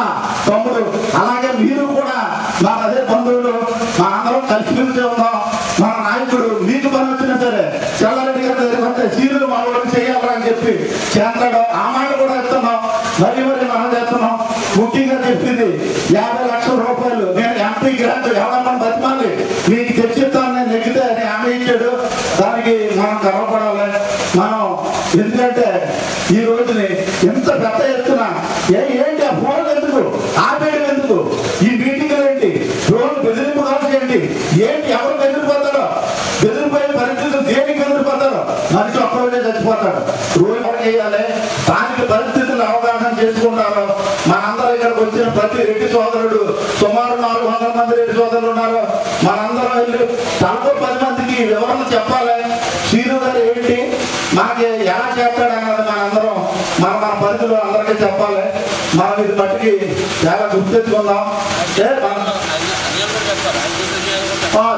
తమ్ముడు, అలాగే మీరు కూడా మాకు అదే బంధువులు. మనందరం కలిసిమెలిసి ఉన్నాం. మన నాయకుడు మీకు పని వచ్చినా సరే చెల్లారెడ్డి గారి దగ్గర సీరులు మా వాళ్ళకి చేయాలని చెప్పి చేస్తాడు. ఆ మాట కూడా ఇస్తున్నాం. మరి మనం చేస్తున్నాం. ముఖ్యంగా చెప్పింది 50 లక్షల రూపాయలు నేను ఎంపీ గ్రాంట్ ఎవరన్నా బతిమాలి మీకు తెచ్చిస్తాను, నేను నెగ్గితే అని హామీ ఇచ్చాడు. దానికి మనం గర్వపడాలి. మనం ఎందుకంటే ఈ రోజుని ఎంత పెద్ద ఎత్తున ఏంటి ఆ ఫోన్లు ఎందుకు ఆపేయడం, ఎందుకు ఈ మీటింగ్లు ఏంటి, ఫోన్ బెదిరింపు కాల్చేయండి ఏంటి, ఎవరు బెదిరిపోతారో, బెదిరిపోయే పరిస్థితులు దేనికి బెదిరిపోతారో మనిషి ఒక్కరోజే చచ్చిపోతాడు. రోజు ఎవరు చేయాలి, స్థానిక పరిస్థితులు అవగాహన చేసుకుంటారు. మనందరూ ఇక్కడికి వచ్చిన ప్రతి రెడ్డి సోదరుడు సుమారు 400 మంది రెడ్డి సోదరులు ఉన్నారు. మనందరం వెళ్ళి తనకు 10 మందికి వివరణ చెప్పాలి. శ్రీను గారు ఏంటి, మనకి ఎలా చేస్తాడు అన్నది మనందరం మన పరిధిలో అందరికీ చెప్పాలి. మనం ఇది మట్టికి చాలా గుర్తెచ్చుకుందాం.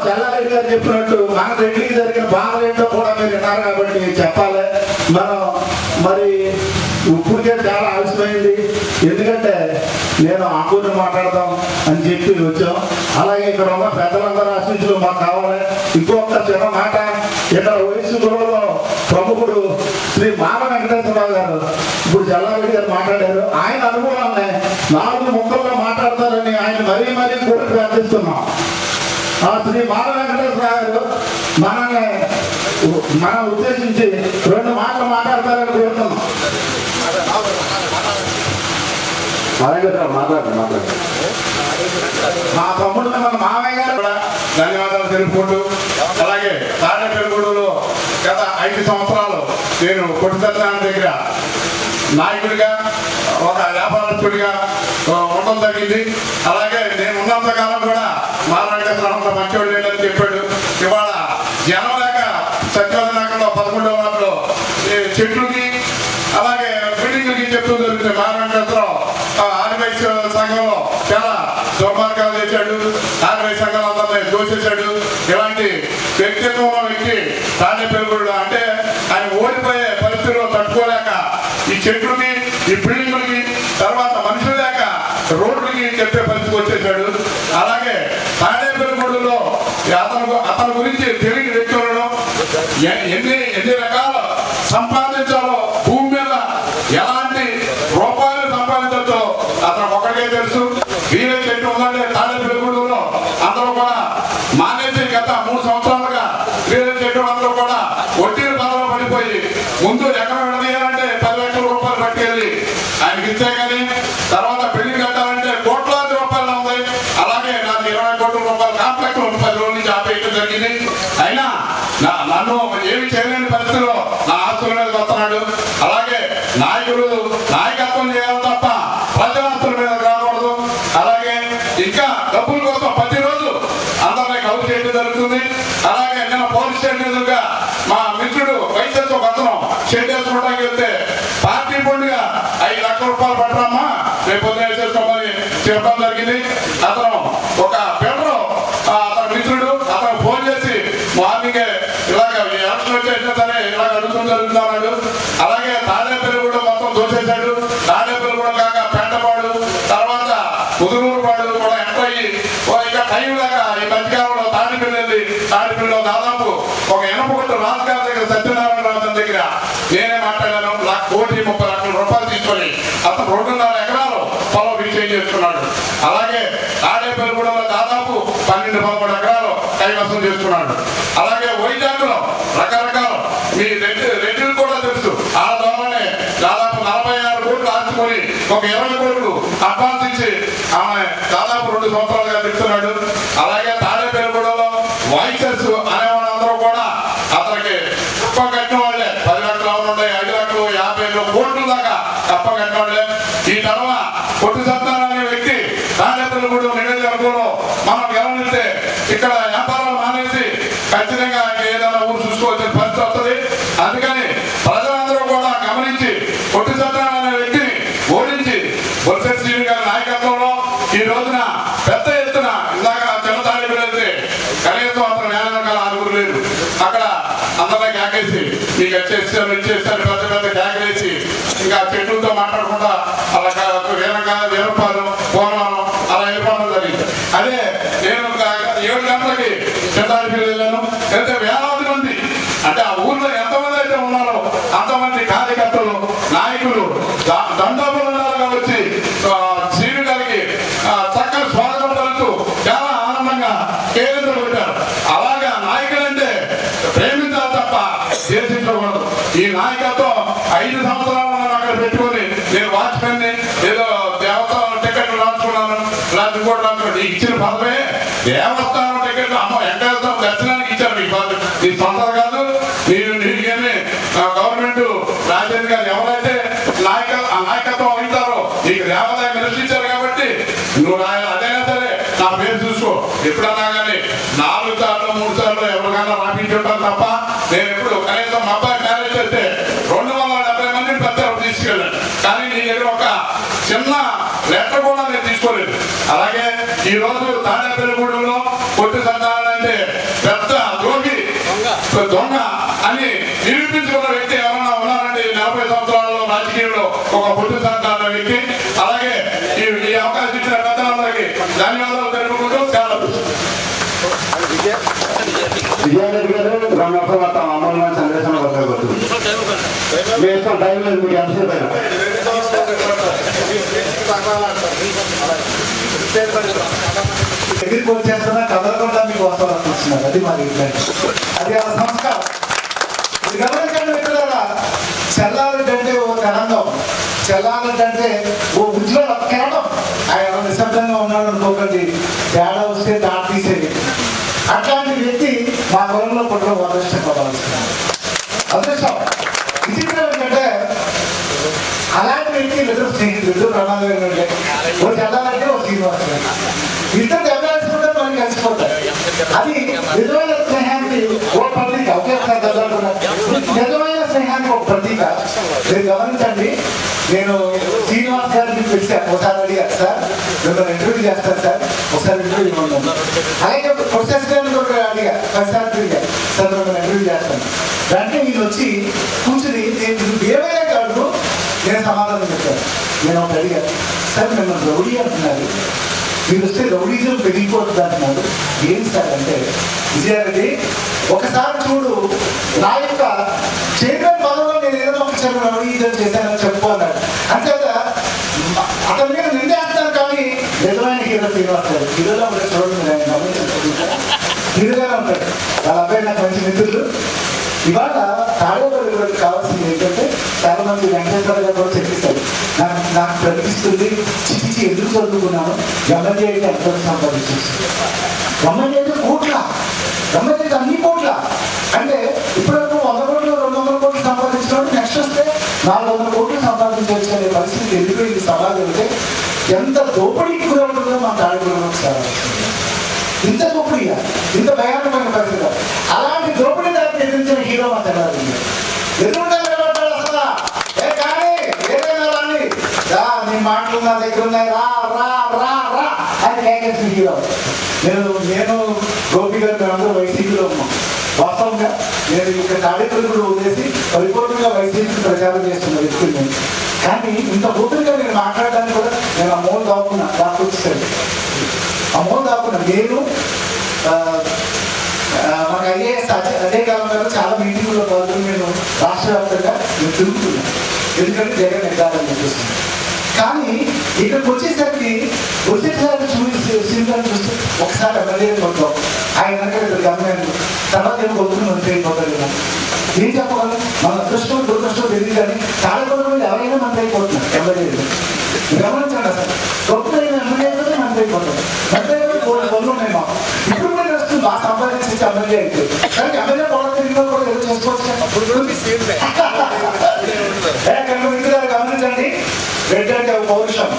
చెల్లారెడ్డి గారు చెప్పినట్టు మన రెడ్డికి జరిగిన బాధలు ఏంటో కూడా మీరు విన్నారు కాబట్టి చెప్పాలి. మనం మరి ఇప్పటికే చాలా ఆలస్యమైంది. ఎందుకంటే నేను ఆందోళన మాట్లాడదాం అని చెప్పి వచ్చాం. అలాగే ఇక్కడ ఉన్న పెద్దలందరూ ఆశించడం మాకు కావాలి. ఇంకొక చిన్న మాట, ఇక్కడ వయసు గృహంలో ప్రముఖుడు శ్రీ మాల వెంకటేశ్వరరావు గారు ఇప్పుడు చెల్లారెడ్డి గారు మాట్లాడారు. ఆయన అనుభవాన్ని 4 ముక్కల్లో మాట్లాడతారని ఆయన మరీ కూడా ప్రార్థిస్తున్నాం. ఆ శ్రీ మాల వెంకటేశ్వరరావు గారు మనం ఉద్దేశించి 2 మాటలు మాట్లాడతారని కోరుతున్నాం. మా తమ్ముడు మన మామయ్య గారు కూడా ధన్యవాదాలు తెలుపుకుంటూ, అలాగే తాడేపల్లిగూడలో గత 5 సంవత్సరాలు నేను కొట్టు సత్యనారాయణ దగ్గర నాయకుడిగా ఒక వ్యాపారస్తుడిగా ఉండడం జరిగింది. అలాగే నేను ఉన్నంతకాలం కూడా మారాంత మంచివాడు లేదని చెప్పాడు. ఇవాళ జనం లేక సత్యనారాయణలో 11వ వార్డులో చెట్లుకి అలాగే బిల్డింగ్లకి చెప్తూ జరుగుతుంది. మారాంతరావు ఆర్మీ సంఘంలో చాలా దుర్మార్గాలు చేశాడు. ఆర్మీ సంఘం అందరినీ దోచేశాడు. ఇలాంటి వ్యక్తిత్వం ఉన్న వ్యక్తి తాడేపల్లిగూడెంలో అంటే ఆయన ఓడిపోయే పరిస్థితుల్లో తట్టుకోలేక ఈ చెట్లకి ఈ బిల్డింగులకి తర్వాత మనుషులు లేక రోడ్లకి చెప్పే పరిస్థితి వచ్చేసాడు. అలాగే తాడేపల్లిగూడెంలో అతని గురించి తెలియని వ్యక్తులను ఎన్ని రకాల సంపాదించాలో భూమి మీద ఎలాంటి రూపాయలు సంపాదించచ్చో అతను ఒకరికే తెలుసు. వీరే చెట్టు ఉందంటే తాడేపల్లిగూడెంలో అందరూ కూడా మానేసి గత 3 సంవత్సరాలుగా వీరే చెట్టు అందరూ కూడా వడ్డీల బాధలో పడిపోయి ముందు ఎకరం విడదీయాలంటే 10 లక్షల రూపాయలు పట్టుకెళ్ళి ఆయనకి ఇస్తే కానీ తర్వాత పెళ్లి కట్టాలంటే కోట్లాది రూపాయలు ఉంది. అలాగే నాకు 20 కోట్ల రూపాయలు కాంప్లెక్స్ 30 రోజుల నుంచి ఆపేయడం జరిగింది. అయినా నన్ను ఏమి చేయలేని పరిస్థితిలో నా ఆస్తుల మీద వస్తున్నాడు. అలాగే నాయకత్వం చేయాలి తప్ప ప్రజల ఆస్తుల మీద రాకూడదు. అలాగే ఇంకా డబ్బుల కోసం ప్రతిరోజు అందరినీ కౌలు చేయడం జరుగుతుంది. అలాగే నిన్న పోలీస్ స్టేషన్ ఎదురుగా మా మిత్రుడు వైఎస్ ఒక అతను షెడ్ వేసుకోవడానికి వెళ్తే పార్టీ పండుగ 5 లక్షల రూపాయలు పట్టరమ్మా రేపు పొద్దున వేసేసుకోమని చెప్పడం జరిగింది. అతను ఒక బిల్డరు అతని మిత్రుడు అతను ఫోన్ చేసి మార్నింగే ఇలాగ ఎలక్షన్ వచ్చేసినా సరే ఇలాగ అడుగుతూ జరుగుతున్నాడు. అలాగే తాడేపల్లిగూడెం మొత్తం దోచేశాడు. తాడేపల్లిగూడెం కాక పెంటపాడు తర్వాత కుదురూరుపాడు కూడా ఎంటర్ అయ్యి ఇక టైం లేక ఈ మధ్యకాలంలో తాడిపల్లిలో దాదాపు ఒక ఎనపకొట్టు రాజుగారి దగ్గర సత్యనారాయణ రాజు దగ్గర నేనే మాట్లాడాను. 1,30,00,000 రూపాయలు తీసుకొని అతను 2.5 ఎకరాలు పొలం విజయం చేసుకున్నాడు. అలాగే తాడేపల్లిగూడెంలో దాదాపు 12-13 ఎకరాలు కైవసం చేసుకున్నాడు. అలాగే వైజాగ్లో రకరకాల మీ రెడ్డిలు కూడా తెలుసు. ఆ ద్వారానే దాదాపు 46 కోట్లు ఆచుకొని ఒక 20 కోట్లు అడ్వాన్స్ ఇచ్చి ఆమె దాదాపు 2 సంవత్సరాలుగా తిరుగుతున్నాడు. అలాగే తాడేపల్లిగూడెంలో వాయిసెస్ అనేవాళ్ళందరూ కూడా అతనికి కుప్ప కట్టిన వాళ్ళే 10 లక్షలు ఉండే 5 లక్షలు 50 కోట్ల దాకా తప్ప కట్టిన వాళ్ళే. ఈ తర్వాత కొట్టు సత్యనారాయణ అనే వ్యక్తి తాడేపల్లిగూడెం నియోజకవర్గంలో మనం గెలవనిస్తే ఇక్కడ వ్యాపారాలు మానేసి ఖచ్చితంగా ఏదైనా ఊరు చూసుకోవాల్సిన పరిస్థితి వస్తుంది. అందుకని ప్రజలందరూ కూడా గమనించి కొట్టు సత్యనారాయణ అనే వ్యక్తిని ఓడించి బొత్స శ్రీని గారి నాయకత్వంలో ఈ రోజున పెద్ద ఎత్తున ఇందాక చిన్న తాడిపల్లి వెళ్తే కనీసం అతను వేల 6 లేదు. అక్కడ అందరినీ కేకేసి మీకు ఇచ్చేస్తారు పెద్ద కేకలేసి ఇంకా చెట్లతో మాట్లాడకుండా అలా వేల రూపాయలు పోనాలు అలా వెళ్ళిపోవడం జరిగింది. అదే నేను 7 గంటలకి చిన్నపల్లి వెళ్ళాను. అయితే వేలాది మంది అంటే ఆ ఊర్లో ఎంతమంది అయితే ఉన్నారో అంతమంది కార్యకర్తలు నాయకులు దండోబలంగా వచ్చి శ్రీను గారికి చక్కని స్వాగతం పలుకుతూ చాలా ఆనందంగా కేంద్రం పెట్టారు. అలాగా నాయకులంటే ప్రేమించాలి తప్ప దేశించకూడదు. ఈ నాయకత్వం 5 సంవత్సరాలు అక్కడ పెట్టుకొని నేను వాచ్మెన్ ఏదో దేవస్థానం టికెట్లు రాసుకున్నాను కూడా రాసుకున్నాను. ఇచ్చిన పదవే దేవస్థానం టికెట్లు వెంకటేశ్వరం దర్శనానికి ఇచ్చారు. నీ సొంత కాదు. నీకేమి గవర్నమెంట్ రాజేంద్ర గారు ఎవరైతే నాయకత్వం వహిస్తారో నీకు దేవాలయం నిరసించారు కాబట్టి నువ్వు అదైనా సరే నా పేరు చూసుకో. ఎప్పుడన్నా కానీ 4 సార్లు 3 సార్లు ఎవరికైనా రాపించుంటాను తప్ప నేను ఎప్పుడు కనీసం మా అబ్బాయి మ్యారేజ్ చేస్తే 270 మందిని పెద్దలు తీసుకెళ్ళాను. కానీ నీ దగ్గర ఒక చిన్న లెటర్ కూడా నేను తీసుకోలేదు. అలాగే ఈ రోజు తాడేపల్లిగూడెంలో కొట్టు సత్యనారాయణ అంటే పెద్ద ద్రోహి దొంగ అని నిరూపించుకున్న వ్యక్తి ఎవరైనా ఉన్నారంటే 40 సంవత్సరాలలో రాజకీయంలో ఒక కొట్టు సత్యనారాయణ వ్యక్తి. అలాగే ఈ అవకాశం ఇచ్చిన పెద్దలందరికీ ధన్యవాదాలు తెలుపుకుంటూ చాలా విజయారెడ్డి గారు 2 నిమిషాలు మొత్తం అమూల్యమైన సందేశంలో వద్దకొచ్చు వేస్తాం. టైం లేదు మీకు ఎంతసేపు అయినా. దగ్గరికి వచ్చేస్తున్నా కదలకుండా మీకు వస్తాను అనుకుంటున్నారు. అది మాది అది ఆ సంస్కారం. ఇది గమనించండి మిత్రులారా. చెల్లాలంటే ఓ కనందం, చెల్లాలంటే ఓ ఉజ్వల కిరణం. ఆయన నిశ్శబ్దంగా ఉన్నాడు అనుకోకండి, తేడా వస్తే దాటి తీసేది. అట్లాంటి వ్యక్తి మా కులంలో పుట్టడం వరదృష్టపడాల్సింది. వ్యక్తి ఇద్దరు స్నేహితులు, ఇద్దరు ప్రమాదం ఏంటంటే ఒక చెల్లాలంటే ఒక శ్రీనివాస్ గారు, ఇద్దరు దెబ్బలాడుకుంటారు, మనకి కలిసిపోతారు. అది నిజమైన స్నేహానికి ఓ ప్రతీక. ఒకేసారి దెబ్బలాడుకున్నారు. నిజమైన స్నేహానికి ఒక ప్రతీక. మీరు గమనించండి, నేను శ్రీనివాస్ గారిని పిలిచాను, ఒకసారి అడిగారు, సార్ మిమ్మల్ని ఇంటర్వ్యూ చేస్తాను సార్, ఒకసారి ఇంటర్వ్యూ ఇవ్వండి. అలాగే ప్రొఫెసర్ గారిని కూడా అడిగా, 10 సార్లు తిరిగా, సార్ మిమ్మల్ని ఇంటర్వ్యూ చేస్తాను. వెంటనే ఈయన వచ్చి కూర్చుని నేను ఏమైనా కాదు, నేను సమాధానం చెప్పాను. నేను ఒకటి అడిగాను, సార్ మిమ్మల్ని రౌడీ అంటున్నారు, మీరు వస్తే రౌడీజం పెరిగిపోతుంది అంటున్నారు, ఏం సార్ అంటే, విజయారెడ్డి ఒకసారి చూడు, నా యొక్క చైర్మన్ పదవిలో నేను ఏదైనా ఒకసారి రౌడీజం చేశానని చెప్పు అన్నాడు. అంతేత అతని మీద నిందేస్తాను, కానీ నిజమైన హీరో శ్రీనివాస్ గారు. హీరోలో ఉంటే చూడండి, హీరోగానే ఉంటాడు. వాళ్ళ అబ్బాయి నాకు మంచి మిత్రులు. ఇవాళ తాడేపల్లి కావాల్సింది ఏంటంటే, చాలా మంది వెంకటేశ్వర గారు కూడా చెప్పిస్తారు, నాకు ప్రకటిస్తుంది చిచ్చి ఎందుకు చదువుకున్నాను, ఎమ్మెల్యే అయితే ఎంత సంపాదించేసి, ఎమ్మెల్యే అయితే కోట్ల, ఎమ్మెల్యే అయితే అన్ని కోట్ల. అంటే ఇప్పటివరకు 100 కోట్లు 200 కోట్లు సంపాదించినప్పుడు నెక్స్ట్ వస్తే 400 కోట్లు సంపాదించవచ్చు అనే పరిస్థితి వెళ్ళిపోయింది సమాజం. అంటే ఎంత దోపిడీకి కూడా ఉంటుందో మా తాడేపల్లి ఒకసారి, ఇంత దోపిడీగా, ఇంత భయానకమైన పరిస్థితి. అలాంటి దోపిడీ దాన్ని ఎదిరించిన హీరో మా తెల్లారి ఎదురుండాలి అసలు. కానీ ఏదైనా రాని నీ మాటలు నా దగ్గర ఉన్నాయి, రా రా రా రా అని కేకేసిన హీరో. నేను గోపి గారు మేమందరూ వైసీపీలో ఉన్నాం. వాస్తవంగా నేను ఇక్కడ తాడేపల్లి కూడా వదిలేసి పరిపూర్ణంగా వైసీపీ ప్రచారం చేస్తున్న వ్యక్తులు. కానీ ఇంత ఓపెన్గా నేను మాట్లాడడానికి కూడా నేను ఆ మూల దాక్కొచ్చాను. ఆ మూల దాక్కున్నా. నేను మాకు ఐఏఎస్ అదే కాలంలో చాలా మీటింగ్లో పాల్గొని నేను రాష్ట్ర వ్యాప్తంగా నేను తిరుగుతున్నాను, ఎందుకంటే జగన్ నిర్ధారణ చేస్తున్నాను. కానీ ఇక్కడికి వచ్చేసరికి శ్రీనివాస్ చూస్తే ఒకసారి ఎమ్మెల్యే కొట్టాం, ఆయన కనుక ఇక్కడ గవర్నమెంట్ తర్వాత ఏమో కొడుకుని మంత్రి అయిపోతారు కదా. ఏం చెప్పగలను, మన అదృష్టం దురదృష్టం తెలియదు, కానీ చాలా కొడుకులు ఎవరైనా మంత్రి అయిపోతున్నారు ఎమ్మెల్యేలు. గమనించండి, అసలు గొప్పైన ఎమ్మెల్యేలతోనే మంత్రి అయిపోతారు. మంత్రి అయిపోయి పనులు ఉన్నాయి మాకు. ఇప్పుడు కూడా వస్తుంది బాగా సంపాదించి ఎమ్మెల్యే అయితే, కానీ ఎమ్మెల్యే పొలం తిరిగినా కూడా ఏదో చేసుకోవచ్చు. గమనించండి, రెడ్ అంటే ఒక పౌరుషం,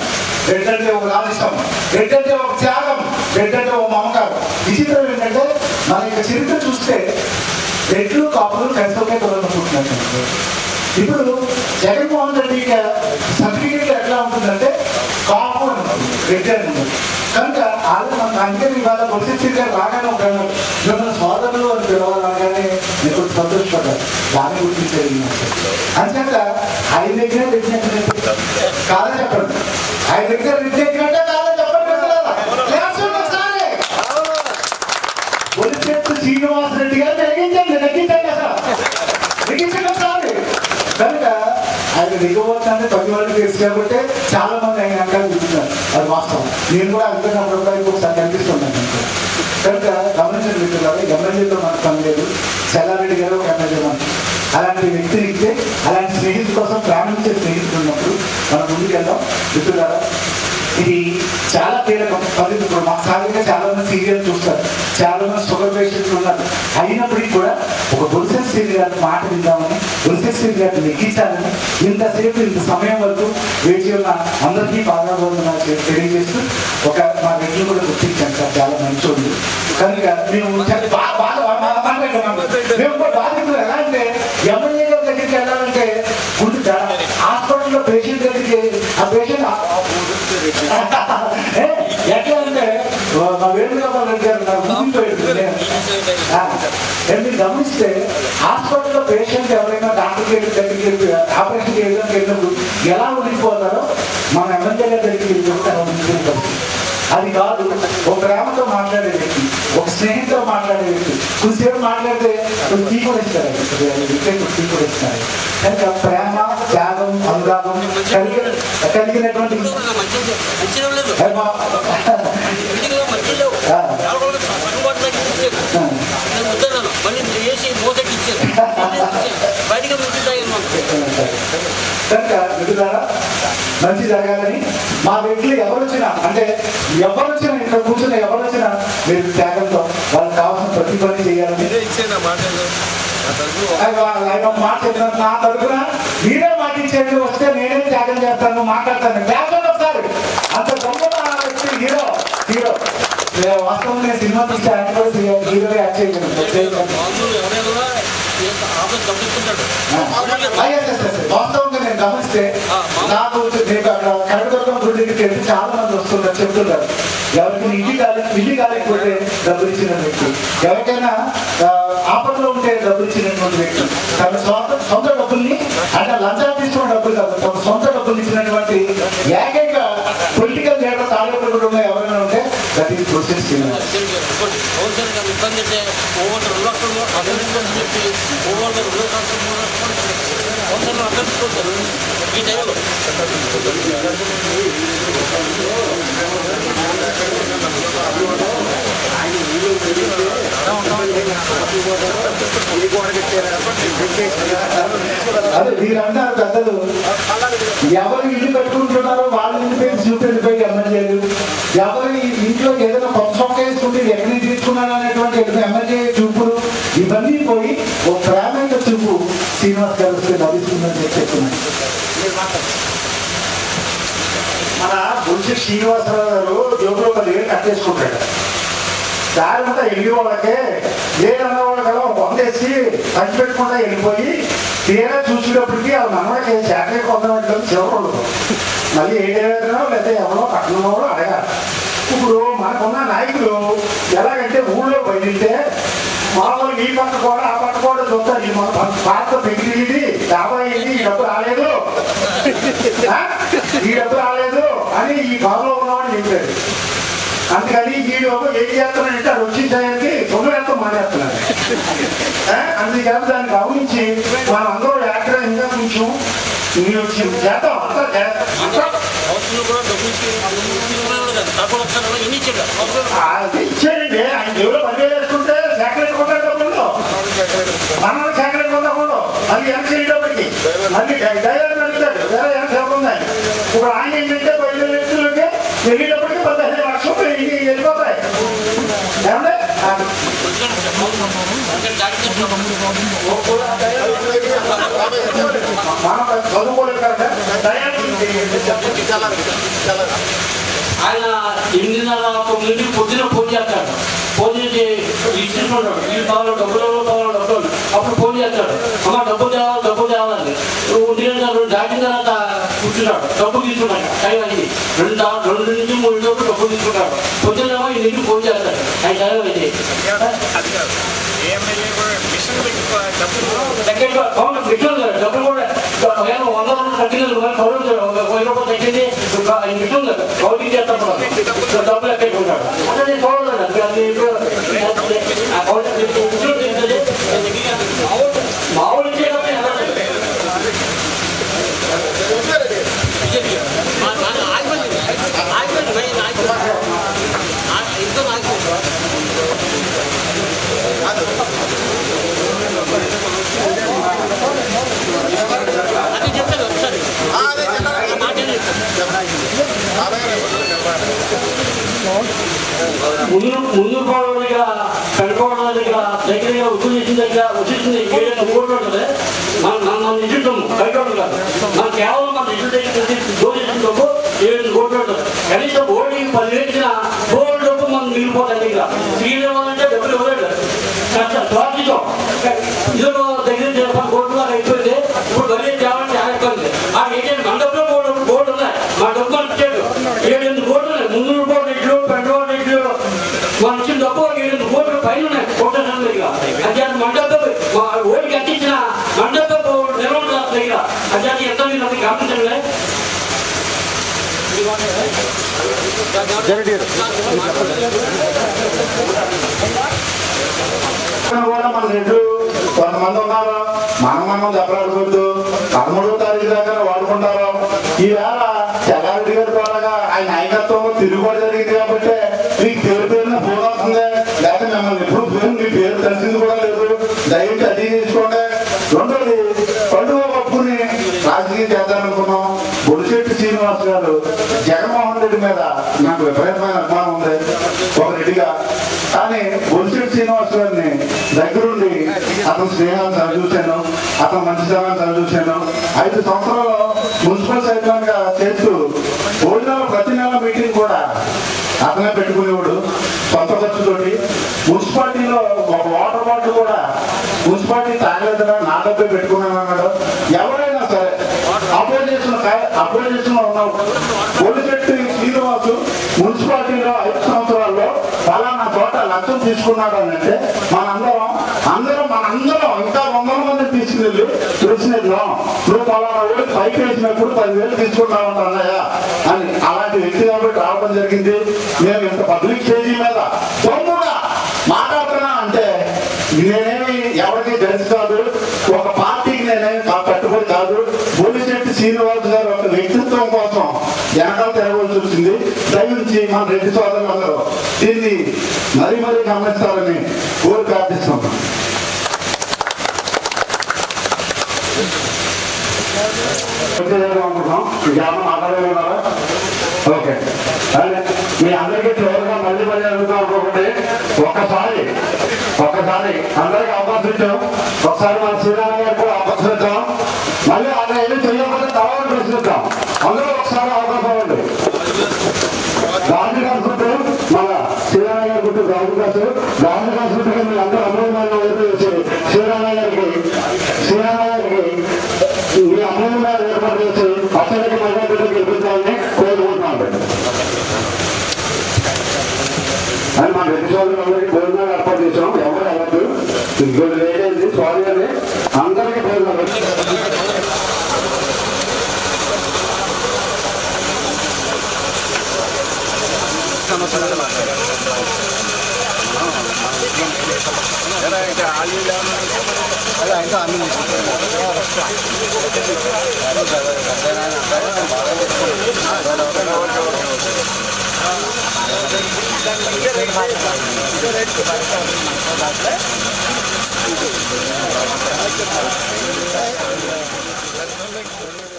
రెడ్ అంటే ఒక రాజసం, రెడ్ అంటే ఒక త్యాగం, రెడ్ అంటే ఒక మమకారం. విచిత్రం ఏంటంటే మన యొక్క చరిత్ర చూస్తే రెడ్లు కాపులు కలిసి తొలగనుకుంటున్నారు. ఇప్పుడు జగన్మోహన్ రెడ్డి సర్టిఫికేట్ ఎట్లా ఉంటుందంటే కాపు అని రెడ్డి అని ఉంటుంది. కనుక అందుకని ఇవాళ పరిస్థితి రాగానే ఒక మిమ్మల్ని సోదరులు అని పిలవాలనగానే మీకు సంతోషపడ్డారు, దాన్ని గుర్తించేది. అంచేత ఆయన దగ్గర రెడ్డి కాదని చెప్పండి, ఆయన దగ్గర రెడ్డి ఎక్కినట్టే కాదని చెప్పండి. ఒలిచెట్టు శ్రీనివాస్ రెడ్డి గారు నెగ్గించండి అసలు, నెగ్గించండి ఒకసారి. కనుక ఆయన దిగబోతుందంటే 10 మంది తెలుసు కాబట్టి చాలా మంది ఆయన అంకాలు చూస్తున్నారు, అది వాస్తవం. నేను కూడా అనుకున్నప్పుడు ఒకసారి కనిపిస్తున్నాను. కనుక గమనించిన మిత్రులారా, ఎమ్మెల్యేలో మనకు పని లేదు, చెల్లారెడ్డి గారు ఒక ఎమ్మెల్యే మనకు. అలాంటి వ్యక్తిని ఇస్తే, అలాంటి స్నేహితుల కోసం ప్రారంభించే స్నేహితులు ఉన్నప్పుడు మనం ముందుకు వెళ్దాం. మిత్రులారా, ఇది చాలా కీలకం. ఇప్పుడు మా సాగిగా చాలా మంది సీరియల్ చూస్తారు, చాలా మంది షుగర్ పేషెంట్లు ఉన్నారు. అయినప్పటికీ కూడా ఒక బొలిసెట్ సీరియల్ గారి మాట విందామని, బొలిసెట్ సీరియల్ గారిని లెక్కించాలని ఇంతసేపు ఇంత సమయం వరకు వేచి ఉన్న అందరికీ బాగా తెలియజేస్తూ ఒక మా వ్యక్తులు కూడా గుర్తించాను సార్, చాలా మంచోళ్ళు. కనుక మేము బాధితులు. ఎలా అంటే ఎమ్మెల్యే గారి దగ్గరికి వెళ్ళాలంటే ముందు హాస్పిటల్లో పేషెంట్ దగ్గరికి ఆ పేషెంట్ ఎట్లా అంటే మా వేణుగోపాల్ రెడ్డి గారు నాకు గుర్తిపోయింది. మీరు గమనిస్తే హాస్పిటల్లో పేషెంట్ ఎవరైనా డాక్టర్ దగ్గరికి వెళ్ళి ఆపరేషన్ చేయడానికి వెళ్ళినప్పుడు ఎలా ఉండిపోతారో మన ఎమ్మెల్యే గారి దగ్గరికి వెళ్ళి అది కాదు. ఒక ప్రేమతో మాట్లాడే వ్యక్తి, ఒక స్నేహితుతో మాట్లాడే వ్యక్తి, కొద్దిసేపు మాట్లాడితే టీ కూడా ఇస్తారు, టీ కూడా ఇస్తారు. కనుక ప్రేమ, త్యాగం, అనురాగం కలిగినటువంటి బయటికి కనుక మిత్రులారా మంచి జరగాలని మా వ్యక్తులు ఎవరు వచ్చినా అంటే ఎవరు వచ్చినా ఇక్కడ కూర్చున్న ఎవరు వచ్చినా మీరు త్యాగంతో వాళ్ళకి కావాల్సిన ప్రతి పని చేయాలని ఆయన ఒక మాట చెప్తున్నాను. నా తరఫున మీరే మాట ఇచ్చేది వస్తే నేనే త్యాగం చేస్తాను మాట్లాడతాను త్యాగం ఒకసారి అంత గొప్ప వ్యక్తి హీరో హీరో వాస్తవం నేను సినిమా తీస్తే ఆయన కూడా హీరో యాక్ట్ చేయగలను. వాస్తవంగా నేను గమనిస్తే నాకు కనకదుర్గం గుడి దగ్గరికి వెళ్తే చాలా మంది వస్తున్నారు చెప్తున్నారు ఎవరికి ఇల్లు కాలేకపోతే డబ్బులు ఇచ్చిన వ్యక్తి, ఎవరికైనా ఆపదలో ఉంటే డబ్బులు ఇచ్చినటువంటి వ్యక్తి, తన సొంత డబ్బుల్ని అంటే లంచాలు తీసుకున్న డబ్బులు కాదు తన సొంత డబ్బులు ఇచ్చినటువంటి ఏకైక పొలిటికల్ లీడర్ తాలూకు ఎవరైనా ఉంటే దట్ ఈస్ ప్రొసెస్ ఈ టైంలో అదే మీరంటారు పెద్దలు ఎవరు ఇల్లు కట్టుకుంటున్నారో వాళ్ళ ఇంటి పేరు చూపెళ్ళిపోయి ఎమ్మెల్యేలు, ఎవరు ఇంట్లో ఏదైనా కొత్త చొక్క వేసుకుంటే ఎక్కడి నుంచి తీసుకున్నాడు అనేటువంటి ఎమ్మెల్యే చూపులు ఇవన్నీ పోయి ఒక ప్రామాణిక చూపు శ్రీనివాస్ గారు వస్తే లభిస్తుందని చెప్తున్నాను. మన బుల్సి శ్రీనివాసరావు గారు జోబులో 10,000 కట్టేసుకుంటాడు. దారి అంతా వెళ్ళి వాళ్ళకే లేదన్నవాళ్ళు కదా వందేసి పంచి పెట్టుకుంటా వెళ్ళిపోయి తీరా చూసేటప్పటికి ఆ మనవాళ్ళకి శాఖకి పొందడం చివరు మళ్ళీ ఏడేనో లేదా ఎవరో పట్టణంలో అడగాలి. ఇప్పుడు మనకున్న నాయకులు ఎలాగంటే ఊళ్ళో బయలుంటే మామూలు ఈ పక్క కూడా ఆ పక్క కూడా చూస్తారు. ఈ మన పాత పెరిగింది డాబా అయింది ఈ డబ్బు రాలేదు ఈ డబ్బు రాలేదు అని ఈ బాబులో ఉన్నవాడిని చెప్పాడు. అందుకని వీడు ఏం చేస్తున్నాడంటే అది వచ్చిందానికి తొమ్మిదేంతో మానేస్తున్నాడు. అందుకని దాన్ని గమనించి మనం అందరూ యాక్టర్ ఇంకా కొంచెం చేద్దాం ఇచ్చాడండి. ఆయన దేవుడు 10,000 వేసుకుంటే సేకరెట్ కొట్టాడు డబ్బుల్లో మనం సేకరెట్ కొట్టకూడదు. మళ్ళీ ఎంత చేయడానికి మళ్ళీ డైలాగ్ అడుగుతాడు వేరే ఎంత ఉందని. ఇప్పుడు ఆయన ఏంటంటే 10,000 వ్యక్తులకి వెళ్ళేటప్పటికి 15 లక్షలు వెళ్ళిపోతాయి. ఏమంటే మనం చదువుకోలేదు కదా ఆయన 8:30 పొద్దున ఫోన్ చేస్తాడు. ఫోన్ చేసి ఇచ్చుకుంటాడు వీళ్ళు కావాలి డబ్బులు అప్పుడు ఫోన్ చేస్తాడు అమ్మ డబ్బు తేవాలని 2 దాటిన తర్వాత కూర్చున్నాడు డబ్బు తీసుకున్నాడు. టైం అయింది 2 నుంచి 3 లోపు డబ్బు తీసుకుంటాడు. పొద్దున్నేమో ఇంటికి ఫోన్ చేస్తాడు ఆయన టైం అయింది. డబ్బులు కూడా 100 తగ్గినది 1000 రూపాయలు తగ్గింది మిషన్ కౌంటింగ్ చేస్తాడు డబ్బులు ఎక్కడుకుంటాడు అంటే చూడలేదు. మామూలు అది చెప్తాను ఒకసారి ముందు పోవడం దగ్గర కనుకోవడం దగ్గర దగ్గర ఉద్యోగం చేసిన దగ్గర వచ్చేసింది 7 కోట్లు ఉంటుంది. మనం నిజుతాము బయట కాదు మనం కేవలం మన నిజు దోచేసిన డబ్బు 7 కోట్లు ఉంటుంది. కనీసం ఓడికి 10,000 ఇచ్చిన కోటి డబ్బు మనం మిగిలిపోతాం. దగ్గర శ్రీదేవాలంటే డబ్బులు ఇవ్వలేదు స్వార్థితం ఇదో దగ్గర 10 కోట్లు అయిపోయింది. ఇప్పుడు బలి తేవాలంటే అయిపోయింది. ఆ ఏంటంటే మన డబ్బులో కోట్లు ఉన్నాయి. మా డబ్బు ఇచ్చాడు 7 కోట్లు ఉన్నాయి. 300 రూపాయలు ఇట్లు పెట్రోల్ ఇట్లు మన ఇచ్చిన డబ్బు 7 కోట్ల పైన ఉన్నాయి. కోట్ల దగ్గర అది మన డబ్బు ఓడికి అందించిన మన డబ్బు నిర్వహణ దగ్గర అది ఎంత మీరు గమనించలే. కూడా మన రెడ్లు కొంతమంది ఉన్నారు. మనం దెబ్బలాడుకోవద్దు. 13వ తారీఖు దాకా వాడుకుంటారు. ఈవేళ జగారెడ్డి గారి ద్వారా ఆయన నాయకత్వం తిరుగుబాటు జరిగింది కాబట్టి మీకు పేరున ఫోన్ అవుతుంది. లేకపోతే మిమ్మల్ని ఎప్పుడు మీ పేరు తెలిసింది కూడా లేదు. దయచేసి అది చేసుకోండి. రెండోది రాజకీయం చేద్దామనుకున్నాం. బొలిశెట్టి శ్రీనివాస్ గారు జగన్మోహన్ రెడ్డి మీద నాకు విపరీతమైన అభిమానం ఉంది ఒక రెడ్డిగా. కానీ బొలిశెట్టి శ్రీనివాస్ గారిని దగ్గరుండి అతను స్నేహాన్ని చూశాను, అతను మంచితనాన్ని చూశాను. 5 సంవత్సరాలు మున్సిపల్ చైర్మన్ గా చేస్తూ భోజనాలు ప్రతి నెల మీటింగ్ కూడా అతనే పెట్టుకునేవాడు సొంత ఖర్చుతోటి. మున్సిపాలిటీలో ఒక వాటర్ బాటిల్ కూడా మున్సిపాలిటీ తాగలేదన్నా నా డబ్బే పెట్టుకున్నాను అన్నాడు. ఎవరైనా సరే అపోజిషన్ లో ఉన్న బొలిశెట్టి శ్రీనివాసు మున్సిపాలిటీలో 5 సంవత్సరాల్లో ఫలానా చోట లక్ష్యం తీసుకున్నాడు అని అంటే మనందరం ఇంకా 100 మందిని తీసుకువెళ్ళి ప్రశ్నిద్దాం. నువ్వు ఫలానా ఊరికి పైకి వేసినప్పుడు 10,000 తీసుకున్నావు అన్నయ్య అని. అలాంటి వ్యక్తి కాబట్టి రావడం జరిగింది. మేము ఇంత పబ్లిక్ స్టేజీ మీద తొమ్ముగా మాట్లాడుతున్నా అంటే నేనేమి ఎవరికి తెలిసి కాదు, ఒక పార్టీకి నేనేమి కట్టుబడి కాదు. బొలిశెట్టి శ్రీనివాస్ గారు ఒక వ్యక్తిత్వం కోసం వెనకాల తిరగవలసి వచ్చింది. దయించి మన రెడ్డి సోదరులందరూ దీన్ని మరీ గమనిస్తారని కోరి ప్రార్థిస్తున్నాం. అనుకుంటున్నాం ఇంకేమన్నా మాట్లాడగలరా? ఓకే, మీ అందరికీ చివరిగా మళ్ళీ అడుగుతాం అనుకోకండి. ఒక్కసారి అందరికీ అవకాశం ఇచ్చాం. ఒకసారి మన శ్రీరామ గారు కూడా అవకాశం ఇద్దాం. మళ్ళీ ఆయన ఏమి చేయకపోతే తర్వాత ప్రశ్నిద్దాం. అందరూ ఒకసారి అవకాశం ఇవ్వండి. గాంధీ కాన్సెప్ట్ మన శ్రీరామ గారి గుర్తు గాంధీ కాన్సెప్ట్ మీరు అందరూ అమూల్యమైన ఓటు వేసి శ్రీరామ గారికి మీ అమూల్యమైన ఏర్పాటు చేసి అసలుకి మధ్య గెలిపించాలని కోరుకుంటున్నాను. అని మా రెడ్డి సోదరులందరికీ భోజనాలు ఏర్పాటు చేసాం. ఎవరు అవ్వద్దు, ఇంకోటి లేదండి సారీ అని అందరికీ భోజనాలు. Thank you.